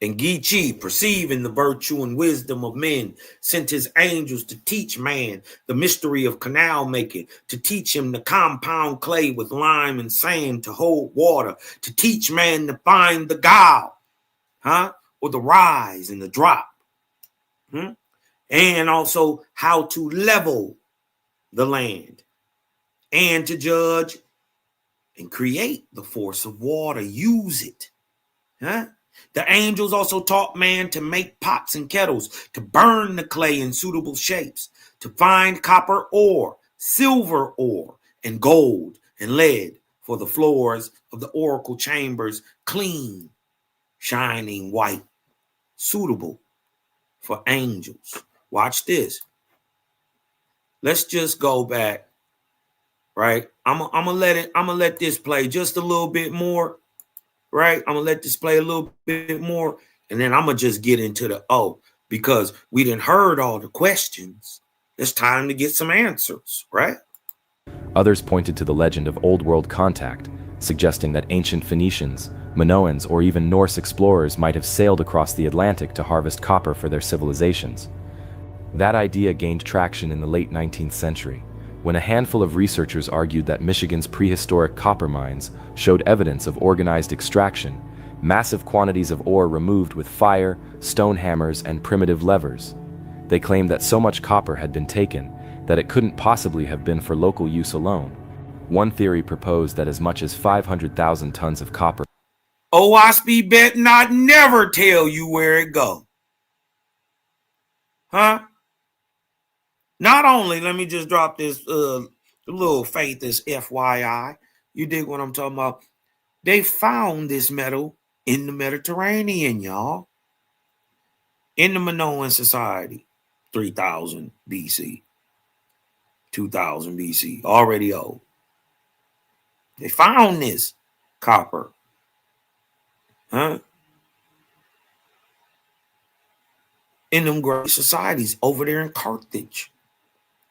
And Geechee, perceiving the virtue and wisdom of men, sent his angels to teach man the mystery of canal making, to teach him to compound clay with lime and sand to hold water, to teach man to find the gow, or the rise and the drop, and also how to level the land, and to judge and create the force of water, use it. The angels also taught man to make pots and kettles, to burn the clay in suitable shapes, to find copper ore, silver ore, and gold and lead for the floors of the oracle chambers, clean, shining white, suitable for angels. Watch this. Let's just go back, right? I'm gonna let this play just a little bit more. right? I'm gonna let this play a little bit more, and then I'm gonna just get into the because we didn't heard all the questions. It's time to get some answers, right? Others pointed to the legend of Old World contact, suggesting that ancient Phoenicians, Minoans, or even Norse explorers might have sailed across the Atlantic to harvest copper for their civilizations. That idea gained traction in the late 19th century, when a handful of researchers argued that Michigan's prehistoric copper mines showed evidence of organized extraction, massive quantities of ore removed with fire, stone hammers, and primitive levers. They claimed that so much copper had been taken that it couldn't possibly have been for local use alone. One theory proposed that as much as 500,000 tons of copper. OSB bet not never tell you where it go. Huh? Not only, let me just drop this little faith as FYI. You dig what I'm talking about? They found this metal in the Mediterranean, y'all. In the Minoan society, 3000 BC, 2000 BC, already old. They found this copper. Huh? In them great societies over there in Carthage.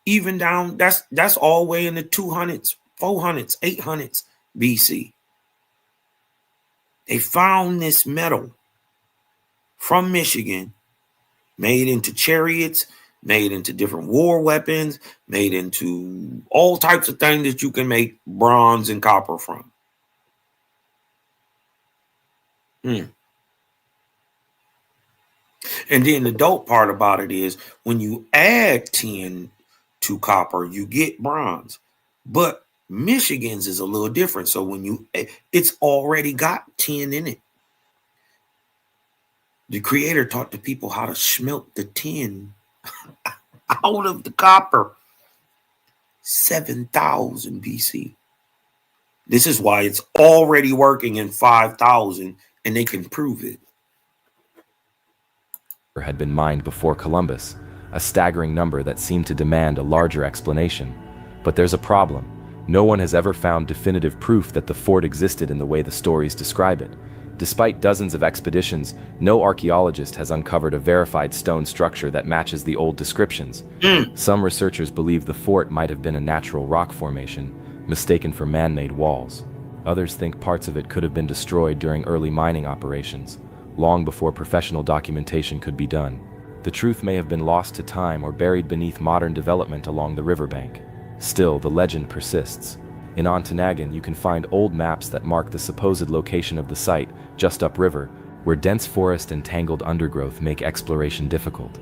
Even down, that's all the way in the 200s, 400s, 800s BC. They found this metal from Michigan, made into chariots, made into different war weapons, made into all types of things that you can make bronze and copper from. And then the dope part about it is when you add tin to copper, you get bronze. But Michigan's is a little different. So when it's already got tin in it. The creator taught the people how to smelt the tin out of the copper. 7,000 BC. This is why it's already working in 5,000 and they can prove it. Had been mined before Columbus, a staggering number that seemed to demand a larger explanation. But there's a problem. No one has ever found definitive proof that the fort existed in the way the stories describe it. Despite dozens of expeditions, no archaeologist has uncovered a verified stone structure that matches the old descriptions. Some researchers believe the fort might have been a natural rock formation, mistaken for man-made walls. Others think parts of it could have been destroyed during early mining operations, long before professional documentation could be done. The truth may have been lost to time or buried beneath modern development along the riverbank. Still, the legend persists. In Ontonagon, you can find old maps that mark the supposed location of the site, just upriver, where dense forest and tangled undergrowth make exploration difficult.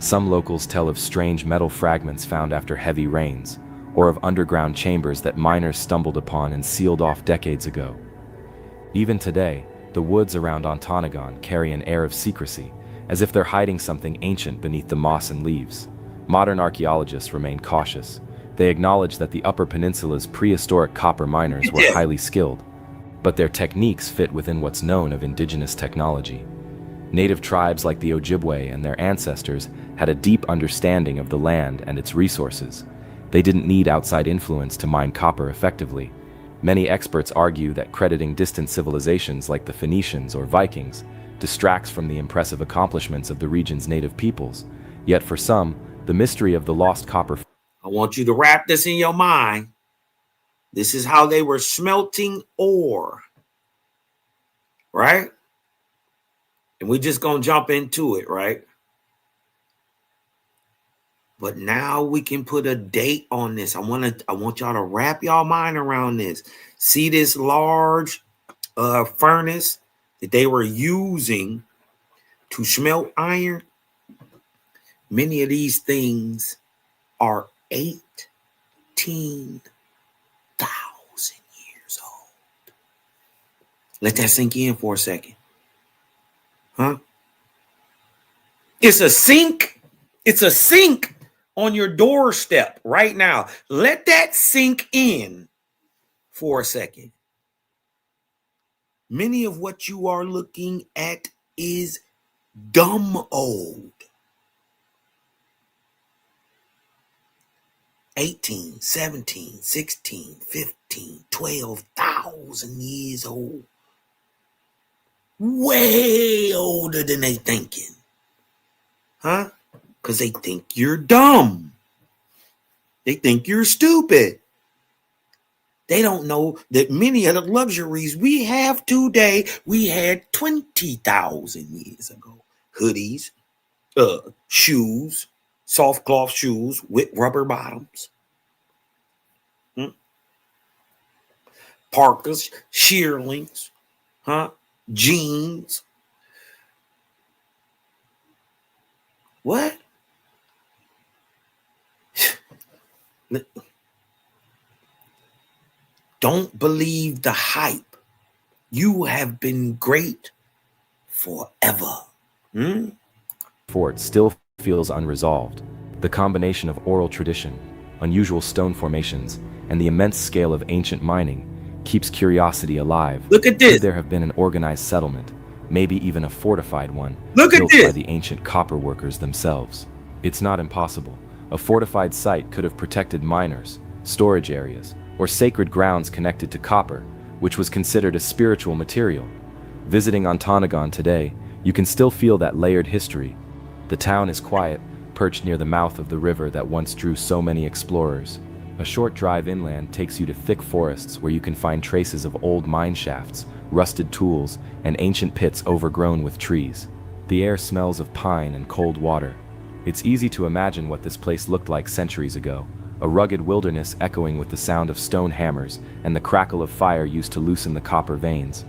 Some locals tell of strange metal fragments found after heavy rains, or of underground chambers that miners stumbled upon and sealed off decades ago. Even today, the woods around Ontonagon carry an air of secrecy, as if they're hiding something ancient beneath the moss and leaves. Modern archaeologists remain cautious. They acknowledge that the Upper Peninsula's prehistoric copper miners were highly skilled, but their techniques fit within what's known of indigenous technology. Native tribes like the Ojibwe and their ancestors had a deep understanding of the land and its resources. They didn't need outside influence to mine copper effectively. Many experts argue that crediting distant civilizations like the Phoenicians or Vikings distracts from the impressive accomplishments of the region's native peoples. Yet for some, the mystery of the lost copper... I want you to wrap this in your mind. This is how they were smelting ore, right? And we're just going to jump into it, right? But now we can put a date on this. I want y'all to wrap y'all mind around this. See this large furnace that they were using to smelt iron? Many of these things are 18,000 years old. Let that sink in for a second. Huh? It's a sink. It's a sink on your doorstep right now. Let that sink in for a second. Many of what you are looking at is dumb old. 18, 17, 16, 15, 12,000 years old. way older than they thinking. Huh? Because they think you're dumb. They think you're stupid. They don't know that many of the luxuries we have today, we had 20,000 years ago. Hoodies, shoes, soft cloth shoes with rubber bottoms. Parkas, shearlings, jeans. What? Don't believe the hype. You have been great forever. Fort still feels unresolved. The combination of oral tradition, unusual stone formations, and the immense scale of ancient mining keeps curiosity alive. Look at this. Could there have been an organized settlement, maybe even a fortified one, Look at built this. by the ancient copper workers themselves? It's not impossible. A fortified site could have protected miners, storage areas, or sacred grounds connected to copper, which was considered a spiritual material. Visiting Ontonagon today, you can still feel that layered history. The town is quiet, perched near the mouth of the river that once drew so many explorers. A short drive inland takes you to thick forests where you can find traces of old mine shafts, rusted tools, and ancient pits overgrown with trees. The air smells of pine and cold water. It's easy to imagine what this place looked like centuries ago, a rugged wilderness echoing with the sound of stone hammers and the crackle of fire used to loosen the copper veins.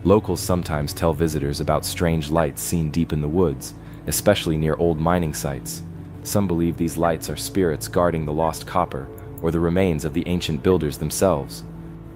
Locals sometimes tell visitors about strange lights seen deep in the woods, especially near old mining sites. Some believe these lights are spirits guarding the lost copper, or the remains of the ancient builders themselves.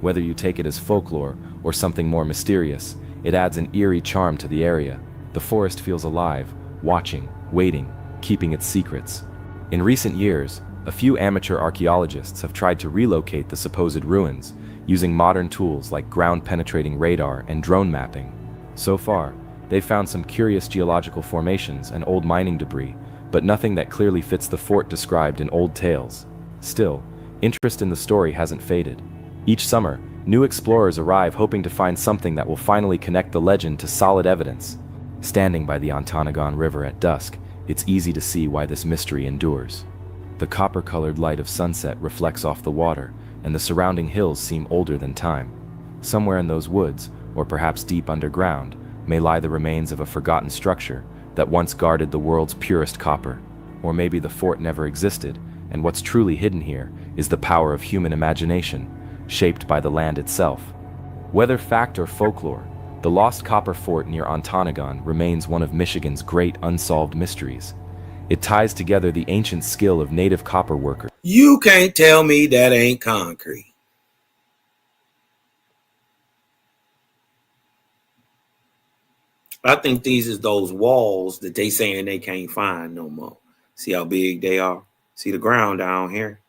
Whether you take it as folklore or something more mysterious, it adds an eerie charm to the area. The forest feels alive, watching, waiting, keeping its secrets. In recent years, a few amateur archaeologists have tried to relocate the supposed ruins, using modern tools like ground-penetrating radar and drone mapping. So far, they've found some curious geological formations and old mining debris, but nothing that clearly fits the fort described in old tales. Still, interest in the story hasn't faded. Each summer, new explorers arrive hoping to find something that will finally connect the legend to solid evidence. Standing by the Ontonagon River at dusk, it's easy to see why this mystery endures. The copper-colored light of sunset reflects off the water, and the surrounding hills seem older than time. Somewhere in those woods, or perhaps deep underground, may lie the remains of a forgotten structure that once guarded the world's purest copper. Or maybe the fort never existed, and what's truly hidden here is the power of human imagination, shaped by the land itself. Whether fact or folklore, the lost copper fort near Ontonagon remains one of Michigan's great unsolved mysteries. It ties together the ancient skill of native copper workers. You can't tell me that ain't concrete. I think these is those walls that they saying they can't find no more. See how big they are? See the ground down here?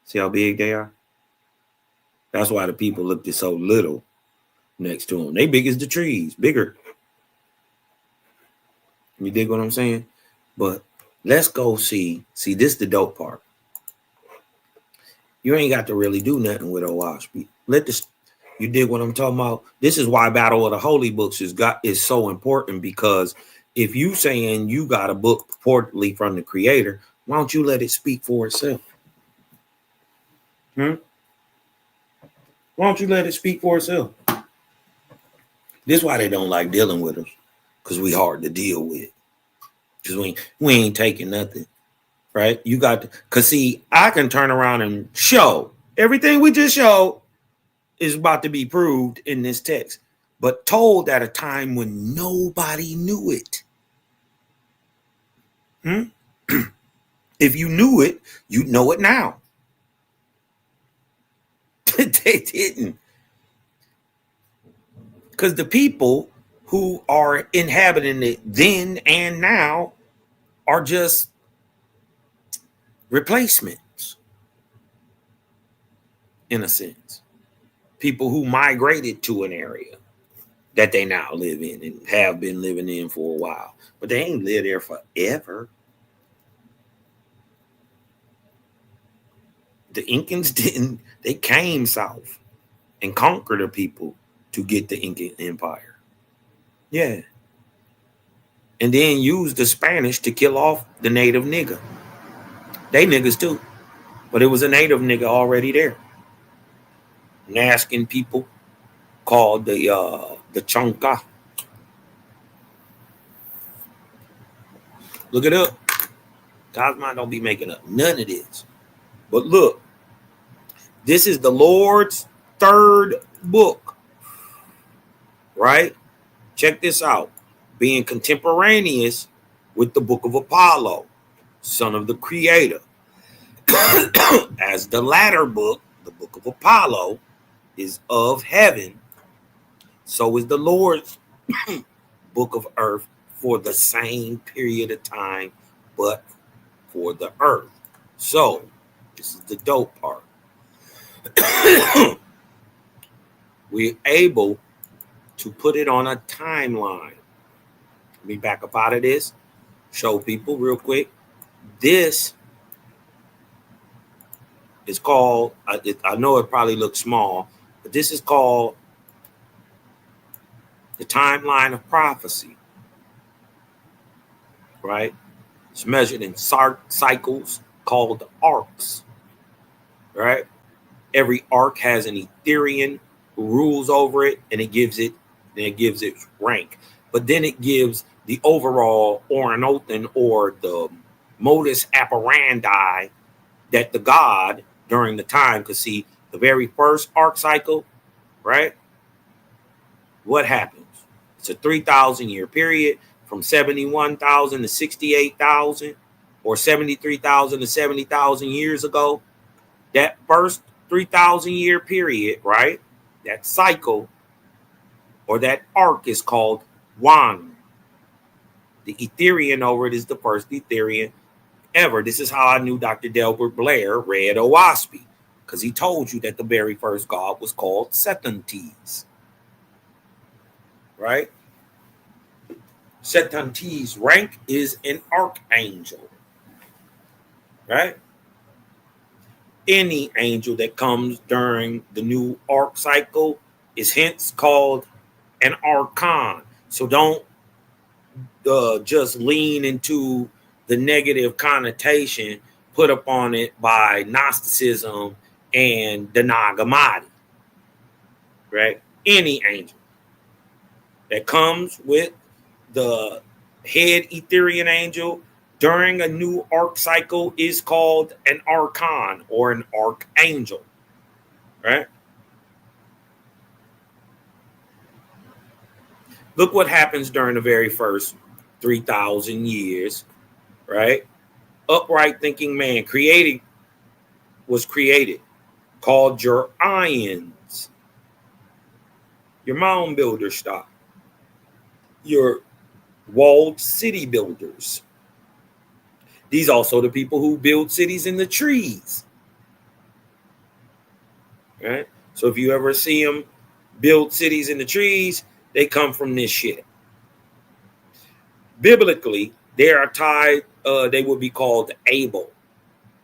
See how big they are? That's why the people looked at so little next to them. They big as the trees, bigger. You dig what I'm saying? But let's go see. See, this the dope part. You ain't got to really do nothing with Owash. Let this. You dig what I'm talking about? This is why Battle of the Holy Books is so important, because if you saying you got a book purportedly from the Creator, why don't you let it speak for itself? Why don't you let it speak for itself? This is why they don't like dealing with us, because we hard to deal with. Because we ain't taking nothing, right? You got to, because see, I can turn around and show everything we just showed is about to be proved in this text, but told at a time when nobody knew it. If you knew it, you'd know it now. They didn't. Because the people who are inhabiting it then and now are just replacements, in a sense. People who migrated to an area that they now live in and have been living in for a while, but they ain't lived there forever. The Incans didn't. They came south and conquered the people to get the Incan Empire. Yeah. And then use the Spanish to kill off the native nigga. They niggas too. But it was a native nigga already there. Naskin people called the Chonka. Look it up. Cosmo don't be making up none of this. But look, this is the Lord's third book. Right? Check this out. Being contemporaneous with the book of Apollo, son of the Creator. As the latter book, the book of Apollo, is of heaven, so is the Lord's book of earth for the same period of time, but for the earth. So, this is the dope part. We're able to put it on a timeline. Let me back up out of this, show people real quick. This is called, I know it probably looks small, but this is called the timeline of prophecy, right? It's measured in cycles called arcs, right? Every arc has an Ethereum who rules over it, and it gives it rank. But then it gives the overall Oranothan, or the modus operandi, that the god during the time could see. The very first arc cycle, right? What happens? It's a 3,000 year period from 71,000 to 68,000, or 73,000 to 70,000 years ago. That first 3,000 year period, right? That cycle or that arc is called Wan. The Ethereum over it is the first Ethereum ever. This is how I knew Dr. Delbert Blair read Owaspy, because he told you that the very first god was called Setantes. Right? Setantes' rank is an archangel. Right? Any angel that comes during the new arc cycle is hence called an archon. So don't just lean into the negative connotation put upon it by Gnosticism and the Nag Hammadi. Right? Any angel that comes with the head Ethereum angel during a new arc cycle is called an archon or an archangel, right? Look what happens during the very first 3,000 years, right? Upright thinking man was created, called your ions, your mound builder stock, your walled city builders. These also the people who build cities in the trees. Right? So if you ever see them build cities in the trees, they come from this shit. Biblically, they are tied, they would be called Abel,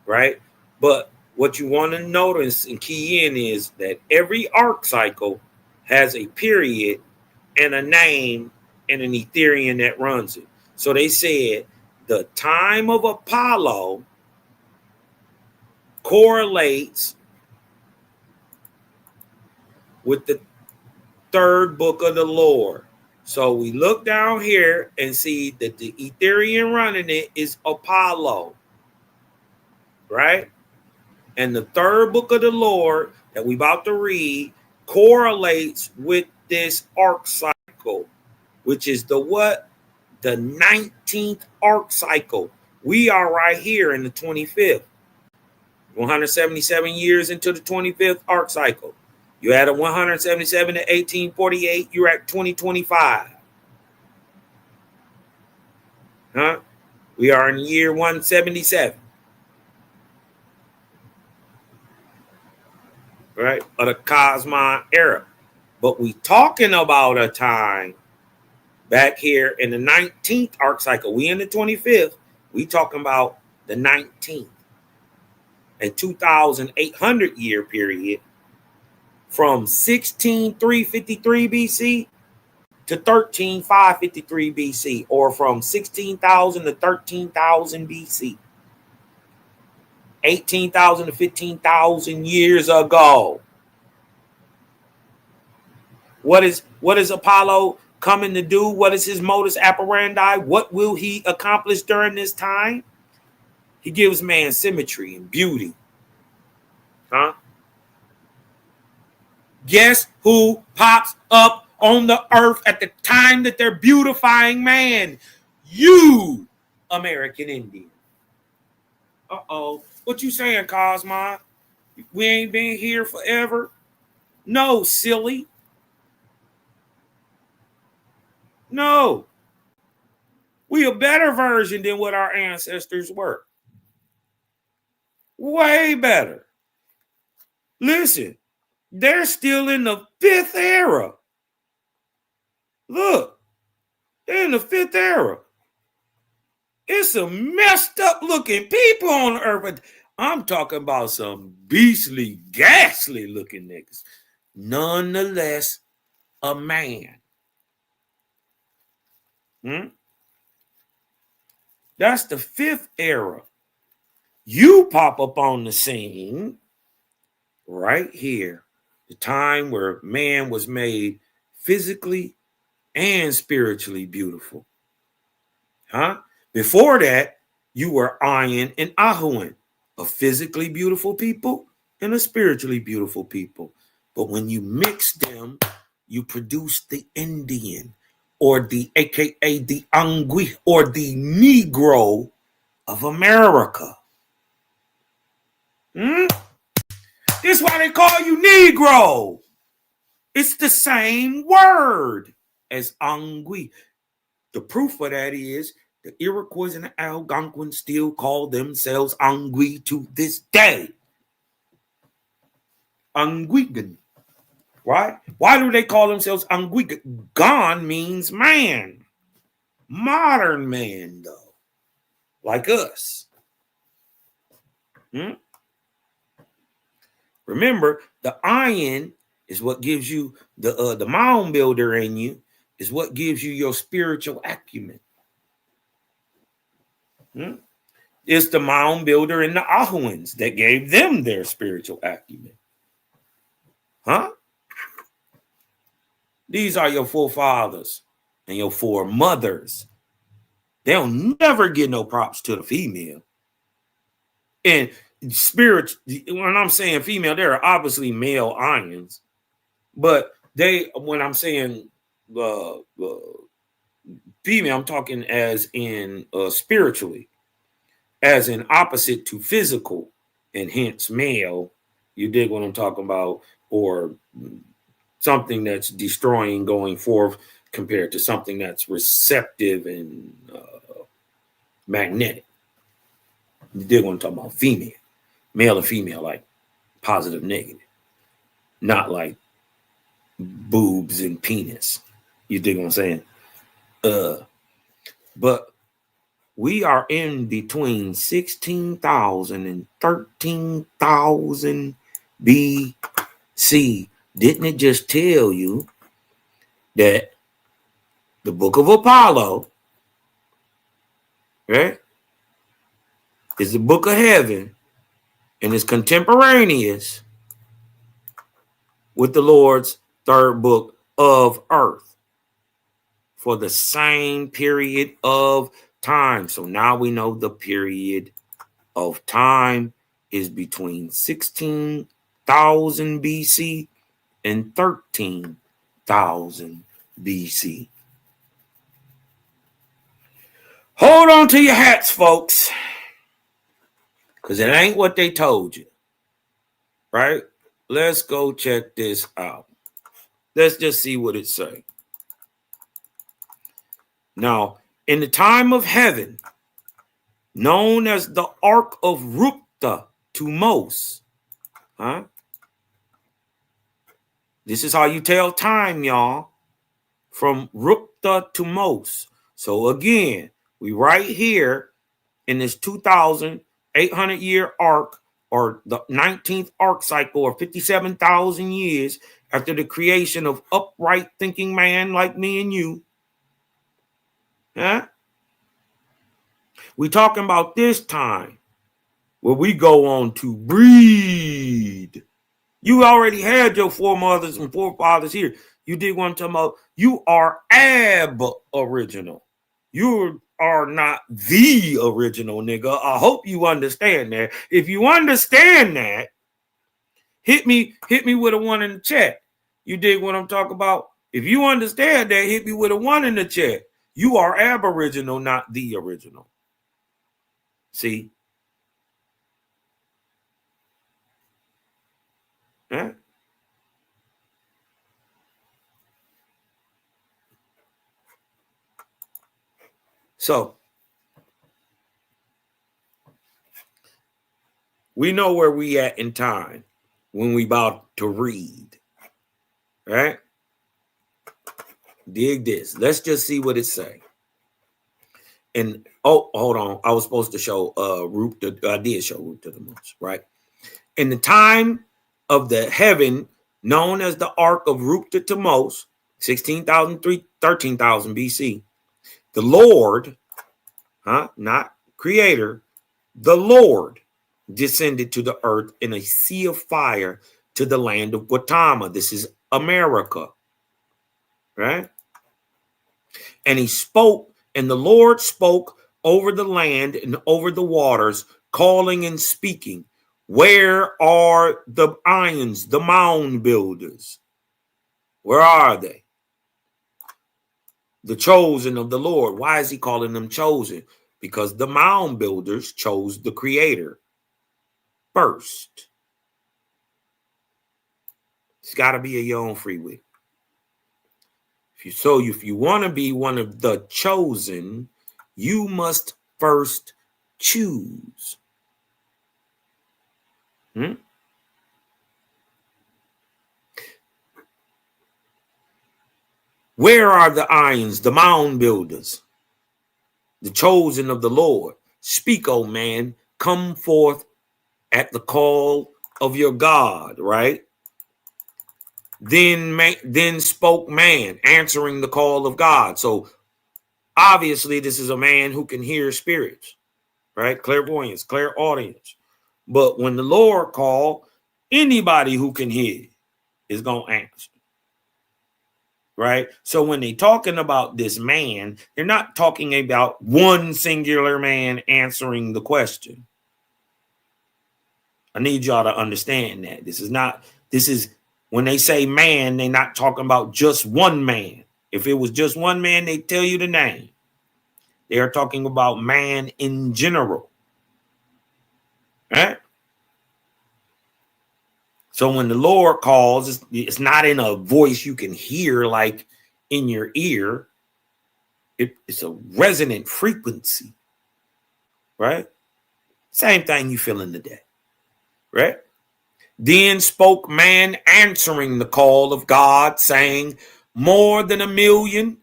right? But what you want to notice and key in is that every arc cycle has a period and a name and an Ethereum that runs it. So they said the time of Apollo correlates with the third book of the Lord. So we look down here and see that the Ethereum running it is Apollo, right? And the third book of the Lord that we about to read correlates with this arc cycle, which is the what? The 19th arc cycle. We are right here in the 25th. 177 years into the 25th arc cycle. You add a 177 to 1848, you're at 2025. Huh? We are in year 177. Right? Of the Cosmon era. But we talking about a time back here in the 19th arc cycle. We in the 25th. We talking about the 19th. A 2,800 year period from 16,353 BC to 13,553 BC, or from 16,000 to 13,000 BC. 18,000 to 15,000 years ago. What is Apollo coming to do? What is his modus operandi? What will he accomplish during this time? He gives man symmetry and beauty. Huh? Guess who pops up on the earth at the time that they're beautifying man? You, American Indian. Uh-oh. What you saying, Cosmo? We ain't been here forever? No, silly. No. We a better version than what our ancestors were. Way better. Listen, they're still in the 5th era. Look, they're in the 5th era. It's some messed up looking people on the earth. But I'm talking about some beastly, ghastly looking niggas. Nonetheless, a man. That's the 5th era. You pop up on the scene right here. The time where man was made physically and spiritually beautiful. Huh? Before that, you were Ayin and Ahuin, a physically beautiful people and a spiritually beautiful people. But when you mix them, you produce the Indian, or the AKA the Angui, or the Negro of America. This is why they call you Negro. It's the same word as Angui. The proof of that is the Iroquois and the Algonquins still call themselves Angui to this day. Anguigan. Right? Why do they call themselves Anguigan? Gon means man. Modern man, though. Like us. Remember, the iron is what gives you the mound builder in you, is what gives you your spiritual acumen. It's the mound builder and the Ahuans that gave them their spiritual acumen. Huh? These are your forefathers and your foremothers. They'll never give no props to the female. And spirit, when I'm saying female, there are obviously male irons, but when I'm saying female, I'm talking as in spiritually, as in opposite to physical, and hence male. You dig what I'm talking about? Or something that's destroying going forth compared to something that's receptive and magnetic. You dig what I'm talking about? Female. Male and female, like positive, negative. Not like boobs and penis. You dig what I'm saying? But we are in between 16,000 and 13,000 BC. Didn't it just tell you that the book of Apollo, right, is the book of heaven and is contemporaneous with the Lord's third book of earth for the same period of time? So now we know the period of time is between 16,000 BC and 13,000 BC. Hold on to your hats, folks, because it ain't what they told you, right? Let's go check this out. Let's just see what it say. Now, in the time of heaven, known as the Ark of Rupta Tumos, huh? This is how you tell time, y'all, from Rupta to Mos. So again, we right here in this 2,800 year arc or the 19th arc cycle, or 57,000 years after the creation of upright thinking man like me and you. Huh? We talking about this time where we go on to breed. You already had your foremothers and forefathers here. You did one talking about you are ab-original. You are not the original, nigga. I hope you understand that. If you understand that, hit me with a 1 in the chat. You dig what I'm talking about? If you understand that, hit me with a 1 in the chat. You are aboriginal, not the original. See? Huh? So we know where we at in time when we about to read. Right? Dig this. Let's just see what it say. And hold on. I was supposed to show I did show root to the most, right? In the time of the heaven known as the ark of root to Temos, 16,000, 13,000 BC, the Lord, not creator, the Lord descended to the earth in a sea of fire to the land of Gautama. This is America, right? And he spoke, and the Lord spoke over the land and over the waters, calling and speaking. Where are the ions, the mound builders? Where are they? The chosen of the Lord. Why is he calling them chosen? Because the mound builders chose the creator first. It's got to be a your own free will. If you want to be one of the chosen, you must first choose. Where are the ions, the mound builders, the chosen of the Lord? Speak, O man, come forth at the call of your God, right? Then spoke man, answering the call of God. So obviously this is a man who can hear spirits, right? Clairvoyance, clairaudience. But when the Lord called, anybody who can hear is going to answer. Right? So when they're talking about this man, they're not talking about one singular man answering the question. I need y'all to understand that. This is when they say man, they're not talking about just one man. If it was just one man, they tell you the name. They are talking about man in general. Right? So when the Lord calls, it's not in a voice you can hear like in your ear. It's a resonant frequency, right? Same thing you feel in the day, right? Then spoke man answering the call of God, saying, more than 1 million,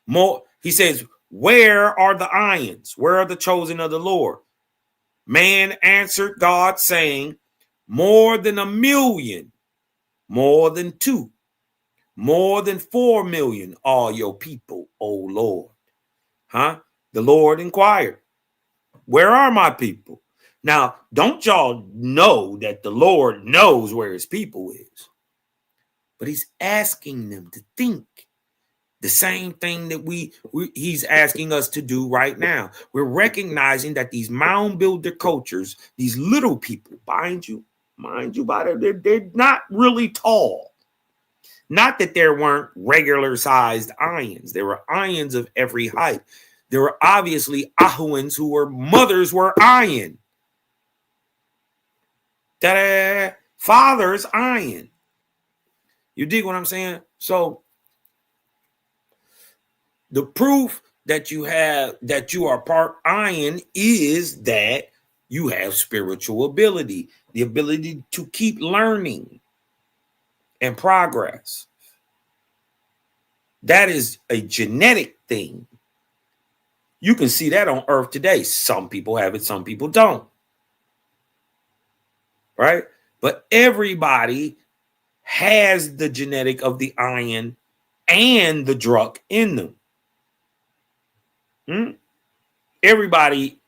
more. He says, where are the ions? Where are the chosen of the Lord? Man answered God, saying, more than 1 million, more than 2, more than 4 million are your people, O Lord. The Lord inquired, where are my people? Now, don't y'all know that the Lord knows where his people is? But he's asking them to think the same thing that he's asking us to do right now. We're recognizing that these mound builder cultures, these little people, mind you, they're not really tall. Not that there weren't regular sized ions. There were ions of every height. There were obviously Ahuans who were mothers were iron. Father's iron. You dig what I'm saying? So the proof that you are part iron is that you have spiritual ability, the ability to keep learning and progress. That is a genetic thing. You can see that on earth today. Some people have it, some people don't. right? But everybody has the genetic of the Ayin and the Druk in them. Everybody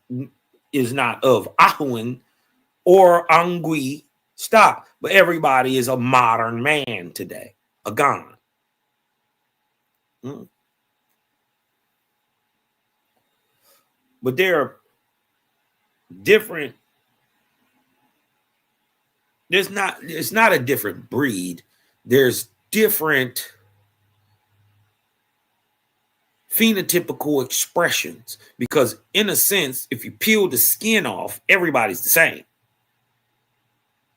is not of Ahuin or Angui stock, but everybody is a modern man today, a Gan. But there are different. It's not a different breed. There's different phenotypical expressions, because in a sense, if you peel the skin off, everybody's the same.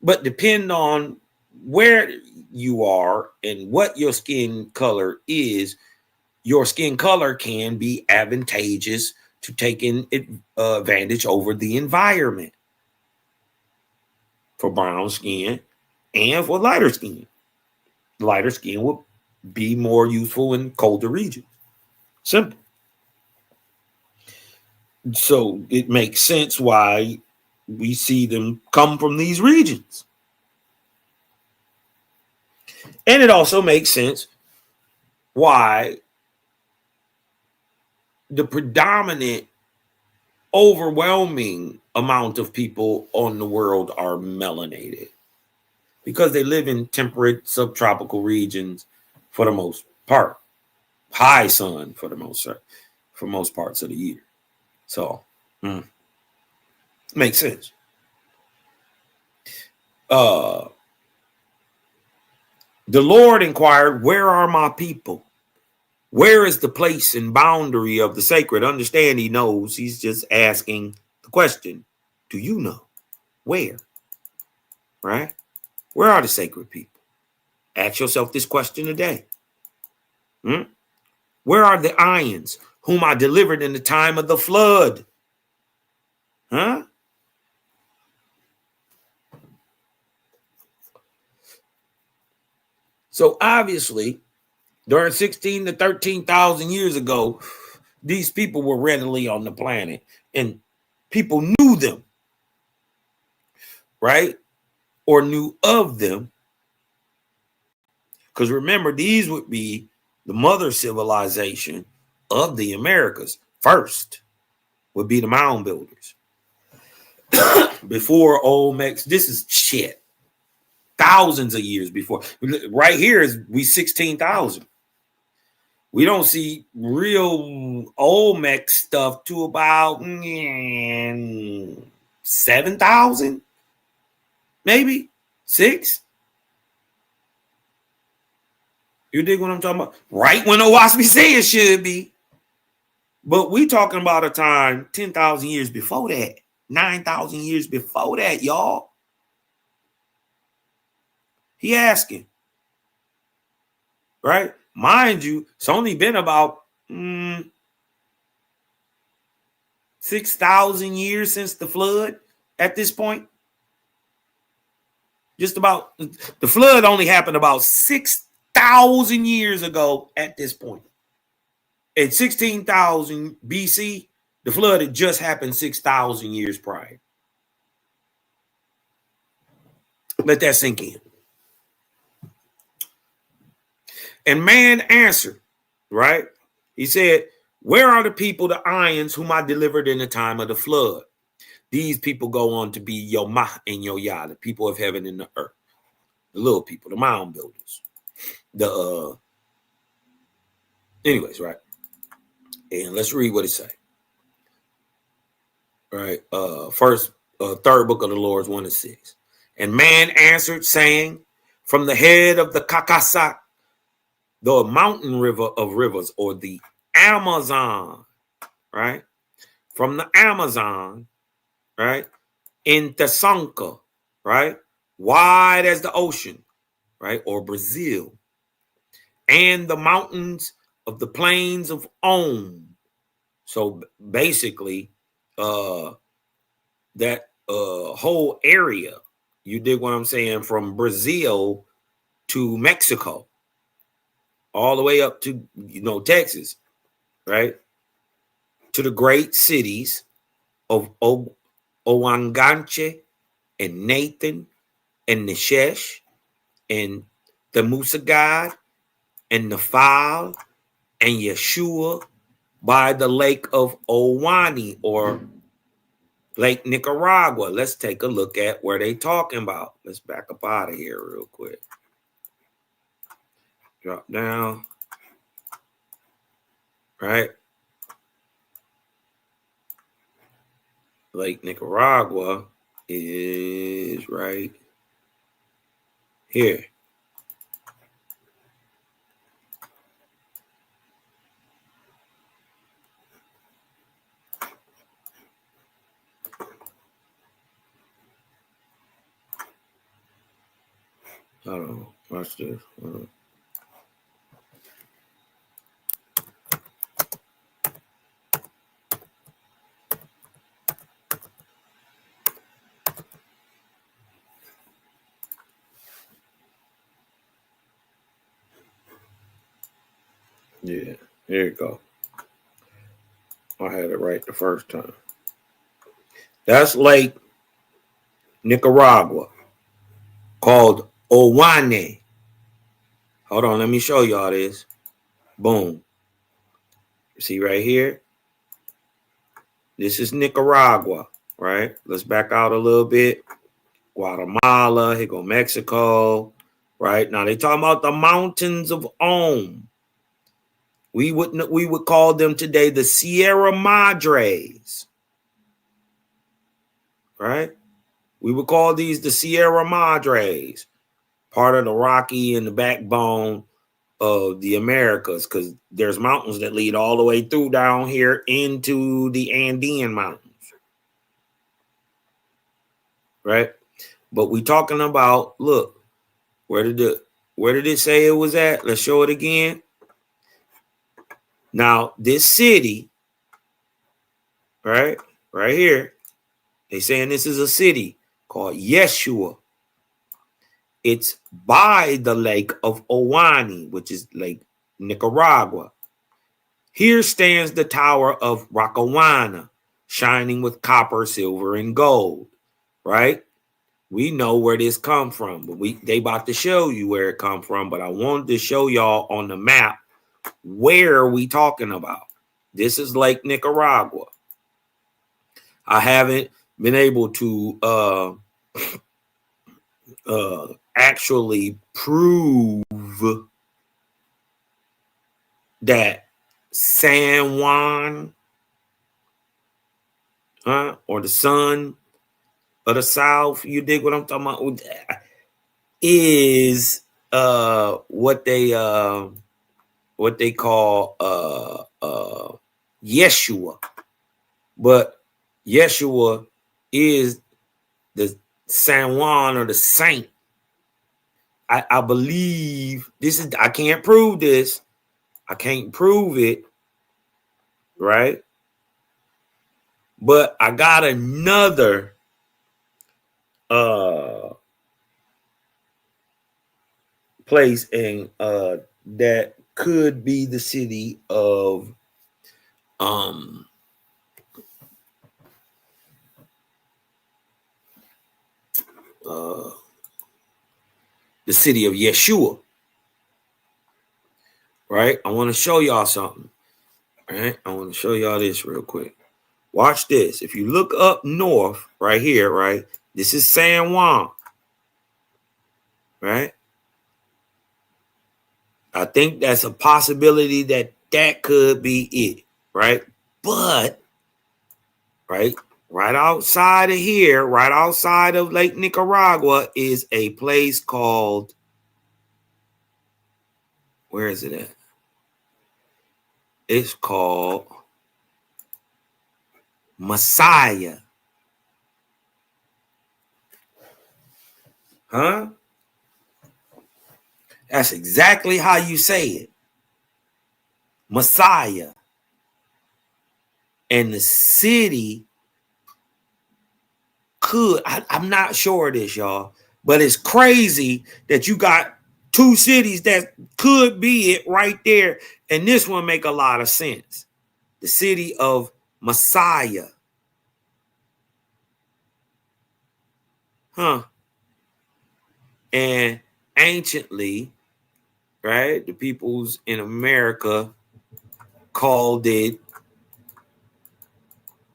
But depending on where you are and what your skin color is, your skin color can be advantageous to take in advantage over the environment for brown skin and for lighter skin. Lighter skin will be more useful in colder regions. Simple. So it makes sense why we see them come from these regions. And it also makes sense why the predominant, overwhelming amount of people on the world are melanated, because they live in temperate subtropical regions for the most part, high sun for most parts of the year. So makes sense. The Lord inquired, where are my people? Where is the place and boundary of the sacred? Understand, he knows. He's just asking the question. Do you know? Where? Right? Where are the sacred people? Ask yourself this question today. Where are the Ayins whom I delivered in the time of the flood? Huh? So obviously, during 16 to 13,000 years ago, these people were readily on the planet and people knew them, right? Or knew of them. Because remember, these would be the mother civilization of the Americas. First would be the mound builders. Before Olmecs, this is shit. Thousands of years before. Right here is we 16,000. We don't see real Olmec stuff to about 7,000, maybe 6. You dig what I'm talking about? Right when Owaspi say it should be. But we talking about a time 10,000 years before that, 9,000 years before that, y'all. He asking, right? Mind you, it's only been about 6,000 years since the flood at this point. Just about, the flood only happened about 6,000 years ago at this point. At 16,000 BC, the flood had just happened 6,000 years prior. Let that sink in. And man answered, right? He said, where are the people, the Ayins, whom I delivered in the time of the flood? These people go on to be Yomah and Yoyah, the people of heaven and the earth. The little people, the mound builders. Anyways, right? And let's read what it say. All right. Third book of the Lord's 1-6. And man answered, saying, from the head of the Kakasak, the mountain river of rivers, or the Amazon, right? From the Amazon, right? In Tasanka, right? Wide as the ocean, right? Or Brazil. And the mountains of the plains of Om. So basically, that whole area, you dig what I'm saying, from Brazil to Mexico, all the way up to, Texas, right? To the great cities of Owanganche and Nathan and Neshesh and the Musagad and Nephal and Yeshua by the lake of Owani or Lake Nicaragua. Let's take a look at where they talking about. Let's back up out of here real quick. Drop down. Right? Lake Nicaragua is right here. Hold on. Watch this. Hold on. Yeah, here you go. I had it right the first time. That's Lake Nicaragua called Owane. Hold on, let me show y'all this. Boom. See right here? This is Nicaragua, right? Let's back out a little bit. Guatemala, here go Mexico, right? Now they talking about the mountains of Om. We would call them today the Sierra Madres, right? We would call these the Sierra Madres, part of the Rocky and the backbone of the Americas, because there's mountains that lead all the way through down here into the Andean Mountains, right? But we talking about, look, where did it say it was at? Let's show it again. Now, this city, right here, they saying this is a city called Yeshua. It's by the lake of Owani, which is Lake Nicaragua. Here stands the tower of Rakawana, shining with copper, silver, and gold, right? We know where this come from, but they about to show you where it come from, but I wanted to show y'all on the map where we talking about. This is Lake Nicaragua. I haven't been able to actually prove that San Juan or the Sun of the South, you dig what I'm talking about, is what they call Yeshua. But Yeshua is the San Juan or the saint. I believe this is, I can't prove this. I can't prove it, right? But I got another place in that could be the city of the city of Yeshua, right? I want to show y'all something, right? I want to show y'all this real quick. Watch this. If you look up north right here, right? This is San Juan, right? I think that's a possibility that could be it, right? But, right outside of here, right outside of Lake Nicaragua is a place called, where is it at? It's called Messiah. Huh? That's exactly how you say it. Messiah. And the city could, I'm not sure of this, y'all, but it's crazy that you got two cities that could be it right there. And this one make a lot of sense. The city of Messiah. Huh. And anciently, right, the peoples in America called it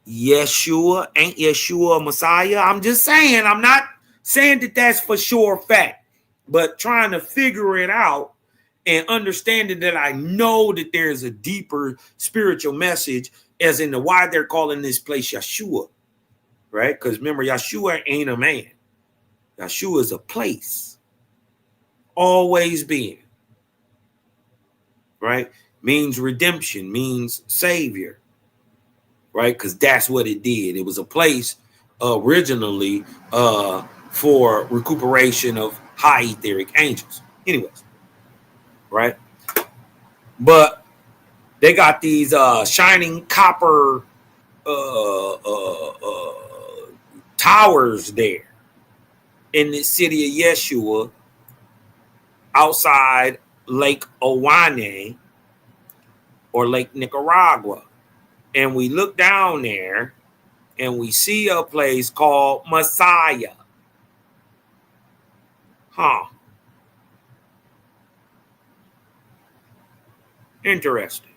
Yeshua. Ain't Yeshua Messiah? I'm just saying, I'm not saying that that's for sure fact, but trying to figure it out and understanding that I know that there's a deeper spiritual message as in the why they're calling this place Yeshua, right? Because remember, Yeshua ain't a man. Yeshua is a place, always being, right? Means redemption, means savior, right? Because that's what it did. It was a place originally for recuperation of high etheric angels. Anyways, right? But they got these shining copper towers there in the city of Yeshua outside Lake Owane or Lake Nicaragua. And we look down there and we see a place called Messiah. Huh. Interesting.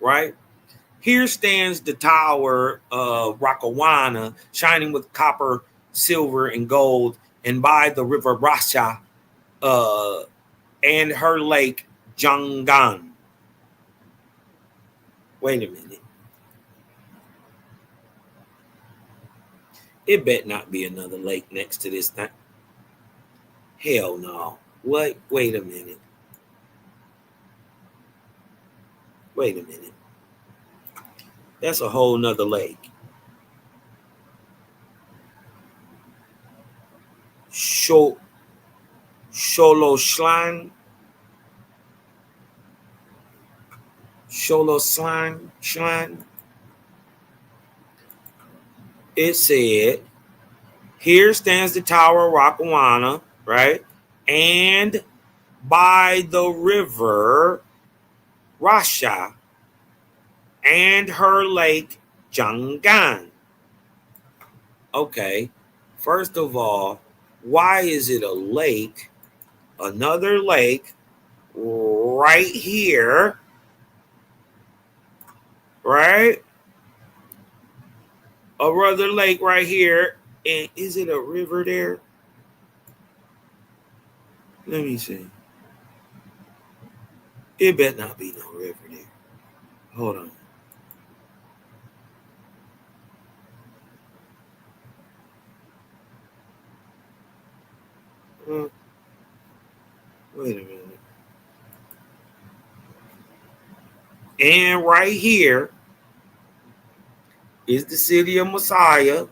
Right? Here stands the tower of Rakawana, shining with copper, silver, and gold, and by the river Rasha and her lake Jangan. Wait a minute. It bet not be another lake next to this thing. Hell no. Wait a minute. Wait a minute. That's a whole nother lake. Sholoslang. It said, here stands the tower of Rakawana, right? And by the river Rasha and her lake Jangan. Okay, first of all, why is it a lake, another lake right here, right? Another lake right here, and is it a river there? Let me see. It better not be no river there. Hold on. Wait a minute. And right here is the city of Messiah.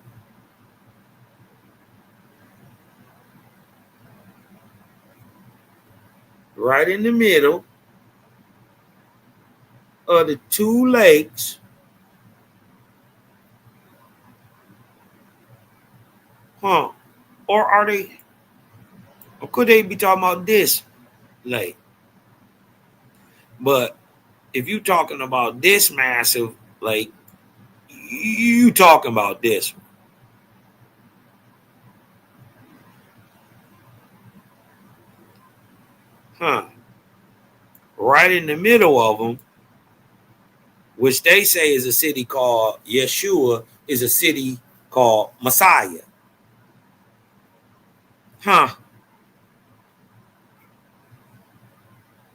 Right in the middle of the two lakes. Huh. Or are they, or could they be talking about this lake? But if you talking about this massive lake, you talking about this one. Huh. Right in the middle of them, which they say is a city called Yeshua, is a city called Messiah. Huh.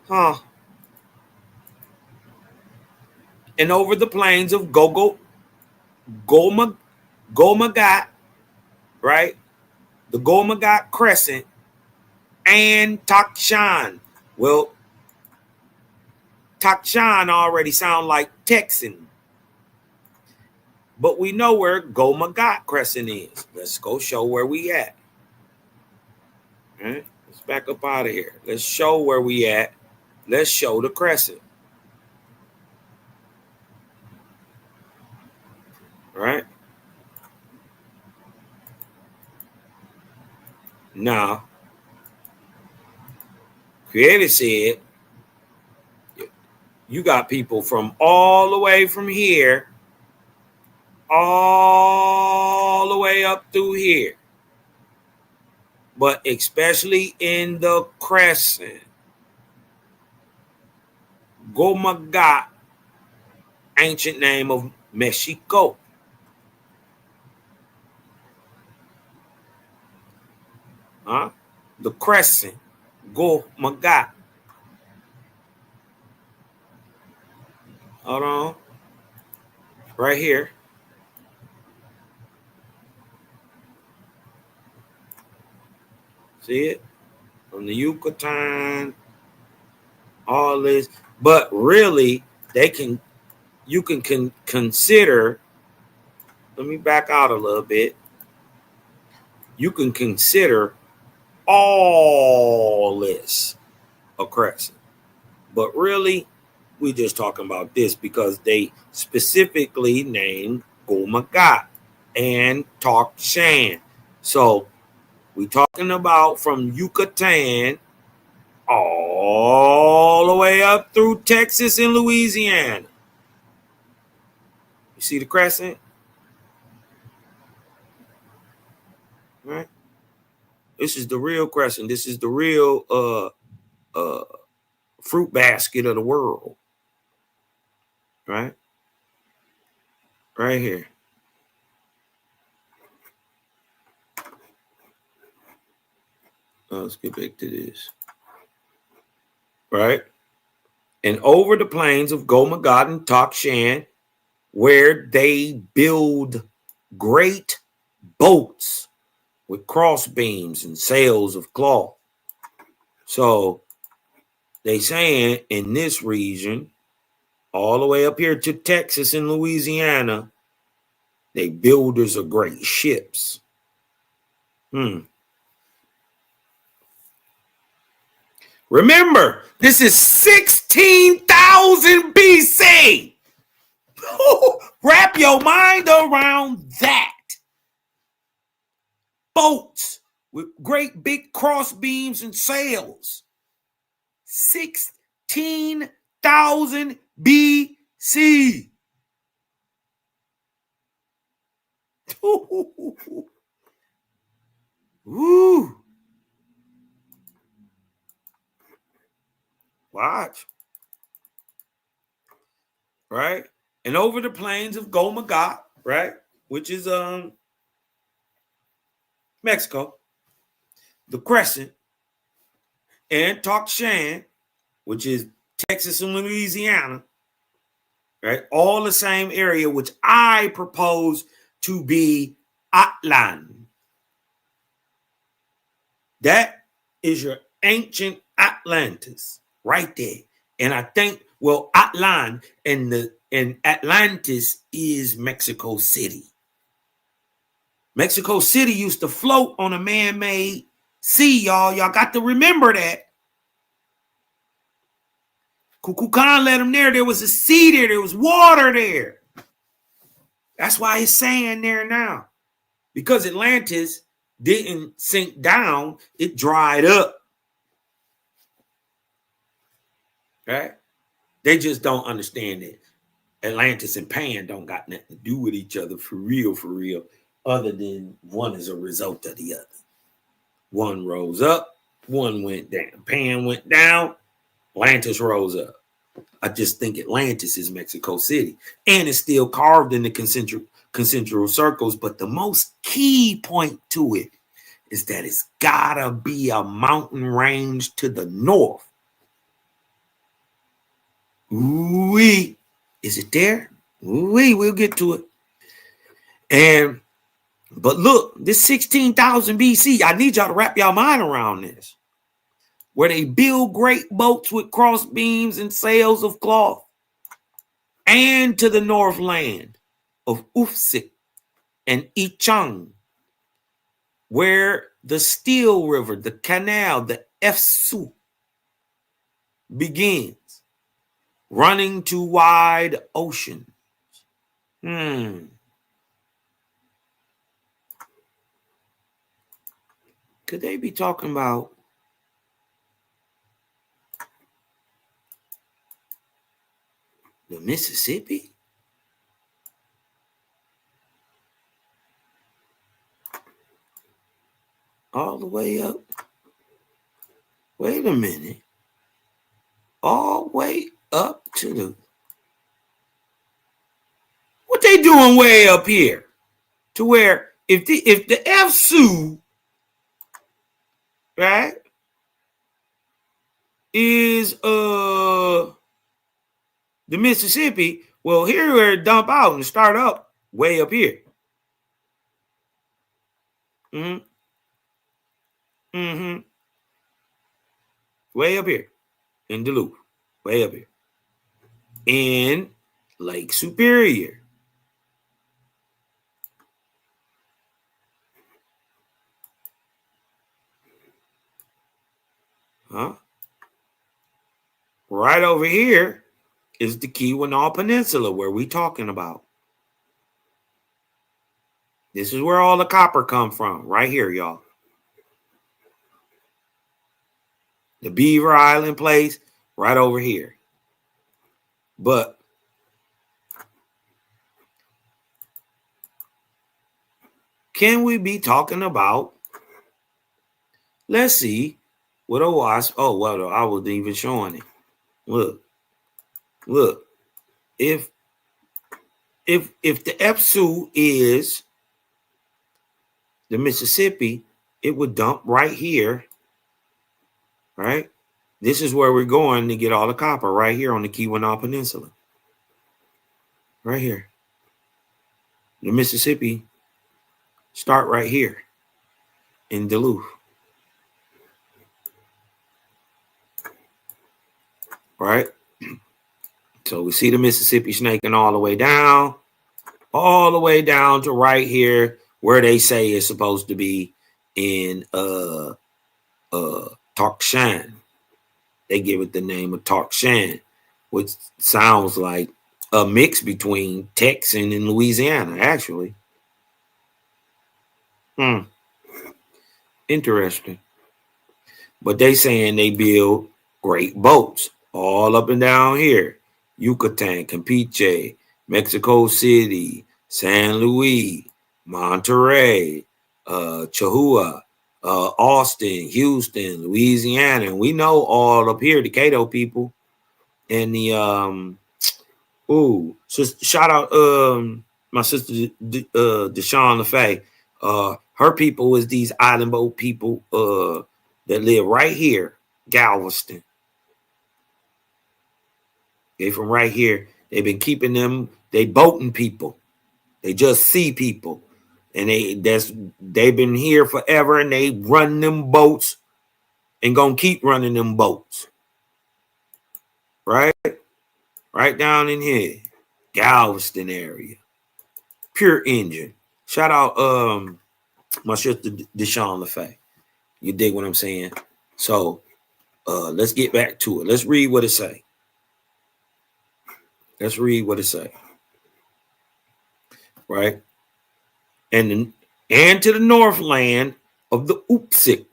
Huh. And over the plains of Gomagat, right? The Gomagat Crescent and Takshan. Well, Takshan already sound like Texan. But we know where Gomagat Crescent is. Let's go show where we at. All right? Let's back up out of here. Let's show where we at. Let's show the crescent. All right? Now, Creator said, you got people from all the way from here, all the way up through here. but especially in the crescent. Gomagat, ancient name of Mexico. Huh? The crescent, Gomagat. Hold on. Right here. See it? From the Yucatan, all this. But really, you can consider, let me back out a little bit. You can consider all this a crescent. But really, we just talking about this because they specifically named Gomagat and Takshan. So we talking about from Yucatan all the way up through Texas and Louisiana. You see the crescent? Right? This is the real crescent. This is the real fruit basket of the world. Right? Right here. Let's get back to this. Right? And over the plains of Gomagat and Takshan, where they build great boats with cross beams and sails of cloth. So they saying in this region, all the way up here to Texas and Louisiana, they builders of great ships. Remember, this is 16,000 BC. Wrap your mind around that. Boats with great big cross beams and sails. 16,000 BC. Woo. Watch. Right? And over the plains of Gomagat, right? Which is Mexico, the crescent, and Takshan, which is Texas and Louisiana, right? All the same area, which I propose to be Atlan. That is your ancient Atlantis right there. And I think, well, Atlan and Atlantis is Mexico City. Mexico City used to float on a man-made sea, y'all. Y'all got to remember that. Kukulkan let him there. There was a sea there. There was water there. That's why it's sand there now. Because Atlantis didn't sink down, it dried up. Right? They just don't understand it. Atlantis and Pan don't got nothing to do with each other for real, other than one is a result of the other. One rose up, one went down. Pan went down, Atlantis rose up. I just think Atlantis is Mexico City. And it's still carved in the concentric circles. But the most key point to it is that it's gotta be a mountain range to the north. Ooh-wee. Is it there? Ooh-wee, we'll get to it. But look, this 16,000 BC, I need y'all to wrap y'all mind around this. Where they build great boats with cross beams and sails of cloth. And to the northland of Ufsik and Ichang, where the Steel River, the canal, the Efsu begins, running to wide oceans. Could they be talking about the Mississippi? all the way up. Wait a minute. All the way up to the. What they doing way up here? To where if the F Sioux, right, is the Mississippi, well, here where it dump out and start up way up here. Mm-hmm. Mm-hmm. Way up here in Duluth. Way up here. In Lake Superior. Huh? Right over here is the Keweenaw Peninsula where we talking about. This is where all the copper come from. Right here, y'all. The Beaver Island place, right over here. But can we be talking about, let's see, what a wasp, oh, well, I wasn't even showing it. Look, if the Epsu is the Mississippi, it would dump right here, right? This is where we're going to get all the copper, right here on the Keweenaw Peninsula. Right here. The Mississippi start right here in Duluth. Right? So we see the Mississippi snaking all the way down to right here where they say it's supposed to be in Tarkshan. They give it the name of Tarkshan, which sounds like a mix between Texan and Louisiana, actually. Interesting. But they saying they build great boats all up and down here. Yucatan, Campeche, Mexico City, San Luis, Monterey, Chihuahua, Austin, Houston, Louisiana. And we know all up here, the Cato people. And the so shout out my sister Deshawn LaFay. Her people is these island boat people that live right here, Galveston. They from right here. They've been keeping them. They boating people. They just see people, and they've been here forever, and they run them boats, and gonna keep running them boats. Right down in here, Galveston area, pure engine. Shout out my sister Deshawn LaFay. You dig what I'm saying? So let's get back to it. Let's read what it say. Right? And to the northland of the Upsik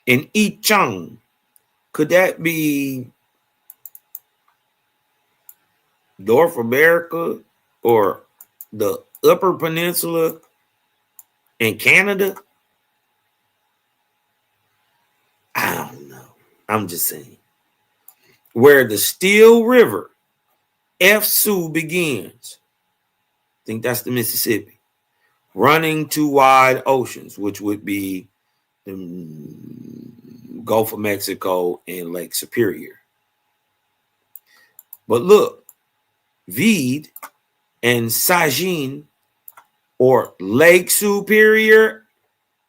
in Ichang. Could that be North America or the Upper Peninsula in Canada? I don't know. I'm just saying. Where the Steel River, F-Sioux begins. I think that's the Mississippi. Running to wide oceans, which would be the Gulf of Mexico and Lake Superior. But look, Vede and Sagin, or Lake Superior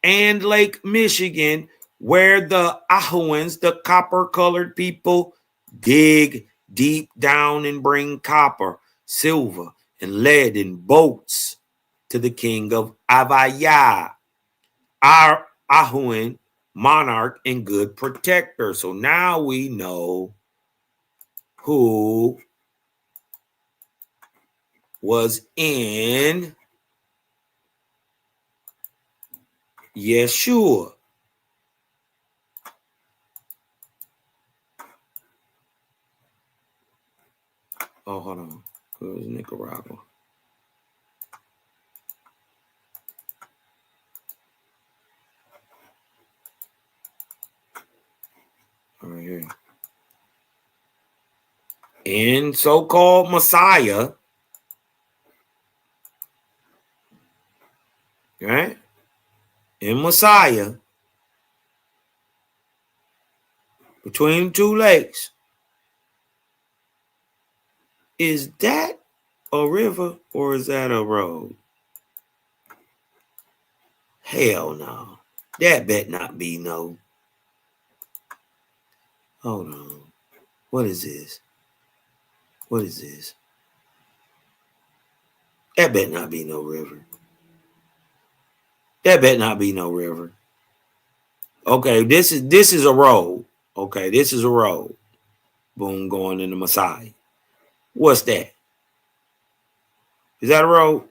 and Lake Michigan, where the Ahouans, the copper-colored people, dig deep down and bring copper, silver, and lead in boats to the king of Avaya, our Ahouan monarch and good protector. So now we know who was in Yeshua. Oh, hold on. Who's Nicaragua? Right here. In so-called Messiah, right? In Messiah, between the two lakes, is that a river or is that a road? Hell no. That bet not be no. Hold on. What is this? What is this? That bet not be no river. That bet not be no river. Okay, this is a road. Okay, this is a road. Boom, going into Messiah. What's that? Is that a road?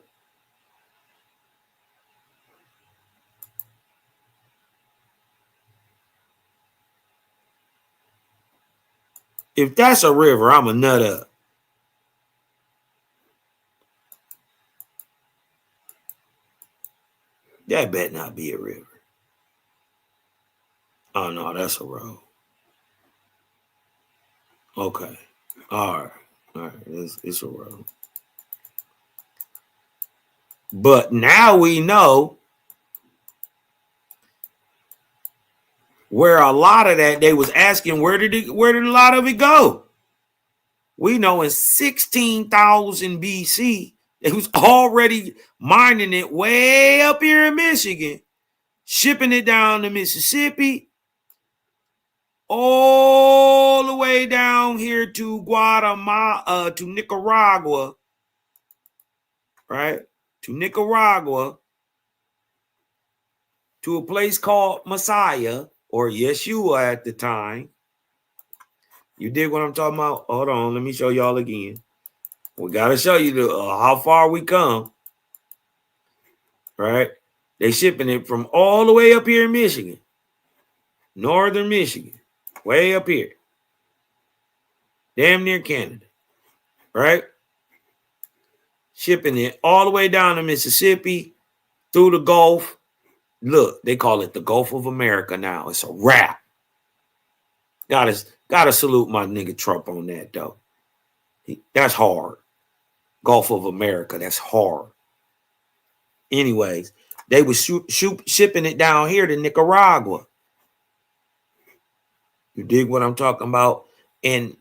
If that's a river, I'm a nut up. That bet not be a river. Oh no, that's a road. Okay. All right. All right. It's a road. But now we know where a lot of that they was asking where did a lot of it go? We know in 16,000 BC, they was already mining it way up here in Michigan, shipping it down to Mississippi, all the way down here to Guatemala, to Nicaragua, right? To Nicaragua, to a place called Messiah or Yeshua at the time. You dig what I'm talking about? Hold on, let me show y'all again. We got to show you how far we come, right? They shipping it from all the way up here in Michigan, northern Michigan, way up here, damn near Canada, right? Shipping it all the way down to Mississippi, through the Gulf. Look, they call it the Gulf of America now. It's a wrap. Gotta salute my nigga Trump on that, though. That's hard. Gulf of America, that's hard. Anyways, they was shipping it down here to Nicaragua. You dig what I'm talking about? And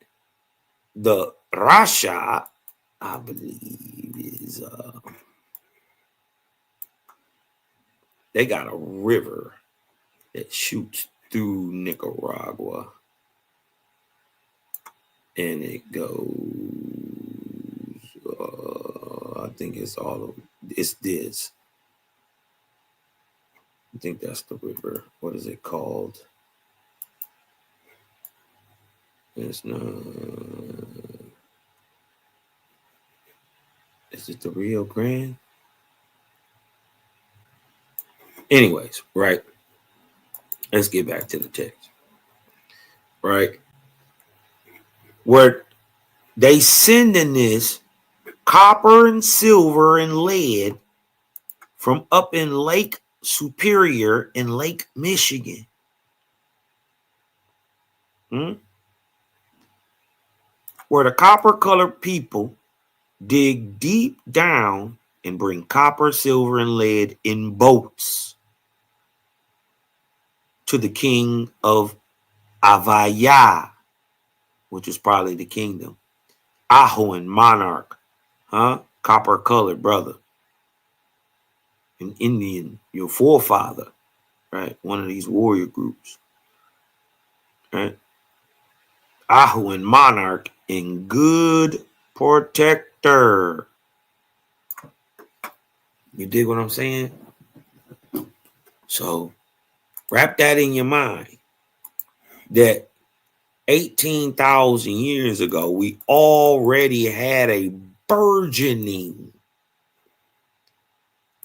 the Russia, I believe, is they got a river that shoots through Nicaragua. And it goes, I think it's this. I think that's the river. What is it called? It's not. Is it the Rio Grande? Anyways, right. Let's get back to the text. Right. Where they sending this copper and silver and lead from up in Lake Superior in Lake Michigan. Where the copper colored people dig deep down and bring copper, silver, and lead in boats to the king of Avaya, which is probably the kingdom. Ahoan monarch, copper colored brother. An Indian, your forefather, right? One of these warrior groups, right? Ahoan monarch and good protector. You dig what I'm saying? So wrap that in your mind that 18,000 years ago, we already had a burgeoning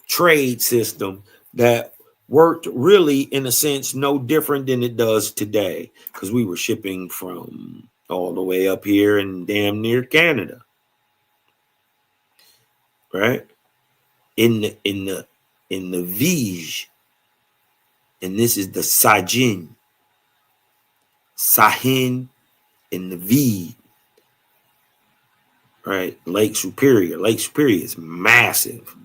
trade system that worked really, in a sense, no different than it does today, because we were shipping from all the way up here in damn near Canada, right? In the Vige, and this is the Sajin. Sahin, and Navid. Right? Lake Superior. Lake Superior is massive.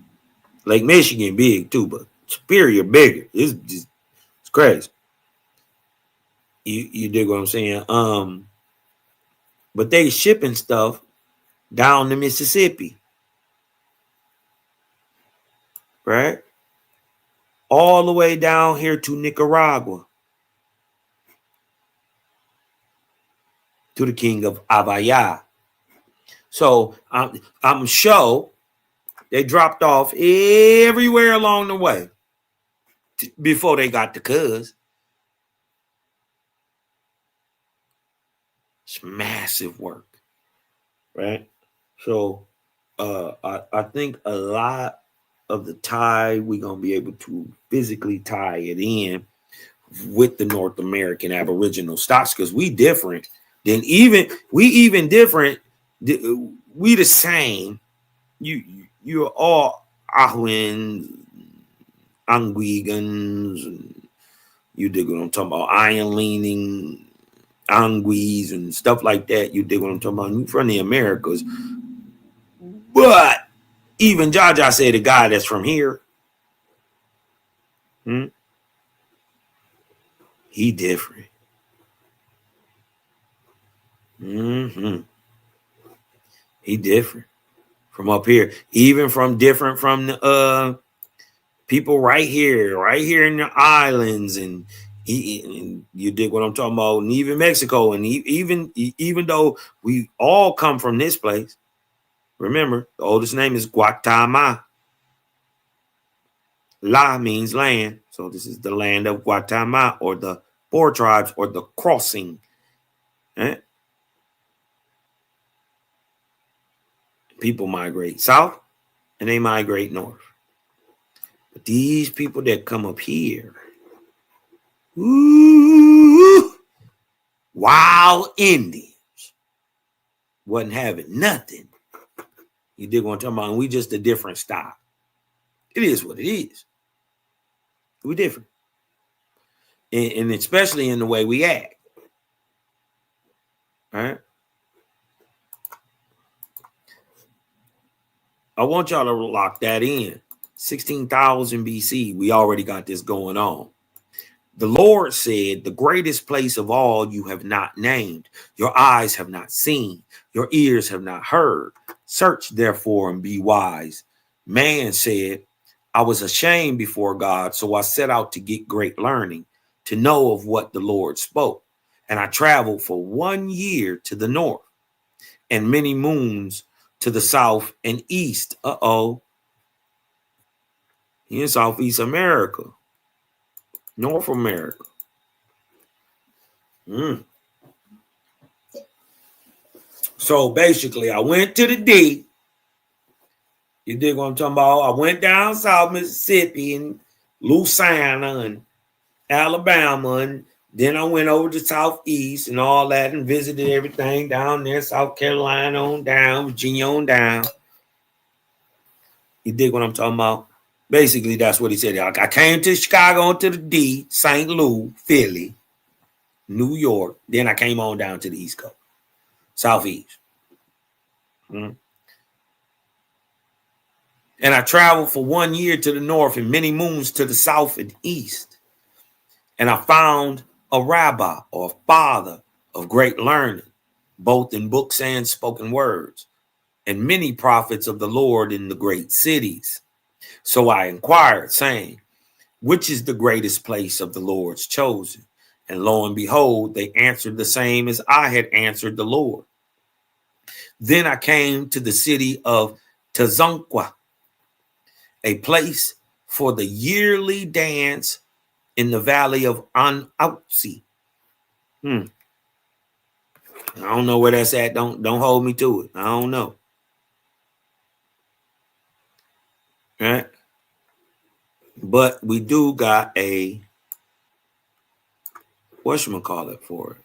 Lake Michigan big too, but Superior bigger. It's crazy. You dig what I'm saying? But they shipping stuff down the Mississippi, right? All the way down here to Nicaragua, to the king of Avaya. So I'm sure they dropped off everywhere along the way before they got to Cuz. It's massive work, right? So I think a lot of the tie we're gonna be able to physically tie it in with the North American Aboriginal stocks because we different than even different. We the same. You're all Ahuans, Anguigans, you dig what I'm talking about, iron leaning Anguis and stuff like that. You dig what I'm talking about? You from the Americas. But even Jaja said a guy that's from here, he different. He different from up here, even from different from the people right here in the islands, and you dig what I'm talking about, and even Mexico, and even though we all come from this place, remember the oldest name is Guatemala. La means land, so this is the land of Guatemala, or the four tribes, or the crossing. Eh? People migrate south and they migrate north. But these people that come up here, ooh, wild Indians, wasn't having nothing. You dig what I'm talking about? And we just a different style. It is what it is. We different. And especially in the way we act. All right? I want y'all to lock that in. 16,000 BC, we already got this going on. The Lord said, the greatest place of all you have not named, your eyes have not seen, your ears have not heard. Search therefore and be wise. Man said, I was ashamed before God, so I set out to get great learning, to know of what the Lord spoke. And I traveled for 1 year to the north and many moons to the south and east. In Southeast America, North America. So basically, I went to the D. You dig what I'm talking about? I went down South Mississippi and Louisiana and Alabama, and then I went over to Southeast and all that and visited everything down there, South Carolina on down, Virginia on down. You dig what I'm talking about? Basically, that's what he said. I came to Chicago, to the D, St. Louis, Philly, New York. Then I came on down to the East Coast, Southeast. And I traveled for 1 year to the north and many moons to the south and east. And I found a rabbi or a father of great learning, both in books and spoken words, and many prophets of the Lord in the great cities. So I inquired, saying, which is the greatest place of the Lord's chosen? And lo and behold, they answered the same as I had answered the Lord. Then I came to the city of Tazunqua, a place for the yearly dance in the valley of Anausi. I don't know where that's at. Don't hold me to it. I don't know. Right? But we do got a whatchamacallit for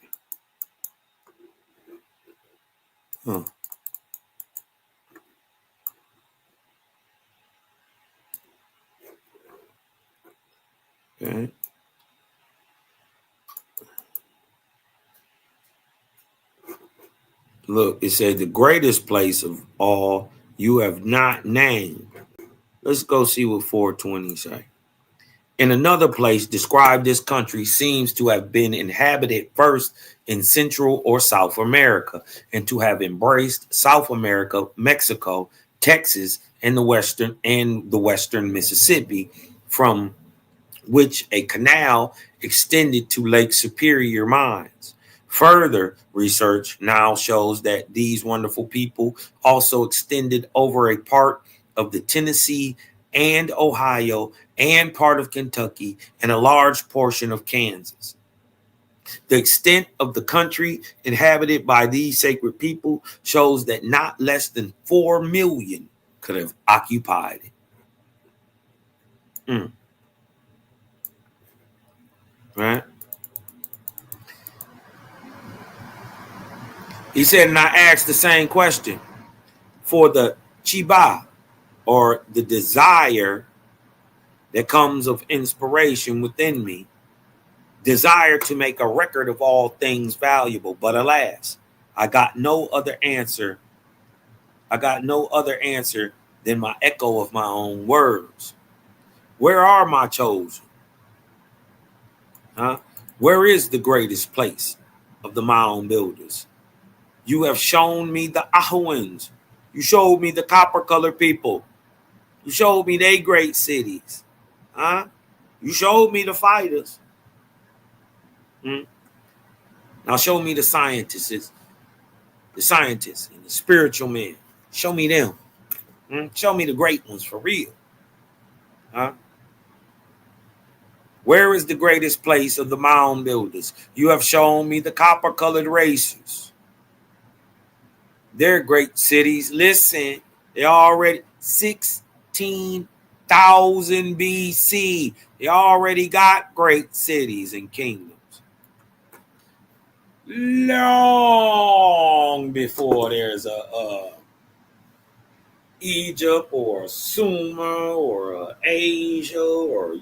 it. Okay. Look, it said the greatest place of all you have not named. Let's go see what 420 say. In another place, described this country seems to have been inhabited first in Central or South America, and to have embraced South America, Mexico, Texas, and the western Mississippi, from which a canal extended to Lake Superior mines. Further research now shows that these wonderful people also extended over a part of the Tennessee and Ohio and part of Kentucky and a large portion of Kansas. The extent of the country inhabited by these sacred people shows that not less than 4 million could have occupied it. Right? He said, and I asked the same question for the chiba, or the desire that comes of inspiration within me, desire to make a record of all things valuable. But alas, I got no other answer. I got no other answer than my echo of my own words. Where are my chosen? Huh? Where is the greatest place of the mound builders? You have shown me the Ahuans. You showed me the copper-colored people. You showed me they great cities. Huh? You showed me the fighters. Now show me the scientists and the spiritual men. Show me them. Show me the great ones for real. Huh? Where is the greatest place of the mound builders? You have shown me the copper-colored racers. They're great cities. Listen, they already 16,000 BC. They already got great cities and kingdoms. Long before there's a Egypt or a Sumer or a Asia or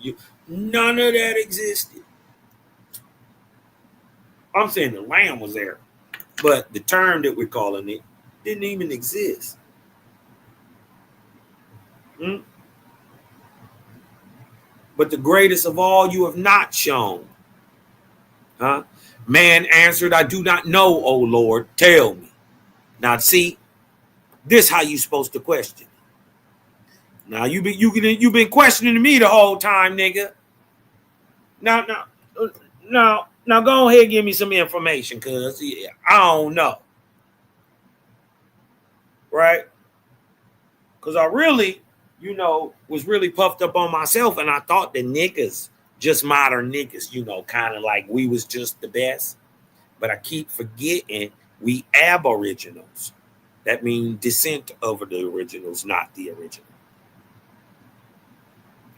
none of that existed. I'm saying the land was there, but the term that we're calling it didn't even exist. But the greatest of all you have not shown. Huh? Man answered, I do not know, O Lord, tell me. Now see, this how you supposed to question. Now you've been questioning me the whole time, nigga. Now go ahead and give me some information, cuz I don't know. Right? Because I really, was really puffed up on myself, and I thought the niggas, just modern niggas, kind of like we was just the best. But I keep forgetting we aboriginals. That means descent over the originals, not the original.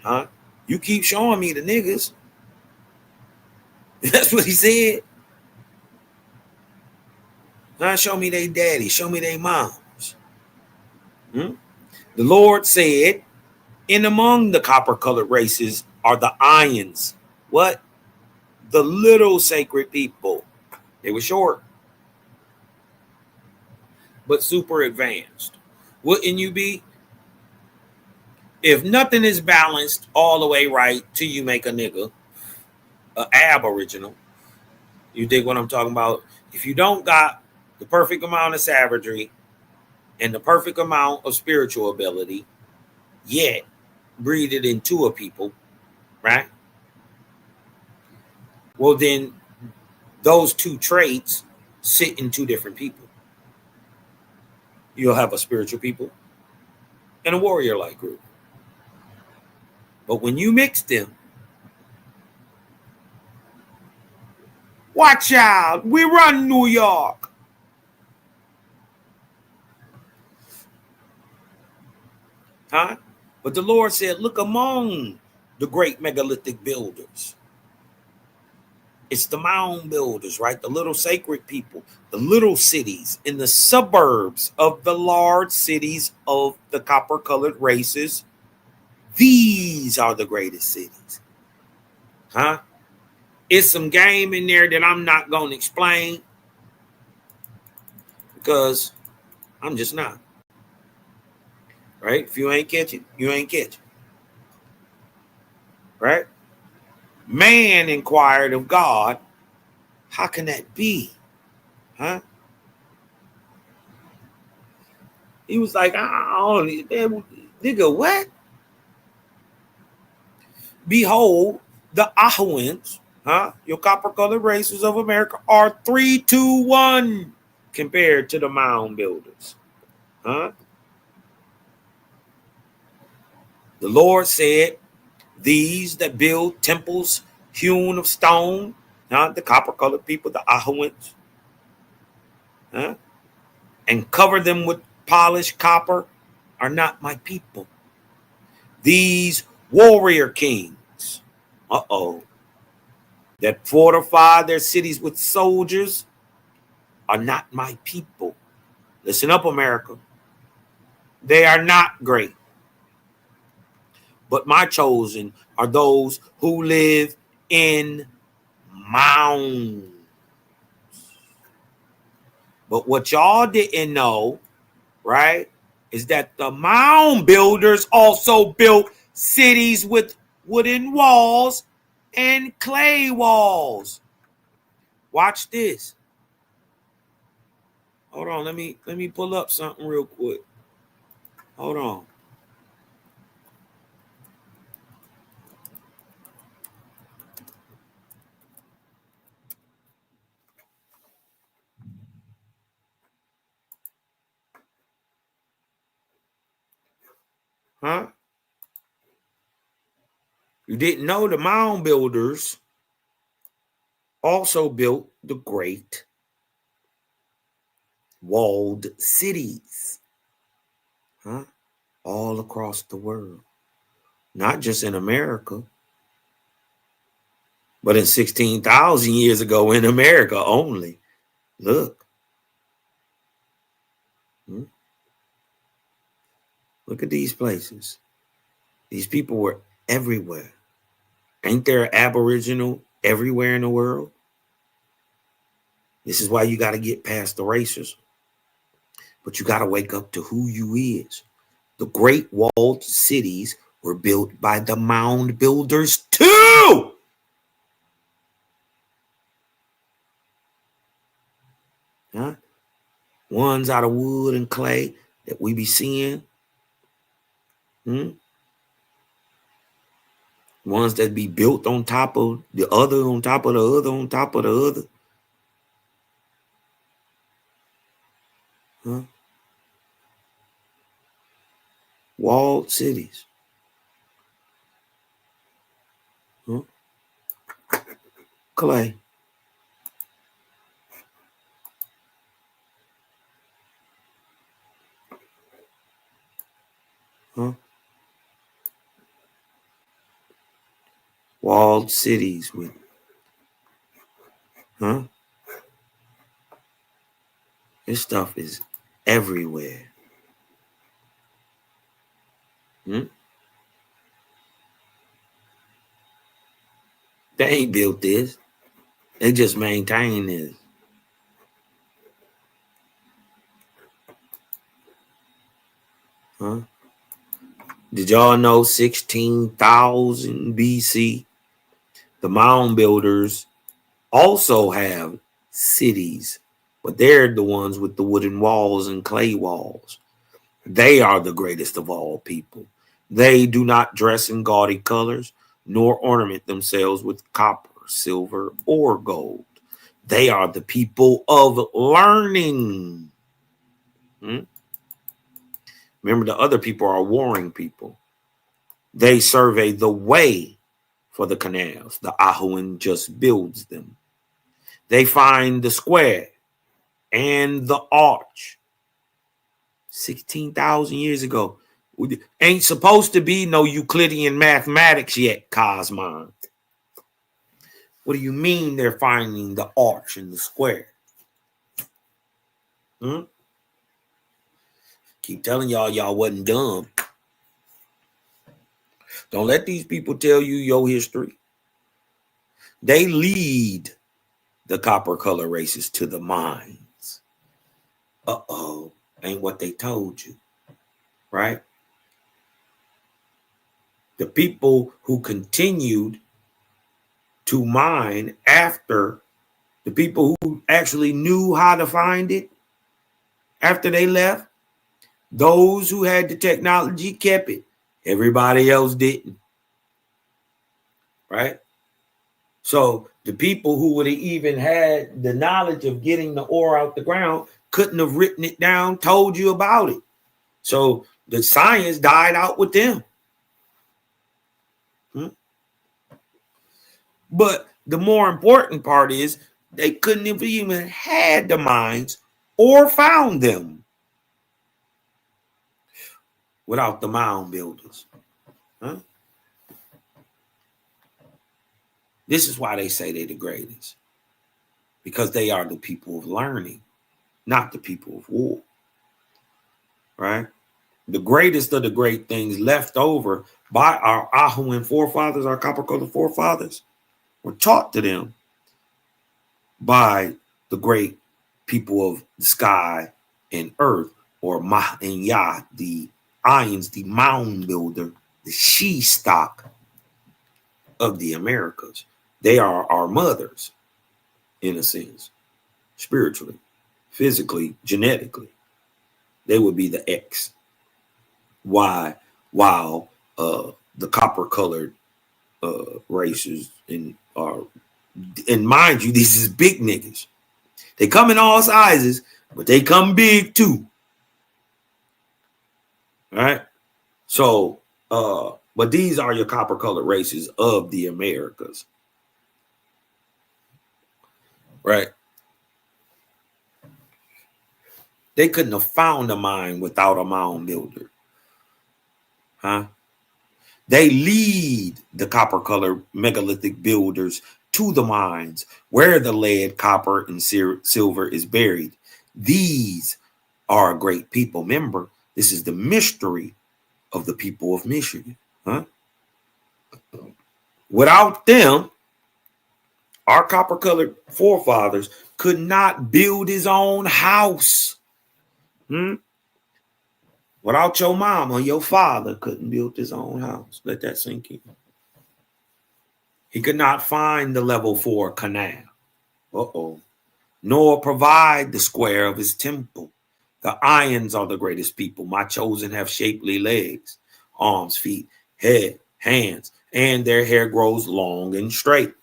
Huh? You keep showing me the niggas. That's what he said. Huh? Show me they daddy. Show me they moms. The Lord said, in among the copper-colored races are the Ions. What? The little sacred people. They were short, but super advanced. Wouldn't you be? If nothing is balanced all the way right till you make a nigga, an aboriginal, you dig what I'm talking about? If you don't got the perfect amount of savagery and the perfect amount of spiritual ability, yet breed it into a people, right? Well, then those two traits sit in two different people. You'll have a spiritual people and a warrior-like group. But when you mix them, watch out, we run New York. Huh? But the Lord said, look among the great megalithic builders. It's the mound builders, right? The little sacred people, the little cities in the suburbs of the large cities of the copper-colored races. These are the greatest cities. Huh? It's some game in there that I'm not going to explain. because I'm just not. Right? If you ain't catch it, you ain't catch it. Right? Man inquired of God, how can that be? Huh? He was like, nigga, what? Behold, the Ahawans, your copper colored races of America are 3-1 compared to the mound builders. The Lord said, these that build temples hewn of stone, the copper colored people, the Ahawans, and cover them with polished copper are not my people. These warrior kings, that fortify their cities with soldiers are not my people. Listen up, America. They are not great. But my chosen are those who live in mounds. But what y'all didn't know, right, is that the mound builders also built cities with wooden walls and clay walls. Watch this. Hold on, let me pull up something real quick. Hold on. Huh? You didn't know the mound builders also built the great walled cities, all across the world, not just in America, but in 16,000 years ago in America only. Look. Look at these places. These people were everywhere. Ain't there Aboriginal everywhere in the world? This is why you got to get past the racism. But you got to wake up to who you is. The great walled cities were built by the mound builders too. Ones out of wood and clay that we be seeing. Ones that be built on top of the other, on top of the other, on top of the other. Walled cities. Clay. Walled cities with, this stuff is everywhere. They ain't built this. They just maintain this. Did y'all know 16,000 BC, the mound builders also have cities, but they're the ones with the wooden walls and clay walls. They are the greatest of all people. They do not dress in gaudy colors, nor ornament themselves with copper, silver, or gold. They are the people of learning. Remember, the other people are warring people. They survey the way for the canals. The Ahuan just builds them. They find the square and the arch. 16,000 years ago. Ain't supposed to be no Euclidean mathematics yet, Cosmon. What do you mean they're finding the arch and the square? Keep telling y'all wasn't dumb. Don't let these people tell you your history. They lead the copper color races to the mines. Uh-oh, ain't what they told you, right? The people who continued to mine after the people who actually knew how to find it after they left, those who had the technology kept it. Everybody else didn't, right? So the people who would have even had the knowledge of getting the ore out the ground couldn't have written it down, told you about it. So the science died out with them. But the more important part is they couldn't have even had the mines or found them without the mound builders. This is why they say they're the greatest, because they are the people of learning, not the people of war, right? The greatest of the great things left over by our Ahuan forefathers, our copper-colored forefathers, were taught to them by the great people of the sky and earth, or Ma and Ya, the Ions, the mound builder, the she stock of the Americas. They are our mothers, in a sense, spiritually, physically, genetically. They would be the X. Y, while the copper-colored races and mind you, these is big niggas. They come in all sizes, but they come big too. All right. So, but these are your copper-colored races of the Americas. Right. They couldn't have found a mine without a mound builder. They lead the copper-colored megalithic builders to the mines where the lead, copper, and silver is buried. These are a great people. Remember, this is the mystery of the people of Michigan. Without them, our copper-colored forefathers could not build his own house. Without your mama, your father couldn't build his own house. Let that sink in. He could not find the level 4 canal. Nor provide the square of his temple. The Ions are the greatest people. My chosen have shapely legs, arms, feet, head, hands, and their hair grows long and straight,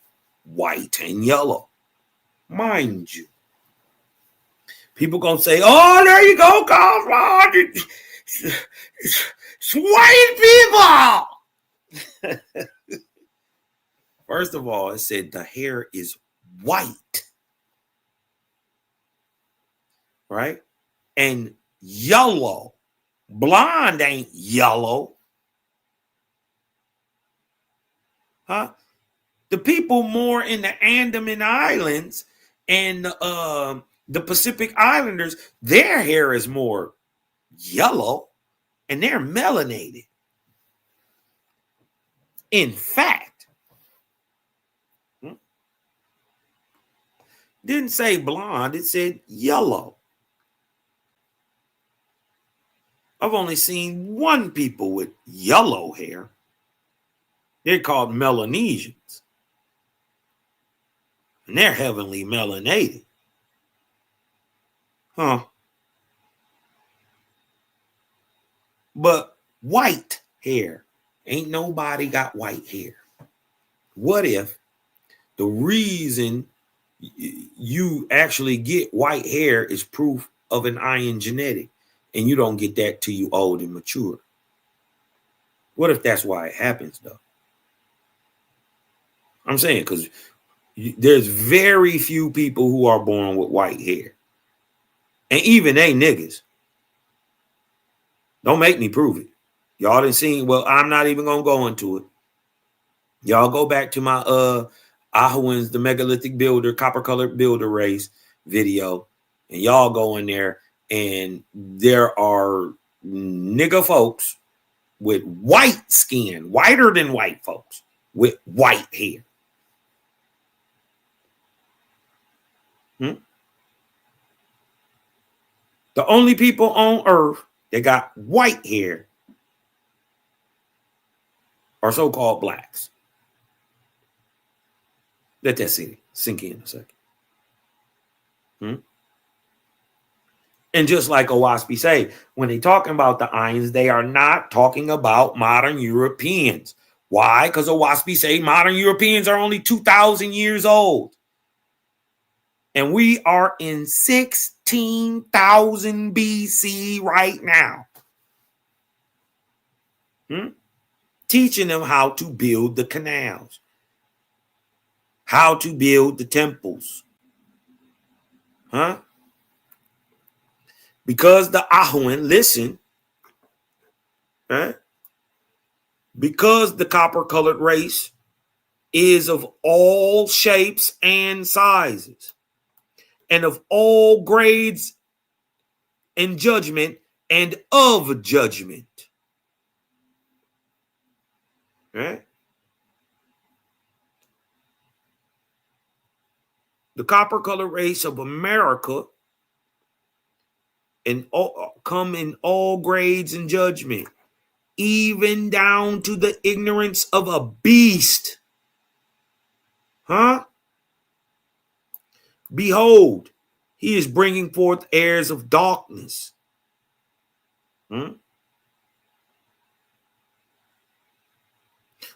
white and yellow. Mind you, people gonna say, "Oh, there you go, Cosmo. It's white people." First of all, it said the hair is white, right? And yellow. Blonde ain't yellow. The people more in the Andaman Islands and the Pacific Islanders, their hair is more yellow and they're melanated. In fact, didn't say blonde, it said yellow. I've only seen one people with yellow hair. They're called Melanesians. And they're heavily melanated. But white hair, ain't nobody got white hair. What if the reason you actually get white hair is proof of an iron genetic, and you don't get that till you old and mature? What if that's why it happens, though? I'm saying, because there's very few people who are born with white hair. And even they niggas. Don't make me prove it. Y'all didn't see. Well, I'm not even going to go into it. Y'all go back to my Ahuans, the megalithic builder, copper-colored builder race video. And y'all go in there, and there are nigga folks with white skin, whiter than white folks, with white hair. The only people on earth that got white hair are so-called blacks. Let that sink in a second. And just like Owaspy say, when they talking about the Ayans, they are not talking about modern Europeans. Why? Because Owaspy say modern Europeans are only 2,000 years old. And we are in 16,000 BC right now. Teaching them how to build the canals, how to build the temples. Because the Ahuan, listen, right? Because the copper-colored race is of all shapes and sizes and of all grades and judgment and of judgment. Right? The copper-colored race of America and come in all grades and judgment, even down to the ignorance of a beast. Behold, he is bringing forth heirs of darkness.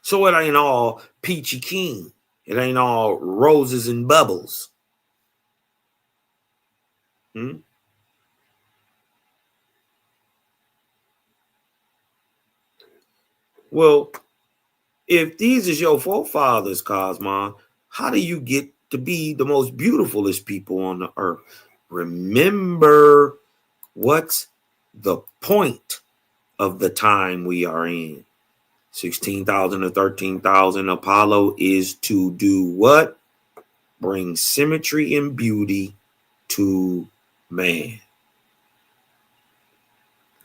So it ain't all peachy keen. It ain't all roses and bubbles. Well, if these is your forefathers, Cosmon, how do you get to be the most beautifulest people on the earth? Remember what's the point of the time we are in. 16,000 to 13,000. Apollo is to do what? Bring symmetry and beauty to man.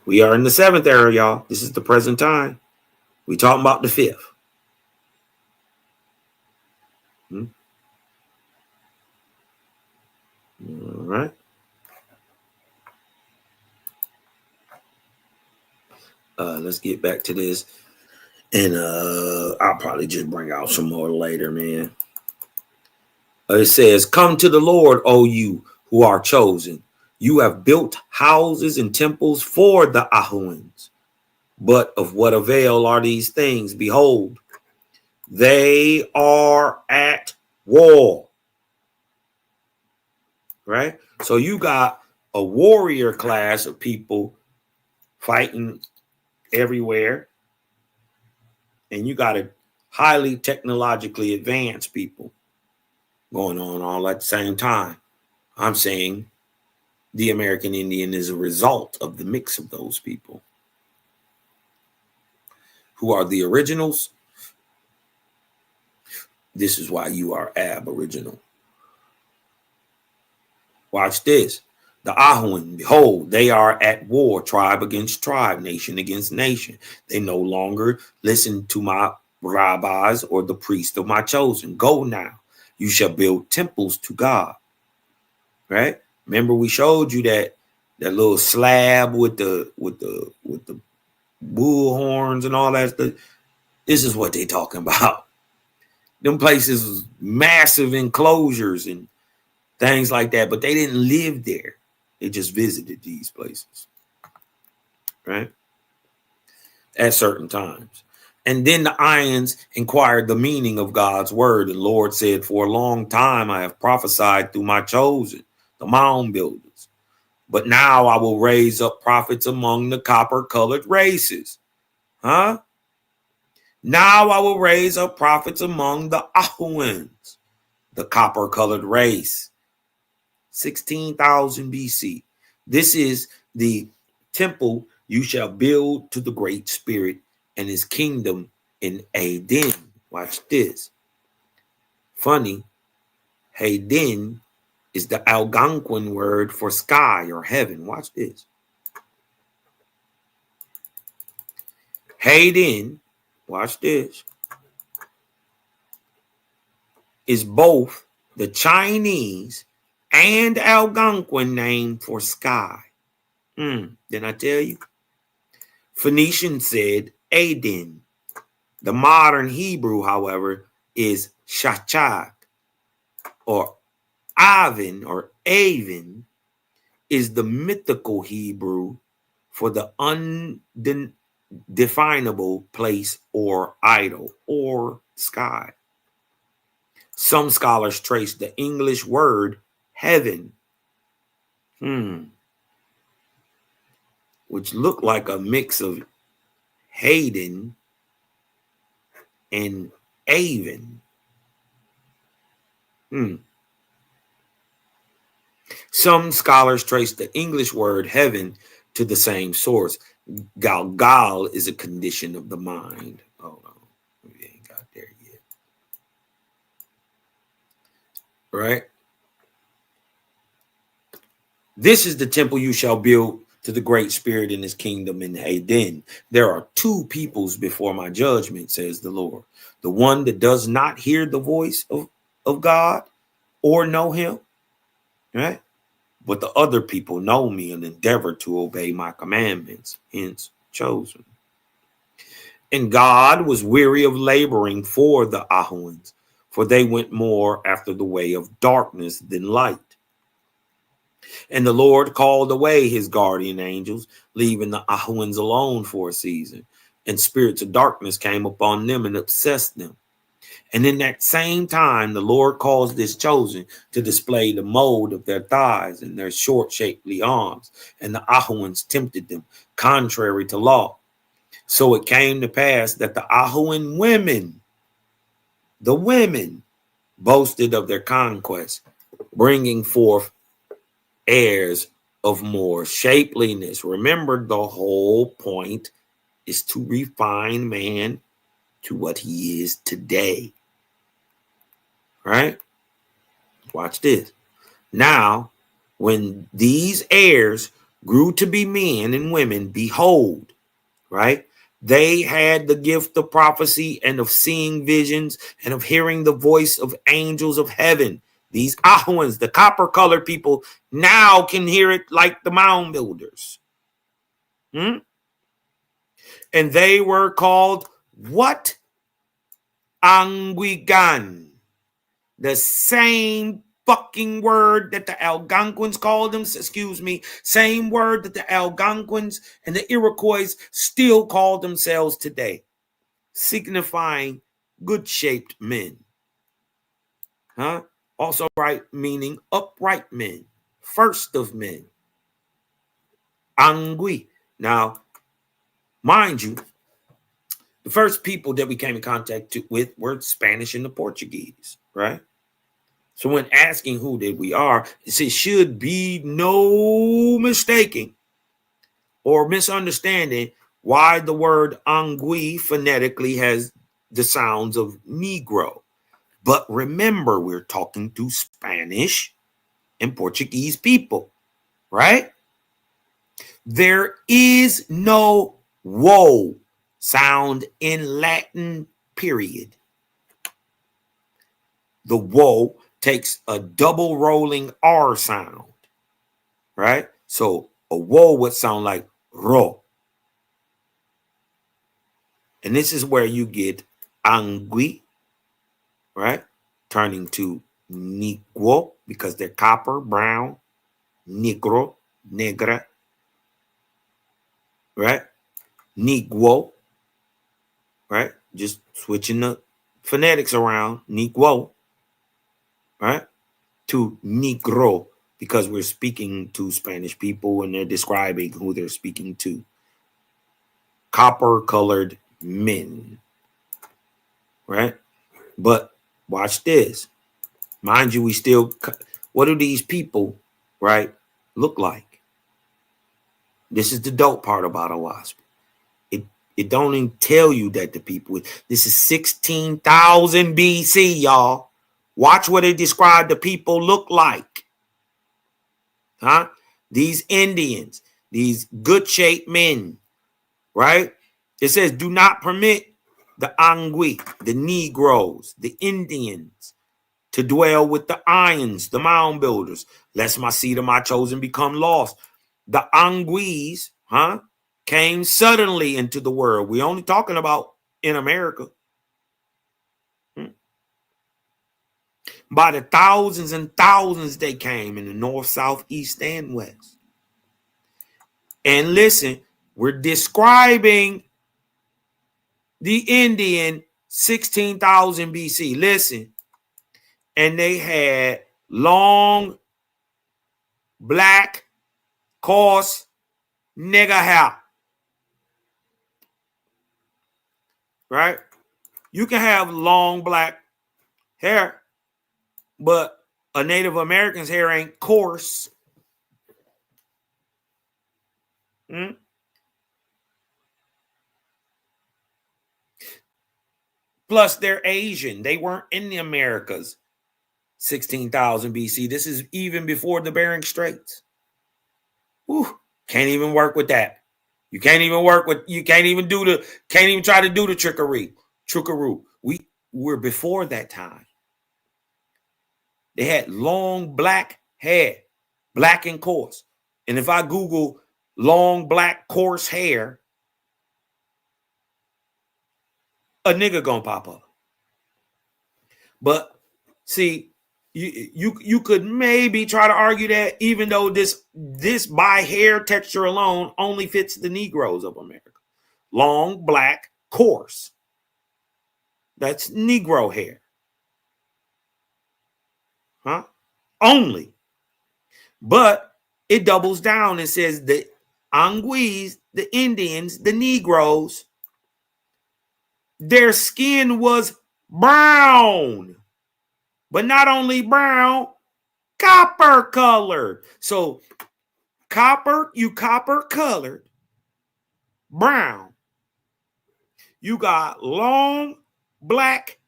We are in the 7th era, y'all. This is the present time. We talking about the 5th. All right. Let's get back to this. And I'll probably just bring out some more later, man. It says, come to the Lord, O you who are chosen. You have built houses and temples for the Ahuans. But of what avail are these things? Behold, they are at war. Right? So you got a warrior class of people fighting everywhere. And you got a highly technologically advanced people going on all at the same time. I'm saying the American Indian is a result of the mix of those people. Who are the originals? This is why you are aboriginal. Watch this. The Ahuan, behold, they are at war, tribe against tribe, nation against nation. They no longer listen to my rabbis or the priest of my chosen. Go now. You shall build temples to God. Right? Remember, we showed you that little slab with the bull horns and all that stuff. This is what they talking about. Them places was massive enclosures and things like that, but they didn't live there. They just visited these places, right? At certain times. And then the Ayans inquired the meaning of God's word. The Lord said, for a long time I have prophesied through my chosen, the mound builders. But now I will raise up prophets among the copper-colored races. Now I will raise up prophets among the Ahuans, the copper-colored race. 16,000 BC. This is the temple you shall build to the Great Spirit and his kingdom in Aden. Watch this. Funny, Aden is the Algonquin word for sky or heaven. Watch this. Aden, watch this, is both the Chinese and Algonquin name for sky. Didn't I tell you? Phoenician said Adin. The modern Hebrew, however, is Shachak, or Avin, or Avin, is the mythical Hebrew for the undefinable place or idol or sky. Some scholars trace the English word heaven, which looked like a mix of Hayden and Avon. Some scholars trace the English word heaven to the same source. Galgal is a condition of the mind. Hold on. We ain't got there yet. Right? This is the temple you shall build to the great spirit in his kingdom in Hayden. There are two peoples before my judgment, says the Lord. The one that does not hear the voice of God or know him, right? But the other people know me and endeavor to obey my commandments, hence chosen. And God was weary of laboring for the Ahuans, for they went more after the way of darkness than light. And the Lord called away his guardian angels, leaving the Ahuans alone for a season. And spirits of darkness came upon them and obsessed them. And in that same time, the Lord caused this chosen to display the mold of their thighs and their short shapely arms. And the Ahuans tempted them, contrary to law. So it came to pass that the Ahuan women, the women, boasted of their conquest, bringing forth heirs of more shapeliness. Remember, the whole point is to refine man to what he is today. Right? Watch this. Now, when these heirs grew to be men and women, behold, right? They had the gift of prophecy and of seeing visions and of hearing the voice of angels of heaven. These Ahuans, the copper-colored people, now can hear it like the mound builders. And they were called what? Anguigan. The same fucking word that the Algonquins called them, same word that the Algonquins and the Iroquois still call themselves today, signifying good-shaped men. Also right, meaning upright men, first of men. Angui. Now, mind you, the first people that we came in contact with were Spanish and the Portuguese, right? So when asking who that we are, it should be no mistaking or misunderstanding why the word Angui phonetically has the sounds of Negro. But remember, we're talking to Spanish and Portuguese people, right? There is no woe sound in Latin, period. The woe takes a double rolling R sound, right? So a woe would sound like ro. And this is where you get angui, right? Turning to negro because they're copper, brown, negro, negra, right? Negro, right? Just switching the phonetics around, negro, right? To negro because we're speaking to Spanish people and they're describing who they're speaking to. Copper-colored men, right? But watch this. Mind you, what do these people, right, look like? This is the dope part about a wasp. It don't even tell you that the people, this is 16,000 BC, y'all. Watch what it described the people look like. These Indians, these good-shaped men, right? It says, do not permit the Angui, the Negroes, the Indians, to dwell with the Ions, the mound builders, lest my seed of my chosen become lost. The Anguis, came suddenly into the world. We only talking about in America. By the thousands and thousands they came in the north, south, east, and west. And listen, we're describing the Indian 16,000 BC. Listen, and they had long, black, coarse, nigger hair. Right? You can have long, black hair, but a Native American's hair ain't coarse. Plus, they're Asian. They weren't in the Americas 16,000 BC. This is even before the Bering Straits. Whew, can't even work with that. You can't even try to do the trickaroo. We're before that time. They had long black hair, black and coarse. And if I Google long black coarse hair, a nigga gonna pop up. But see, you could maybe try to argue that even though this by hair texture alone only fits the Negroes of America. Long, black, coarse. That's Negro hair. Only. But it doubles down and says the Anguis, the Indians, the Negroes, their skin was brown. But not only brown, copper colored. So copper colored, brown. You got long, black,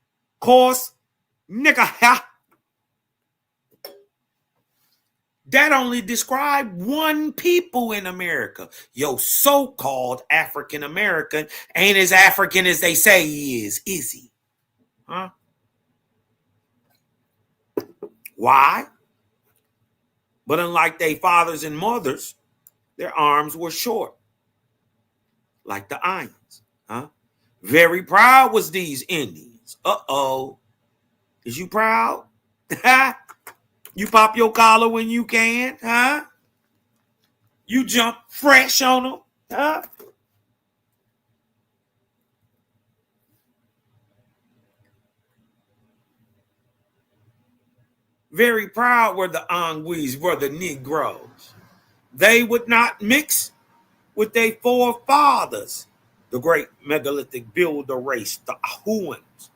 coarse, nigga hair. That only described one people in America. Yo, so-called African American ain't as African as they say he is he? Why? But unlike their fathers and mothers, their arms were short, like the Ions. Very proud was these Indians. Is you proud? You pop your collar when you can, You jump fresh on them, Very proud were the Anguis, were the Negroes. They would not mix with their forefathers, the great megalithic builder race, the Ahuans.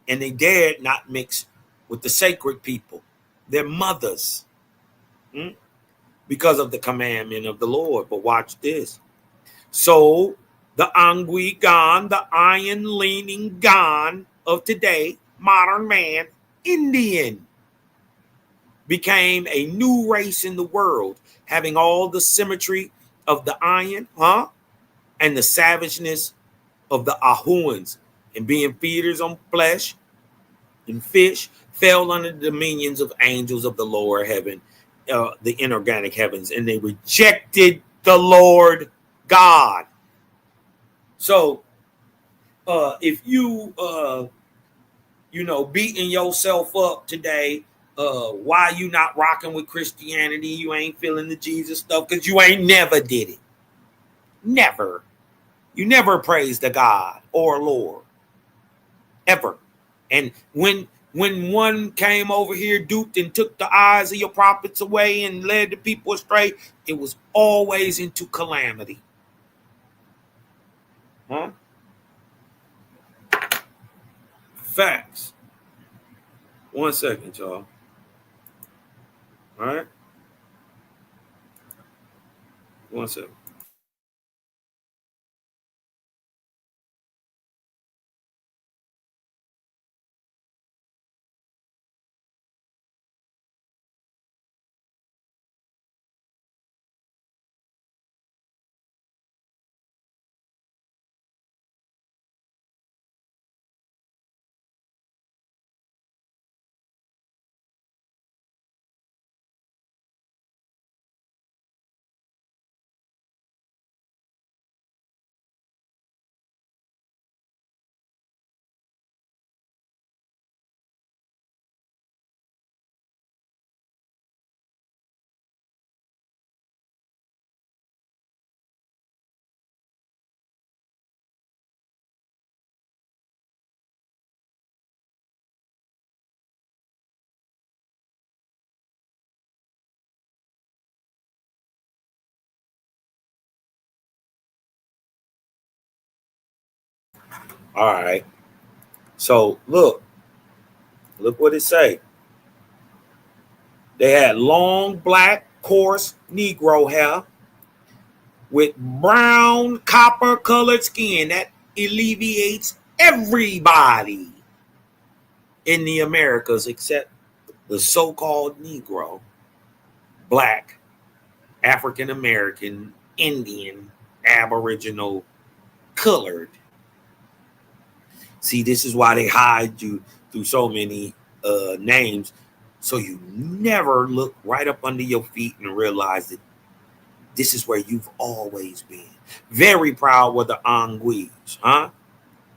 And they dared not mix with the sacred people, their mothers, because of the commandment of the Lord. But watch this. So the Angui Gan, the iron-leaning Gan of today, modern man, Indian, became a new race in the world, having all the symmetry of the iron, and the savageness of the Ahuans, and being feeders on flesh and fish, fell under the dominions of angels of the lower heaven, the inorganic heavens, and they rejected the Lord God. So, if you beating yourself up today, why you not rocking with Christianity? You ain't feeling the Jesus stuff because you ain't never did it. Never. You never praised the God or Lord. Ever. And when one came over here, duped and took the eyes of your prophets away and led the people astray, it was always into calamity. Facts. 1 second, y'all. All right. 1 second. All right. So look what it say. They had long, black, coarse Negro hair with brown, copper colored skin that alleviates everybody in the Americas except the so-called Negro, black, African American, Indian, Aboriginal, colored. See, this is why they hide you through so many names, so you never look right up under your feet and realize that this is where you've always been. Very proud were the Anguilles, huh?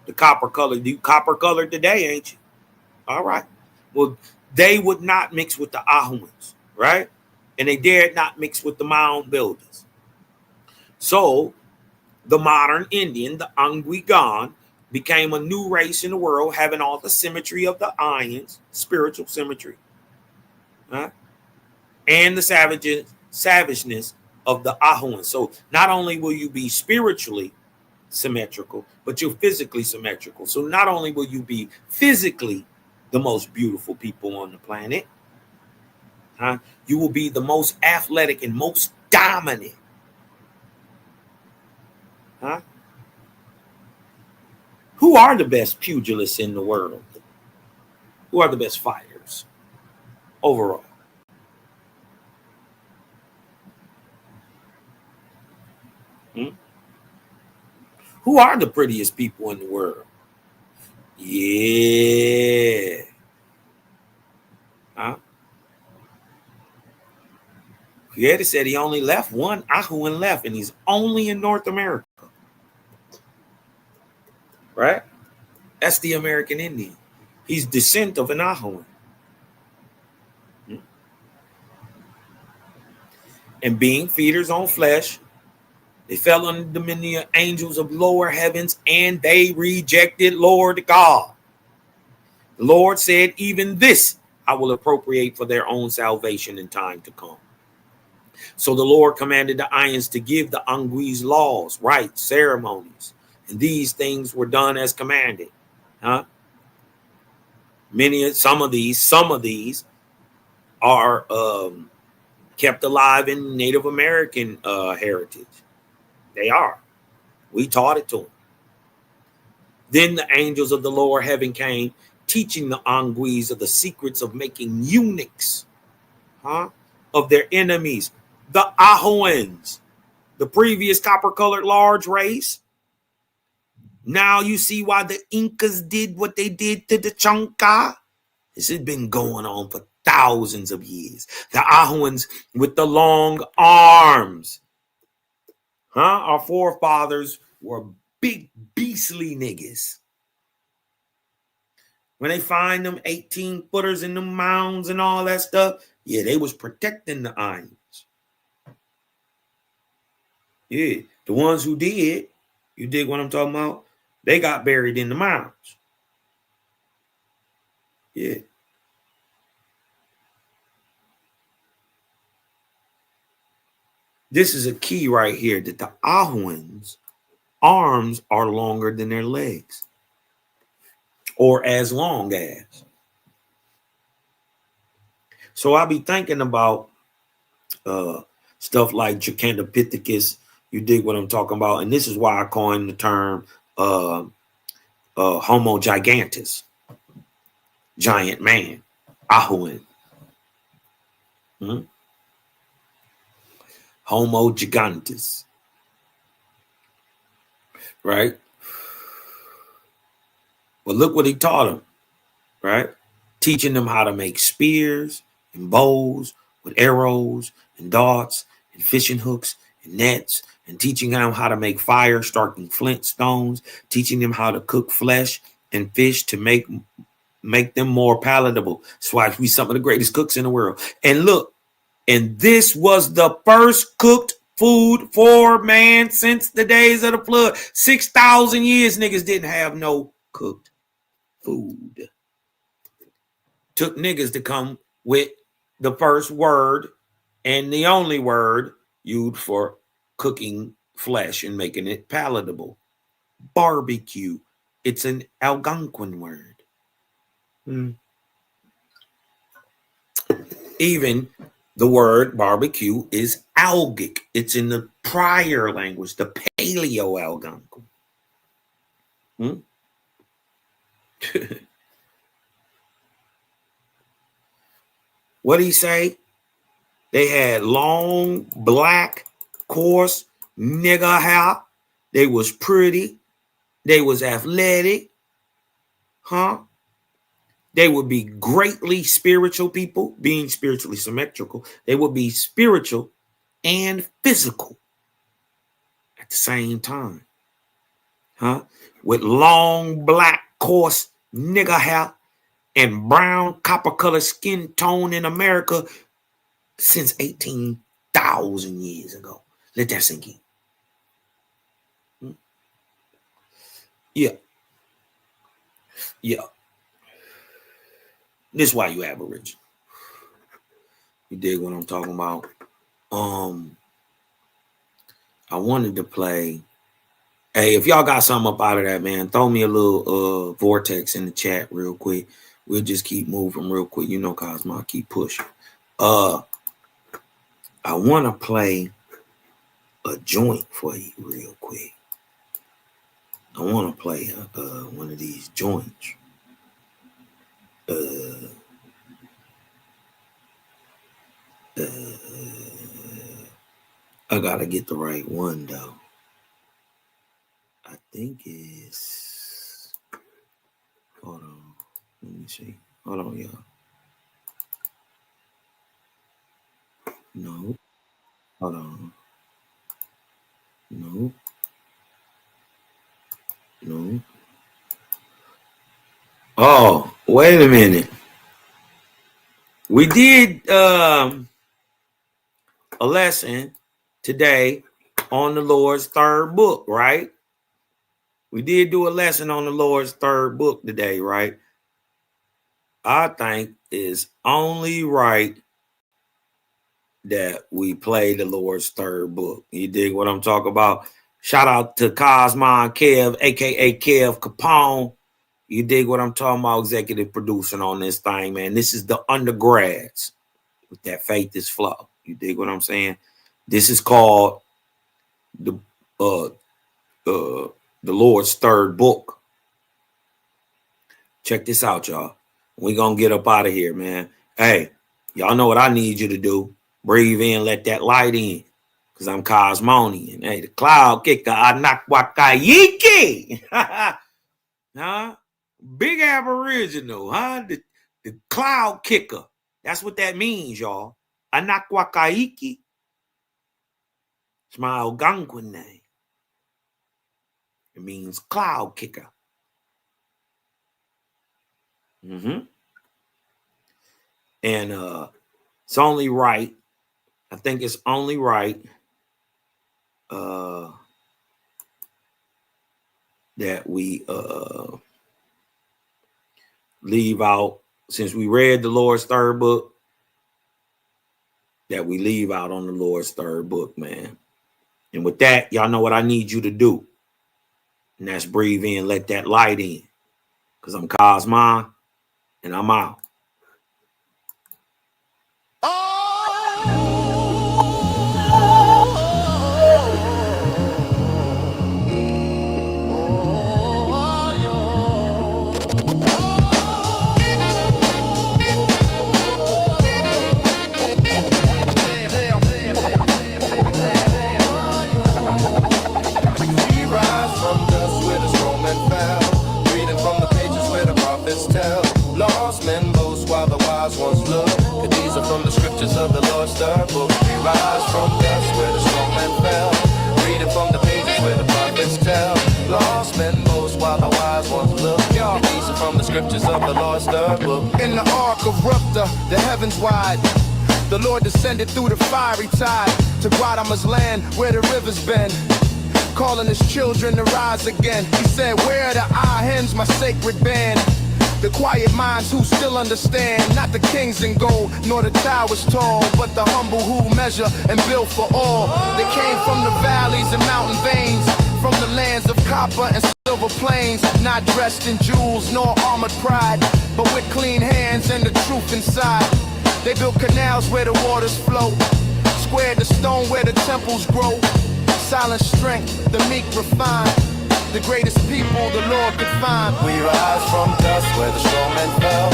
The copper colored, you copper colored today, ain't you? All right. Well, they would not mix with the Ahuans, right? And they dared not mix with the mound builders. So the modern Indian, the Anguigan, became a new race in the world, having all the symmetry of the Ayans, spiritual symmetry, huh? And the savageness of the Ahuans. So not only will you be spiritually symmetrical, but you're physically symmetrical. So not only will you be physically the most beautiful people on the planet, huh? You will be the most athletic and most dominant, huh? Who are the best pugilists in the world? Who are the best fighters overall? Hmm? Who are the prettiest people in the world? Yeah. Huh? Fieri said he only left one Ahuan left, and he's only in North America. Right? That's the American Indian. He's descent of an Ahuan. And being feeders on flesh, they fell under the dominion of angels of lower heavens, and they rejected Lord God. The Lord said, even this I will appropriate for their own salvation in time to come. So the Lord commanded the Ayans to give the Anguis laws, rites, ceremonies, and these things were done as commanded. Huh? Some of these are kept alive in Native American heritage. They are. We taught it to them. Then the angels of the lower heaven came, teaching the Anguis of the secrets of making eunuchs, huh, of their enemies, the Ahuans, the previous copper-colored large race. Now you see why the Incas did what they did to the Chanca. This has been going on for thousands of years. The Ahuans with the long arms, huh? Our forefathers were big beastly niggas. When they find them 18 footers in the mounds and all that stuff, yeah, they was protecting the Ayans. Yeah, the ones who did, you dig what I'm talking about? They got buried in the mounds. Yeah. This is a key right here, that the Ahuans' arms are longer than their legs, or as long as. So I'll be thinking about stuff like Jacantopithecus. You dig what I'm talking about? And this is why I coined the term Homo gigantus, giant man, Ahuan. Hmm? Homo gigantus. Right? Well, look what he taught them, right? Teaching them how to make spears and bows with arrows and darts and fishing hooks and nets, and teaching them how to make fire, starting flint stones, teaching them how to cook flesh and fish to make them more palatable. That's why we some of the greatest cooks in the world. And look, and this was the first cooked food for man since the days of the flood. 6,000 years niggas didn't have no cooked food. Took niggas to come with the first word and the only word used for cooking flesh and making it palatable. Barbecue. It's an Algonquin word. Even the word barbecue is Algic. It's in the prior language, the Paleo-Algonquin. What did he say? They had long, black, coarse, nigger hair. They was pretty. They was athletic. They would be greatly spiritual people, being spiritually symmetrical. They would be spiritual and physical at the same time. With long, black, coarse, nigger hair and brown, copper-colored skin tone in America since 18,000 years ago. Let that sink in. Yeah. This is why you Aboriginal. You dig what I'm talking about? I wanted to play. Hey, if y'all got something up out of that, man, throw me a little vortex in the chat real quick. We'll just keep moving real quick. You know, Cosmo, I keep pushing. I want to play a joint for you real quick. I want to play one of these joints. I gotta get the right one though. I think it's. Hold on. Let me see. Hold on, y'all. No. Hold on. No. Oh, wait a minute. We did a lesson today on the Lord's third book, right? We did do a lesson on the Lord's third book today, right? I think it's only right that we play the Lord's third book. You dig what I'm talking about? Shout out to Cosmo Kev, a.k.a. Kev Capone. You dig what I'm talking about? Executive producing on this thing, man. This is the undergrads with that faith is flow. You dig what I'm saying? This is called the Lord's third book. Check this out, y'all. We're going to get up out of here, man. Hey, y'all know what I need you to do. Breathe in, let that light in. Because I'm Cosmonian. Hey, the cloud kicker, Anakwakayiki. Huh? Big Aboriginal, huh? The cloud kicker. That's what that means, y'all. Anakwakaiki. It's my Algonquin name. It means cloud kicker. And it's only right. I think it's only right that we leave out, since we read the Lord's third book, that we leave out on the Lord's third book, man. And with that, y'all know what I need you to do. And that's breathe in, let that light in. Because I'm Cosmo, and I'm out. Once look, these are from the scriptures of the Lord's third book. We rise from dust where the strong men fell, reading from the pages where the prophets tell. Lost men boast while the wise ones look. These are from the scriptures of the Lord's third book. In the ark of Rupta, the heavens wide, the Lord descended through the fiery tide to Guadama's land where the rivers bend, calling his children to rise again. He said, where are the hens, my sacred band? The quiet minds who still understand, not the kings in gold, nor the towers tall, but the humble who measure and build for all. They came from the valleys and mountain veins, from the lands of Copper and silver planes, not dressed in jewels nor armored pride, but with clean hands and the truth inside. They built canals where the waters flow, squared the stone where the temples grow. Silent strength, the meek refine, the greatest people the Lord could find. We rise from dust where the strong men fell,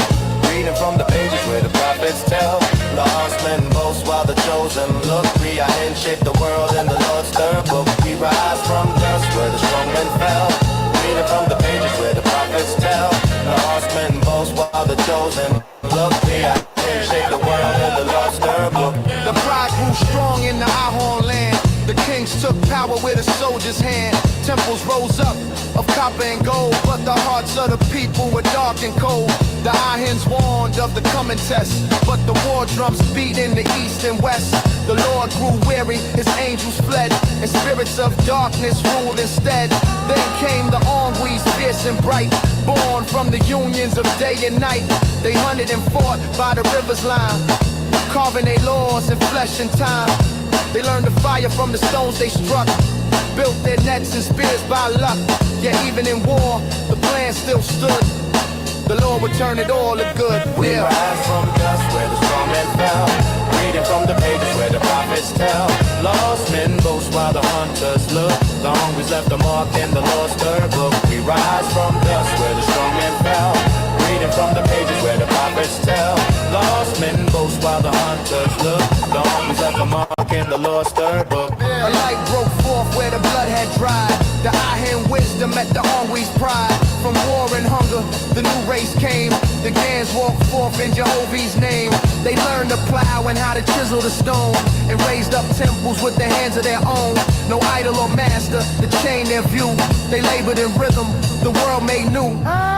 reading from the pages where the prophets tell. Lost men boast while the chosen look. We are in, shape the world in the Lord's third book. We rise from dust where the strong men fell, reading from the pages where the prophets tell. Lost men boast while the chosen look. We are in, shape the world in the Lord's third book. The pride grew strong in the Ahorn land. The kings took power with a soldier's hand. Temples rose up of copper and gold, but the hearts of the people were dark and cold. The Ahens warned of the coming test, but the war drums beat in the east and west. The Lord grew weary, his angels fled, and spirits of darkness ruled instead. Then came the Onguis, fierce and bright, born from the unions of day and night. They hunted and fought by the river's line, carving their laws in flesh and time. They learned the fire from the stones they struck, built their nets and spears by luck. Yet even in war, the plan still stood. The Lord would turn it all to good. We rise from dust where the strong men fell, reading from the pages where the prophets tell. Lost men boast while the hunters look. The hungry's left a mark in the Lord's third book. We rise from dust where the strong men fell, reading from the pages where the prophets tell. Lost men boast while the hunters look. The hungry's left a mark in the Lord's third book. A light broke forth where the blood had dried. The Ahen wisdom met the Ongui's pride. From war and hunger, the new race came. The Gans walked forth in Jehovih's name. They learned to plow and how to chisel the stone, and raised up temples with the hands of their own. No idol or master to chain their view. They labored in rhythm, the world made new.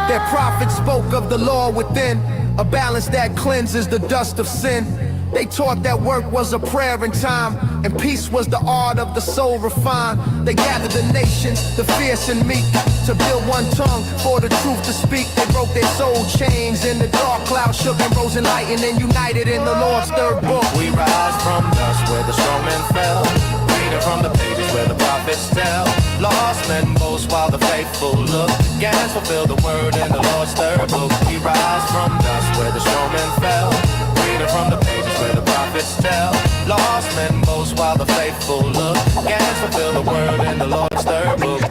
Their prophets spoke of the law within, a balance that cleanses the dust of sin. They taught that work was a prayer in time, and peace was the art of the soul refined. They gathered the nations, the fierce and meek, to build one tongue for the truth to speak. They broke their soul chains, and the dark cloud shook and rose enlightened and united in the Lord's third book. We rise from dust where the strong men fell, reading from the pages where the prophets tell. Lost men boast while the faithful look. Gans fulfill the word in the Lord's third book. We rise from dust where the strong men fell, reading from the pages where the prophets tell. Lost men boast while the faithful look. Gans fulfill the word in the Lord's third book.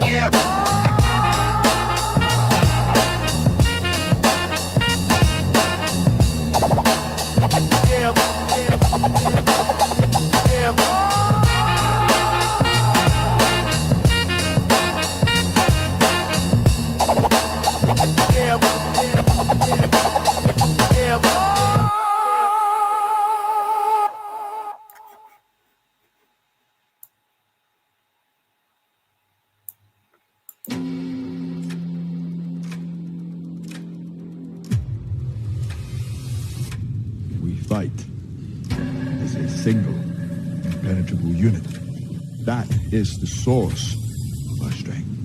We fight as a single, impenetrable unit. That is the source of our strength.